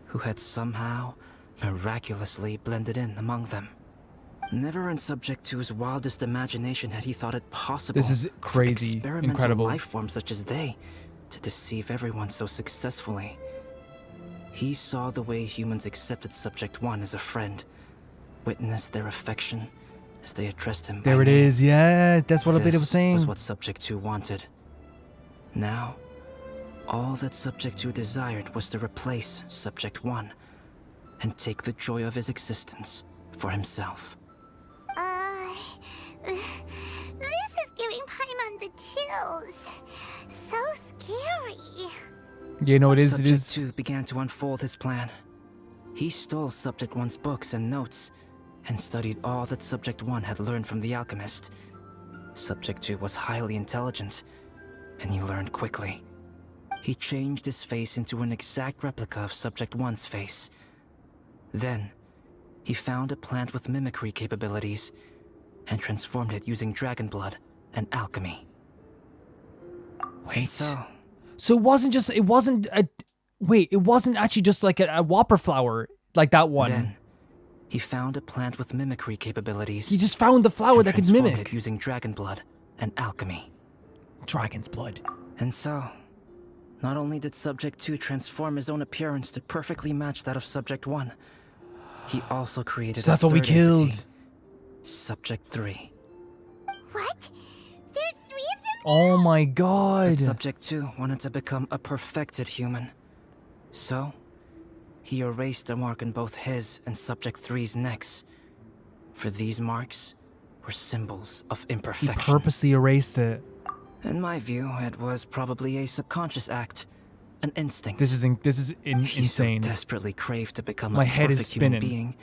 who had somehow miraculously blended in among them. Never in Subject 2's wildest imagination had he thought it possible. This is crazy, for experimental incredible. life forms such as they to deceive everyone so successfully. He saw the way humans accepted Subject 1 as a friend, witnessed their affection as they addressed him by There it name. is, yeah, that's what Albedo was saying. This was what Subject 2 wanted. Now, all that Subject 2 desired was to replace Subject 1 and take the joy of his existence for himself. This is giving Paimon the chills. So scary. You know, it is. Subject 2 began to unfold his plan. He stole Subject 1's books and notes and studied all that Subject 1 had learned from the alchemist. Subject 2 was highly intelligent, and he learned quickly. He changed his face into an exact replica of Subject 1's face. Then, he found a plant with mimicry capabilities and transformed it using dragon blood and alchemy. Wait. So it wasn't actually just like a whopper flower like that one. Then, he found a plant with mimicry capabilities. He just found the flower and that could transformed mimic. it using dragon blood and alchemy. Dragon's blood. And so, not only did Subject 2 transform his own appearance to perfectly match that of Subject 1, he also created So that's a what we third killed. entity, Subject 3. What? There's 3 of them? Oh my But god. Subject 2 wanted to become a perfected human. So, he erased a mark in both his and Subject 3's necks. For these marks were symbols of He imperfection. purposely erased it. In my view, it was probably a subconscious act, an instinct. This is He insane. so desperately craved to become My a head is perfect human spinning. being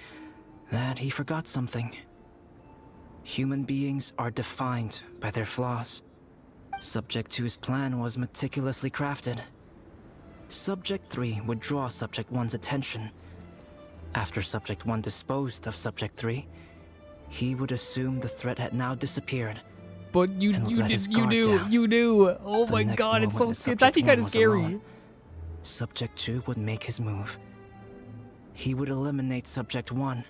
that he forgot something. Human beings are defined by their flaws. Subject 2's plan was meticulously crafted. Subject 3 would draw Subject 1's attention. After Subject 1 disposed of Subject 3, he would assume the threat had now disappeared. But you and would let his knew. guard down. You knew. Oh The my next god, it's so moment that it's actually Subject kind of 1 was scary. alone, Subject 2 would make his move. He would eliminate Subject 1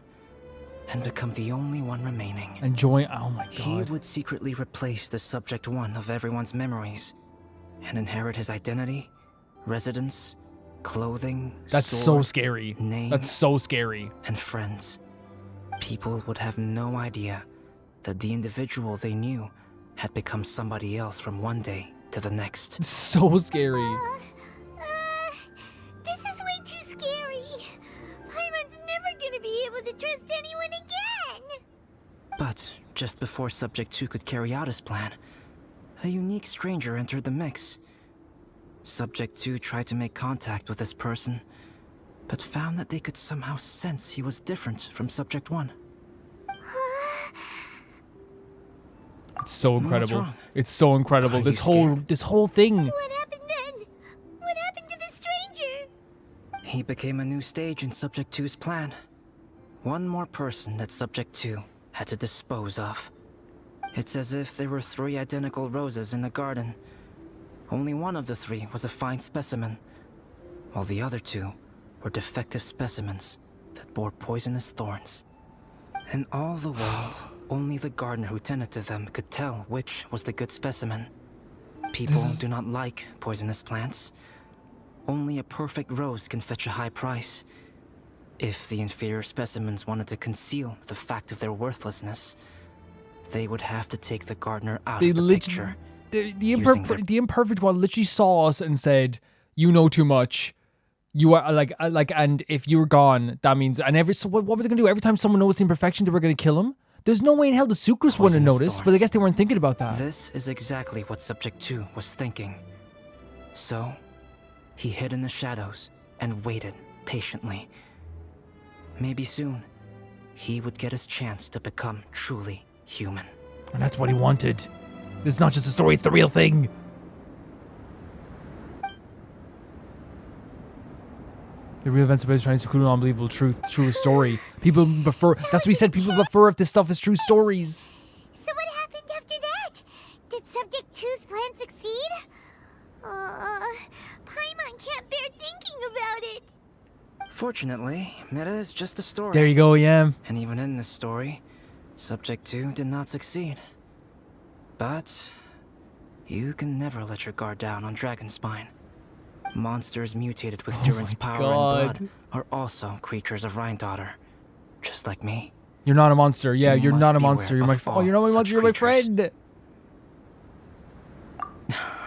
and become the only one remaining. And join. Oh my He god. would secretly replace the Subject 1 of everyone's memories and inherit his identity, residence, clothing, That's so sword, scary. name, That's so scary. and friends. People would have no idea that the individual they knew had become somebody else from one day to the next. It's so scary. This is way too scary. Paimon's never gonna be able to trust anyone again. But just before Subject 2 could carry out his plan, a unique stranger entered the mix. Subject 2 tried to make contact with this person, but found that they could somehow sense he was different from Subject 1. It's so What's incredible. wrong? It's so incredible. Are This you whole scared? this whole thing. What happened then? What happened to the stranger? He became a new stage in Subject 2's plan. One more person that Subject 2 had to dispose of. It's as if there were 3 identical roses in a garden. Only one of the 3 was a fine specimen, while the other 2 were defective specimens that bore poisonous thorns. In all the world, only the gardener who tended to them could tell which was the good specimen. People do not like poisonous plants. Only a perfect rose can fetch a high price. If the inferior specimens wanted to conceal the fact of their worthlessness, they would have to take the gardener out of the picture. The imperfect one literally saw us and said, "You know too much. You are like, and if you're gone, that means." And so what were they gonna do? Every time someone noticed the imperfection, they were gonna kill him. There's no way in hell the Sucrose wouldn't have Poisonous noticed, but I thorns. guess they weren't thinking about that. This is exactly what Subject 2 was thinking. So, he hid in the shadows and waited patiently. Maybe soon, he would get his chance to become truly human. And that's what he wanted. It's not just a story; it's the real thing. The real events about trying to include an unbelievable true story. People prefer. That's what he said. People prefer if this stuff is true stories. So what happened after that? Did Subject 2's plan succeed? Paimon can't bear thinking about it. Fortunately, it is just a story. There you go. Yeah. And even in this story, Subject 2 did not succeed. But you can never let your guard down on Dragonspine. Monsters mutated with Durin's power and blood are also creatures of Rhine-Daughter, just like me. You're not a monster. Yeah, you're not a monster. You're my Oh, you're not my monster. You're my friend.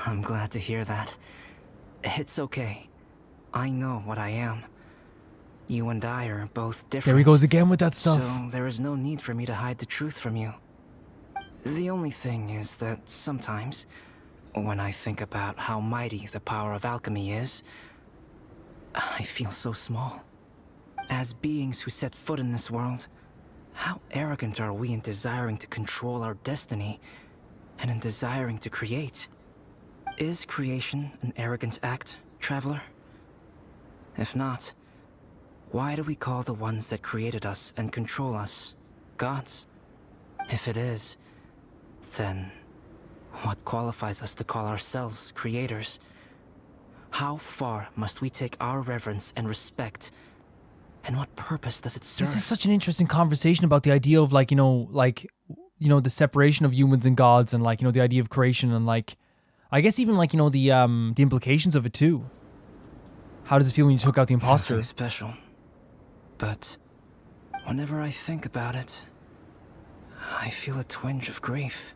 I'm glad to hear that. It's okay. I know what I am. You and I are both different. There he goes again with that stuff. So there is no need for me to hide the truth from you. The only thing is that sometimes, when I think about how mighty the power of alchemy is, I feel so small. As beings who set foot in this world, how arrogant are we in desiring to control our destiny, and in desiring to create? Is creation an arrogant act, traveler? If not, why do we call the ones that created us and control us gods? If it is, then what qualifies us to call ourselves creators? How far must we take our reverence and respect? And what purpose does it serve? This is such an interesting conversation about the idea of the separation of humans and gods, and the idea of creation, and I guess even the implications of it too. How does it feel when you took out the imposter? Nothing special. But whenever I think about it, I feel a twinge of grief.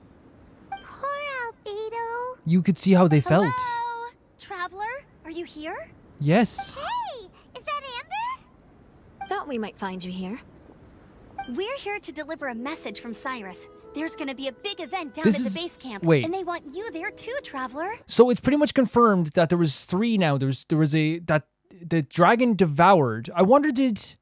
Poor Albedo. You could see how they felt. Hello? Traveler, are you here? Yes. Hey, is that Amber? Thought we might find you here. We're here to deliver a message from Cyrus. There's gonna be a big event down This at is- the base camp, wait. and they want you there too, Traveler. So it's pretty much confirmed that there was 3 now. There was that the dragon devoured. I wonder did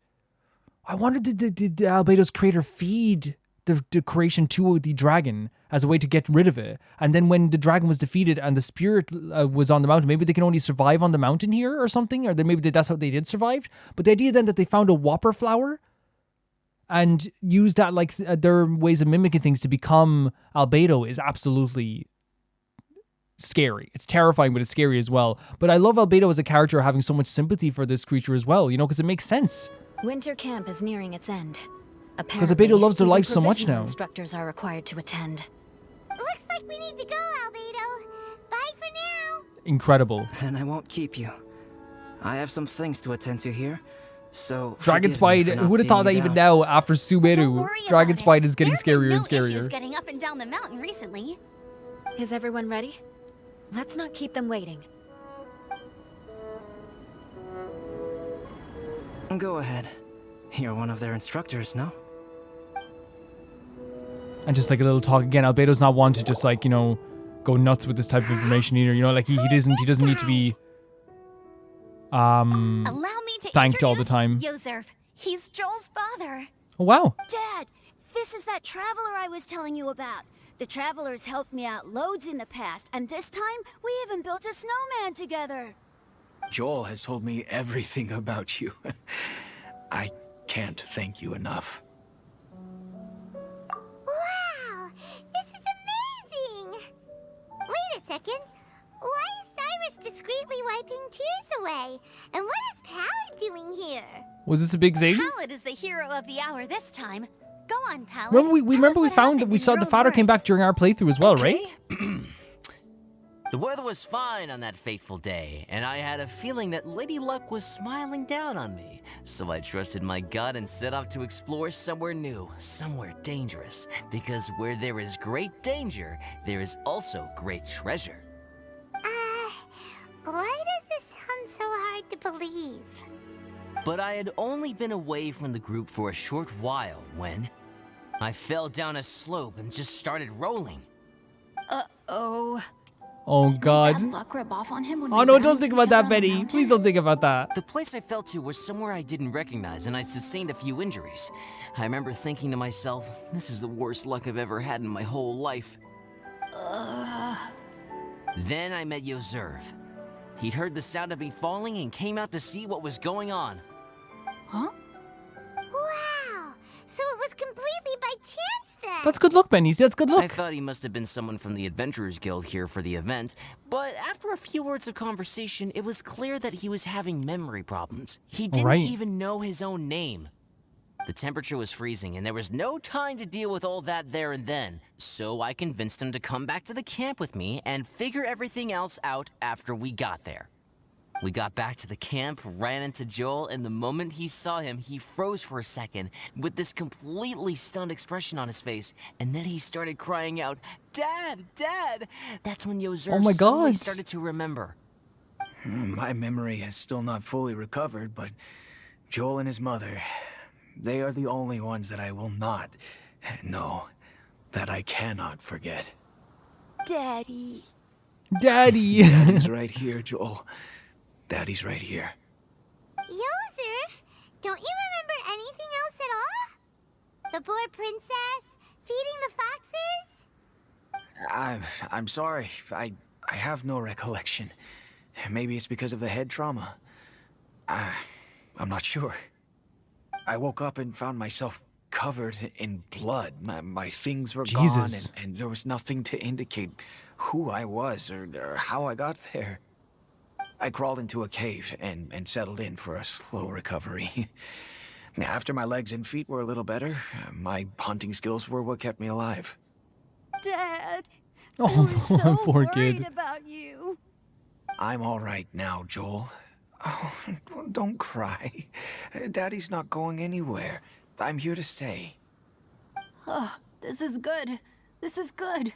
the Albedo's creator feed the creation to the dragon as a way to get rid of it? And then when the dragon was defeated and the spirit was on the mountain, maybe they can only survive on the mountain here or something, or maybe that's how they did survive. But the idea then that they found a whopper flower and used that their ways of mimicking things to become Albedo is absolutely scary. It's terrifying, but it's scary as well. But I love Albedo as a character having so much sympathy for this creature as well, because it makes sense. Winter camp is nearing its end. Because Albedo loves their even life so much provisional now. Instructors are required to attend. Looks like we need to go, Albedo. Bye for now. Incredible. Then I won't keep you. I have some things to attend to here, so Dragon forgive me Spine, for not who would have thought that seeing you even down. now, after Don't Sumeru, worry Dragon about Spine it. is getting There have been scarier and no issues scarier. getting up and down the mountain recently. Is everyone ready? Let's not keep them waiting. Go ahead. You're one of their instructors, no? And just a little talk again. Albedo's not one to just go nuts with this type of information either. He doesn't need to be Allow me to thanked all the time. Yozerf. He's Joel's father. Oh wow. Dad, this is that traveler I was telling you about. The traveler's helped me out loads in the past, and this time we even built a snowman together. Joel has told me everything about you. I can't thank you enough. Wow, this is amazing. Wait a second. Why is Cyrus discreetly wiping tears away? And what is Pallet doing here? Was this a big thing? Pallet is the hero of the hour this time. Go on, Pallet. Remember we found that we saw the father came back during our playthrough as well, right? The weather was fine on that fateful day, and I had a feeling that Lady Luck was smiling down on me. So I trusted my gut and set off to explore somewhere new, somewhere dangerous. Because where there is great danger, there is also great treasure. Why does this sound so hard to believe? But I had only been away from the group for a short while when I fell down a slope and just started rolling. Uh-oh. Oh god. Did bad luck rub off on him when Oh we no, ran don't into think each about other that, on the Betty. mountain? Please don't think about that. The place I fell to was somewhere I didn't recognize, and I'd sustained a few injuries. I remember thinking to myself, this is the worst luck I've ever had in my whole life. Then I met Yozerv. He'd heard the sound of me falling and came out to see what was going on. Huh? Wow, so it was completely by chance then. That's good luck, Benny. That's good I luck. thought he must have been someone from the Adventurers Guild here for the event, but after a few words of conversation, it was clear that he was having memory problems. He didn't right. even know his own name. The temperature was freezing, and there was no time to deal with all that there and then, so I convinced him to come back to the camp with me and figure everything else out after we got there. We got back to the camp, ran into Joel, and the moment he saw him, he froze for a second with this completely stunned expression on his face, and then he started crying out, "Dad! Dad!" That's when Yozur my suddenly God. started to remember. My memory has still not fully recovered, but Joel and his mother, they are the only ones that I will not, no, that I cannot forget. Daddy. Daddy. Daddy's right here, Joel. Daddy's right here. Yozerf, don't you remember anything else at all? The poor princess? Feeding the foxes? I'm sorry. I have no recollection. Maybe it's because of the head trauma. I'm not sure. I woke up and found myself covered in blood. My things were Jesus. gone, and there was nothing to indicate who I was or how I got there. I crawled into a cave and settled in for a slow recovery. After my legs and feet were a little better, my hunting skills were what kept me alive. Dad, I Oh, was so poor worried kid. about you. I'm all right now, Joel. Oh, don't cry. Daddy's not going anywhere. I'm here to stay. Oh, this is good. This is good.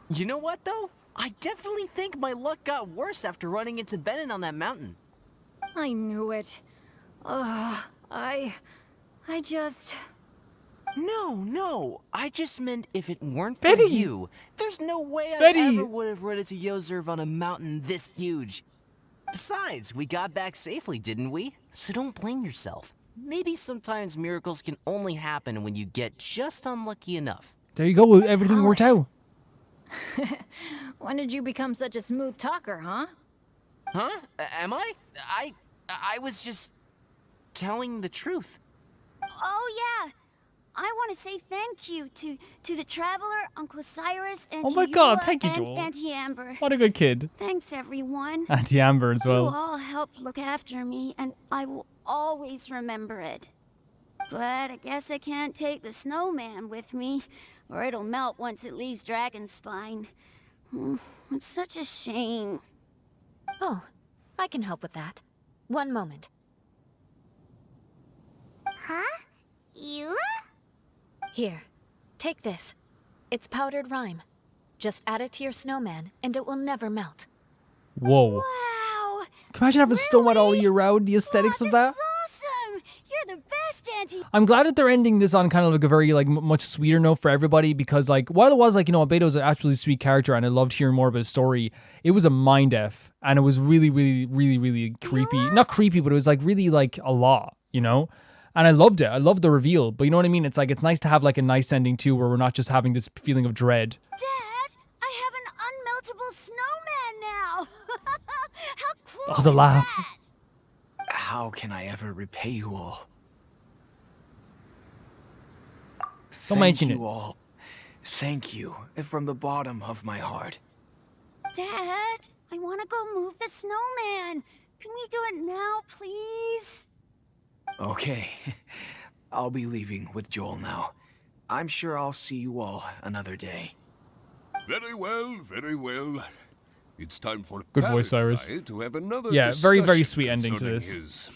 You know what, though? I definitely think my luck got worse after running into Benin on that mountain. I knew it. I just... No. I just meant if it weren't for Betty! you, there's no way I Betty! ever would have run into Yozerv on a mountain this huge. Besides, we got back safely, didn't we? So don't blame yourself. Maybe sometimes miracles can only happen when you get just unlucky enough. There you go. Everything worked out. When did you become such a smooth talker, huh? Huh? Am I? I was just telling the truth. Oh, yeah. I want to say thank you to the Traveler, Uncle Cyrus, and Oh to my God, Eula thank you, and Joel. Auntie Amber. What a good kid. Thanks, everyone. Auntie Amber as You well. all helped look after me, and I will always remember it. But I guess I can't take the snowman with me, or it'll melt once it leaves Dragonspine. It's such a shame. Oh, I can help with that. One moment. Huh? Eula? Here, take this. It's powdered rime. Just add it to your snowman, and it will never melt. Whoa. Wow! Can you imagine having snowman all year round? The aesthetics of that? This is awesome! You're the best, Auntie. I'm glad that they're ending this on kind of like a very like much sweeter note for everybody, because like while it was like, you know, Albedo's an absolutely sweet character and I loved hearing more about his story, it was a mind F and it was really creepy. Not creepy, but it was like really like a lot, you know? And I loved it. I loved the reveal. But you know what I mean? It's like it's nice to have like a nice ending too, where we're not just having this feeling of dread. Dad, I have an unmeltable snowman now. How cool Oh, the is laugh. that? How can I ever repay you all? Don't mention Thank it. you all. Thank you from the bottom of my heart. Dad, I want to go move the snowman. Can we do it now, please? Okay. I'll be leaving with Joel now. I'm sure I'll see you all another day. Very well, very well. It's time for Good voice, Barrett Cyrus. and I to have another Yeah, very discussion sweet ending to concerning this. His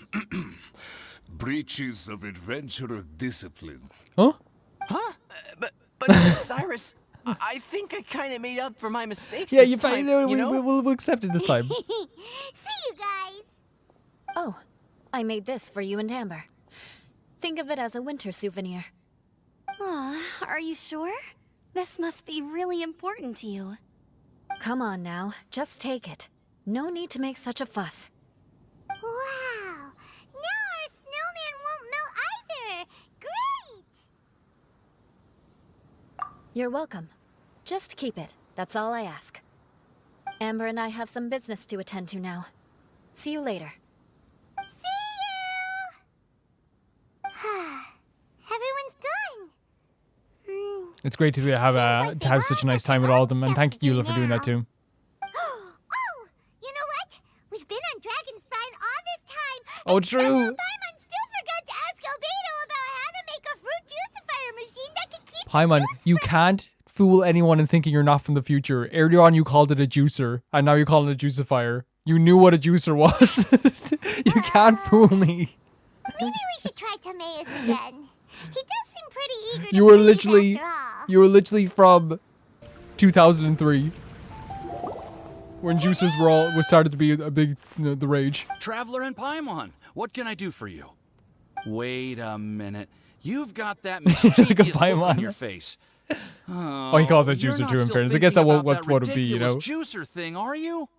breaches of adventurer discipline. Huh? Huh? But Cyrus, I think I kind of made up for my mistakes Yeah, this you time, find you know? we'll accept it this time. See you guys. Oh, I made this for you and Amber. Think of it as a winter souvenir. Aw, are you sure? This must be really important to you. Come on now, just take it. No need to make such a fuss. Wow. Now our snowman won't melt either. Great. You're welcome. Just keep it. That's all I ask. Amber and I have some business to attend to now. See you later. Everyone's gone. It's great to have such a nice time with all of them, and thank you, Eula, for doing that too. Oh, you know what? We've been on Dragonspine all this time. Oh, and true. somehow Paimon still forgot to ask Paimon, you can't fool anyone in thinking you're not from the future. Earlier on, you called it a juicer, and now you're calling it a juicifier. You knew what a juicer was. You can't fool me. Maybe we should try Timaeus again. He does seem pretty eager to You were please literally, after all. you were literally from 2003, when juicers was started to be a big, the rage. Traveler and Paimon, what can I do for you? Wait a minute. You've got that mischievous look on your face. Oh, he calls it juicer too, in fairness. I guess that what it would be, you know? Juicer thing, are you?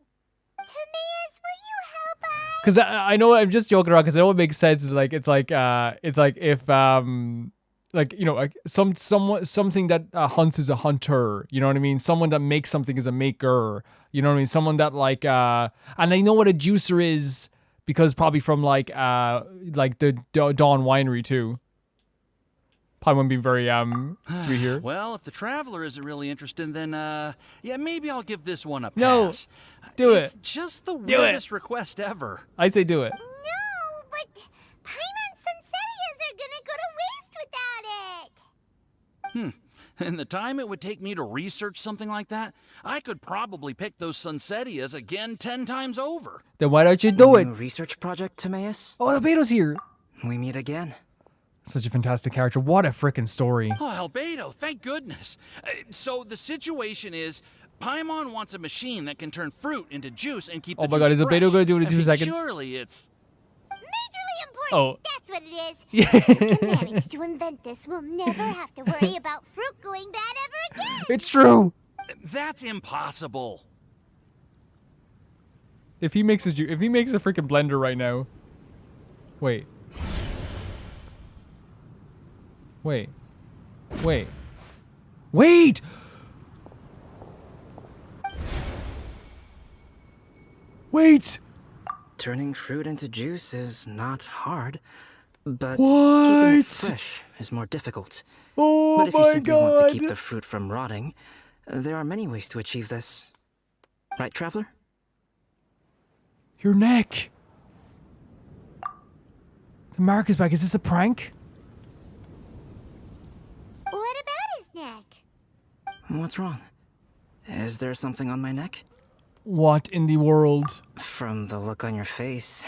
Timaeus, will you help us? Because I know I'm just joking around because it all makes sense. Like it's like if like, you know, like something that hunts is a hunter. You know what I mean? Someone that makes something is a maker. You know what I mean? Someone that like and I know what a juicer is because probably from like the Dawn Winery too. Probably won't be very sweet here. Well, if the traveler isn't really interested, then yeah, maybe I'll give this one a pass. No, do it. It's just the weirdest request ever. I say do it. No, but Paimon's Sunsettias are gonna go to waste without it. In the time it would take me to research something like that, I could probably pick those Sunsettias again 10 times over. Then why don't you do it? New research project, Timaeus? Oh, Albedo's here. We meet again. Such a fantastic character. What a freaking story. Oh, Albedo, thank goodness. So the situation is, Paimon wants a machine that can turn fruit into juice and keep the Oh my god, is Albedo going to do it in 2 seconds? Surely it's... Majorly important. Oh. That's what it is. If we can manage to invent this, we'll never have to worry about fruit going bad ever again. It's true. That's impossible. If he makes a freaking blender right now. Wait. Wait. Wait. Wait! Wait! Turning fruit into juice is not hard, but What? keeping it fresh is more difficult. Oh But if you my simply want to god! keep the fruit from rotting, there are many ways to achieve this. Right, Traveler? Your neck! The mark is back. Is this a prank? What about his neck? What's wrong? Is there something on my neck? What in the world? From the look on your face,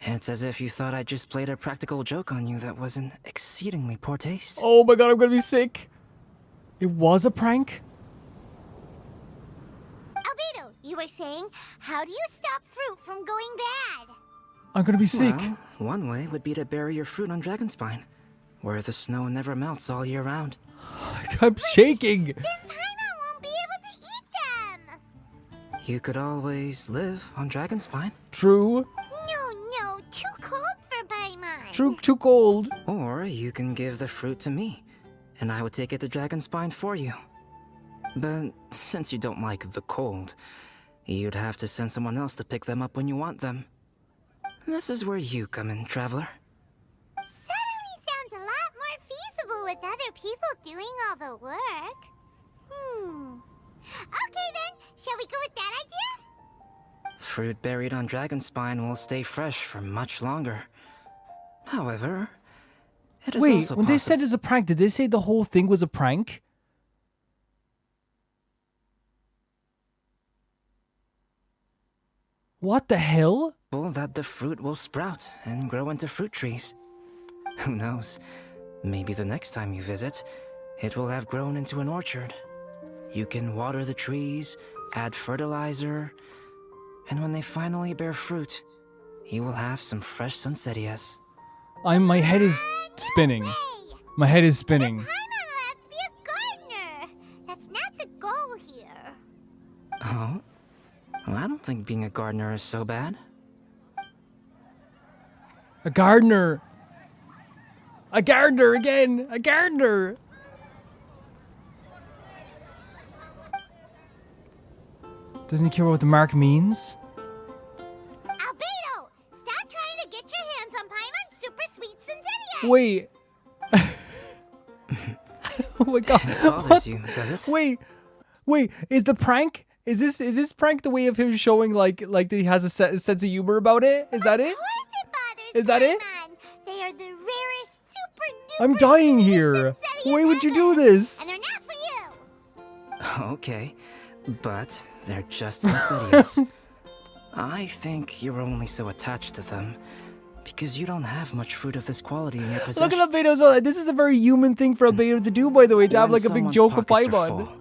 it's as if you thought I just played a practical joke on you that was in exceedingly poor taste. Oh my god, I'm gonna be sick. It was a prank? Albedo, you were saying, how do you stop fruit from going bad? I'm gonna be sick. Well, one way would be to bury your fruit on Dragonspine, where the snow never melts all year round. I'm shaking. Then Paimon won't be able to eat them. You could always live on Dragonspine. True. No, too cold for Paimon. True, too cold. Or you can give the fruit to me, and I would take it to Dragonspine for you. But since you don't like the cold, you'd have to send someone else to pick them up when you want them. This is where you come in, Traveler. Suddenly sounds a lot more feasible with other people doing all the work. Okay then, shall we go with that idea? Fruit buried on Dragonspine will stay fresh for much longer. However, it is Wait, also when they said it's a prank, did they say the whole thing was a prank? What the hell? that the fruit will sprout and grow into fruit trees. Who knows? Maybe the next time you visit, it will have grown into an orchard. You can water the trees, add fertilizer, and when they finally bear fruit, you will have some fresh Sunsettias. My head is spinning. My head is spinning. Paimon will have to be a gardener. That's not the goal here. Oh? Well, I don't think being a gardener is so bad. A gardener. A gardener again. A gardener. Doesn't he care what the mark means? Albedo, stop trying to get your hands on Paimon's super sweet Sunsettia. Wait. Oh my god. It bothers you, does it? Wait. Is the prank? Is this prank the way of him showing like that he has a sense of humor about it? Is that it? Of course it bothers Is that it? Paimon. They are the rarest super duper I'm dying here. Sunsettia steady Why as would you ever, do this? And they're not for you. Okay, but they're just insidious. I think you're only so attached to them because you don't have much fruit of this quality in your possession. Look at Albedo as well. This is a very human thing for Albedo to do, by the way, to have When like a big someone's joke with pockets are Paimon. full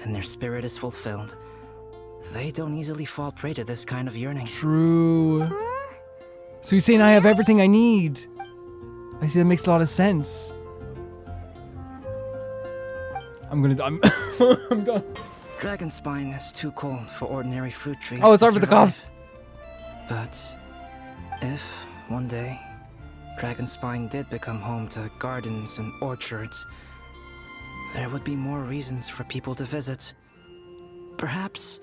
and their spirit is fulfilled, they don't easily fall prey to this kind of yearning. True. So you're saying I have everything I need. I see, that makes a lot of sense. I'm done. Dragonspine is too cold for ordinary fruit trees. Oh, to sorry for the survive. coughs. But if one day Dragonspine did become home to gardens and orchards, there would be more reasons for people to visit. Perhaps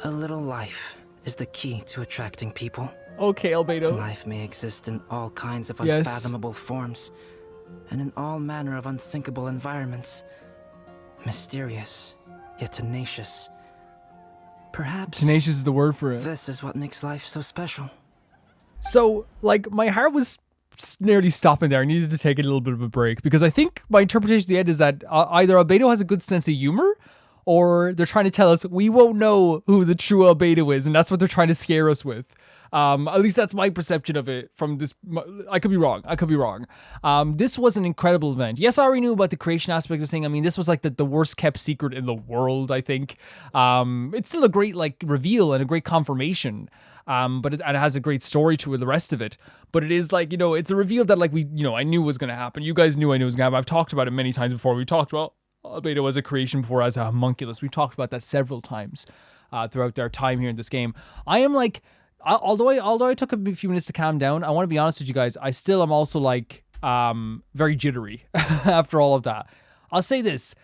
a little life is the key to attracting people. Okay, Albedo. Life may exist in all kinds of Yes. unfathomable forms, and in all manner of unthinkable environments. Mysterious, yet tenacious. Perhaps Tenacious is the word for it. this is what makes life so special. So, like, my heart was nearly stopping there. I needed to take a little bit of a break because I think my interpretation of the end is that either Albedo has a good sense of humor, or they're trying to tell us we won't know who the true Albedo is, and that's what they're trying to scare us with. At least that's my perception of it from this. I could be wrong. This was an incredible event. Yes, I already knew about the creation aspect of the thing. I mean, this was like the worst kept secret in the world, I think. It's still a great like reveal and a great confirmation. But it has a great story to it, the rest of it. But it is like, it's a reveal that like I knew was going to happen. You guys knew I knew it was going to happen. I've talked about it many times before. We talked about Albedo as a creation before as a homunculus. We've talked about that several times throughout our time here in this game. I am like, although I took a few minutes to calm down, I want to be honest with you guys. I still am also like very jittery after all of that. I'll say this.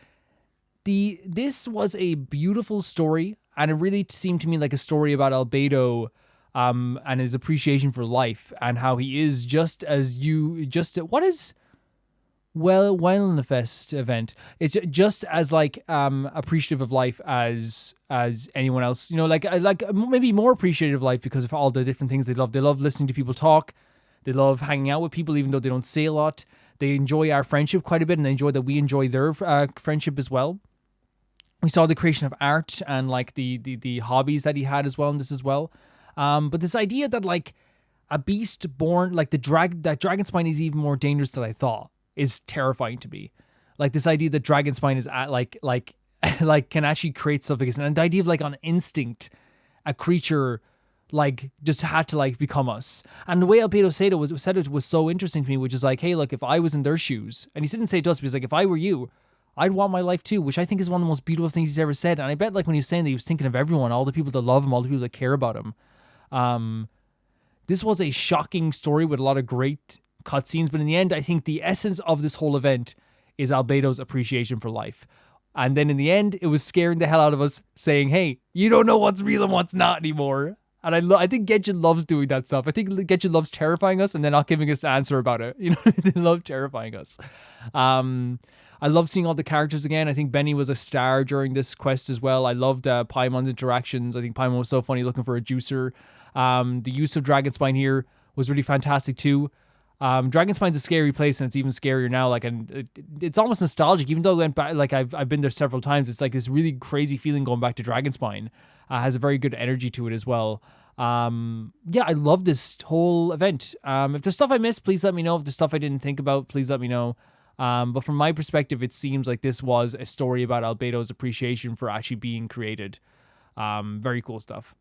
This was a beautiful story, and it really seemed to me like a story about Albedo and his appreciation for life and how he is just as what is Wellnefest event. It's just as like appreciative of life as anyone else. Like maybe more appreciative of life because of all the different things they love. They love listening to people talk. They love hanging out with people even though they don't say a lot. They enjoy our friendship quite a bit, and they enjoy that we enjoy their friendship as well. We saw the creation of art and like the hobbies that he had as well in this as well. But this idea that like a beast born like that Dragonspine is even more dangerous than I thought is terrifying to me. Like this idea that Dragonspine is at like can actually create stuff against, and the idea of like on instinct, a creature like just had to like become us. And the way Albedo said it was so interesting to me, which is like, hey, look, if I was in their shoes, and he didn't say it to us, but he's like, if I were you, I'd want my life too, which I think is one of the most beautiful things he's ever said. And I bet like when he was saying that, he was thinking of everyone, all the people that love him, all the people that care about him. This was a shocking story with a lot of great cutscenes, but in the end, I think the essence of this whole event is Albedo's appreciation for life. And then in the end, it was scaring the hell out of us, saying, hey, you don't know what's real and what's not anymore. And I think Genshin loves doing that stuff. I think Genshin loves terrifying us and then not giving us an answer about it. They love terrifying us. I love seeing all the characters again. I think Benny was a star during this quest as well. I loved Paimon's interactions. I think Paimon was so funny looking for a juicer. The use of Dragonspine here was really fantastic too. Dragonspine's a scary place, and it's even scarier now. Like, and it's almost nostalgic, even though I went back. Like, I've been there several times. It's like this really crazy feeling going back to Dragonspine. Has a very good energy to it as well. Yeah, I love this whole event. If there's stuff I missed, please let me know. If there's stuff I didn't think about, please let me know. But from my perspective, it seems like this was a story about Albedo's appreciation for actually being created. Very cool stuff.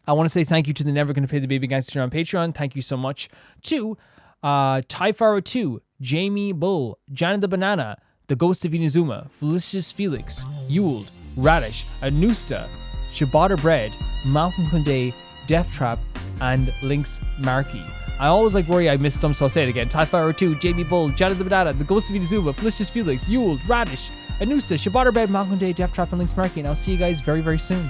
I want to say thank you to the Never Gonna Pay the Baby Gangster on Patreon. Thank you so much to Typhara 2, Jamie Bull, Janet the Banana, The Ghost of Inazuma, Felicious Felix, Yuled, Radish, Anusta, Ciabatta Bread, Malcolm Kunde, Death Trap, and Lynx Markey. I always worry I missed some, so I'll say it again. Typhara 2, Jamie Bull, Janet the Banana, The Ghost of Inazuma, Felicious Felix, Yuled, Radish, Anusta, Ciabatta Bread, Malcolm Kunde, Death Trap, and Lynx Markey. And I'll see you guys very, very soon.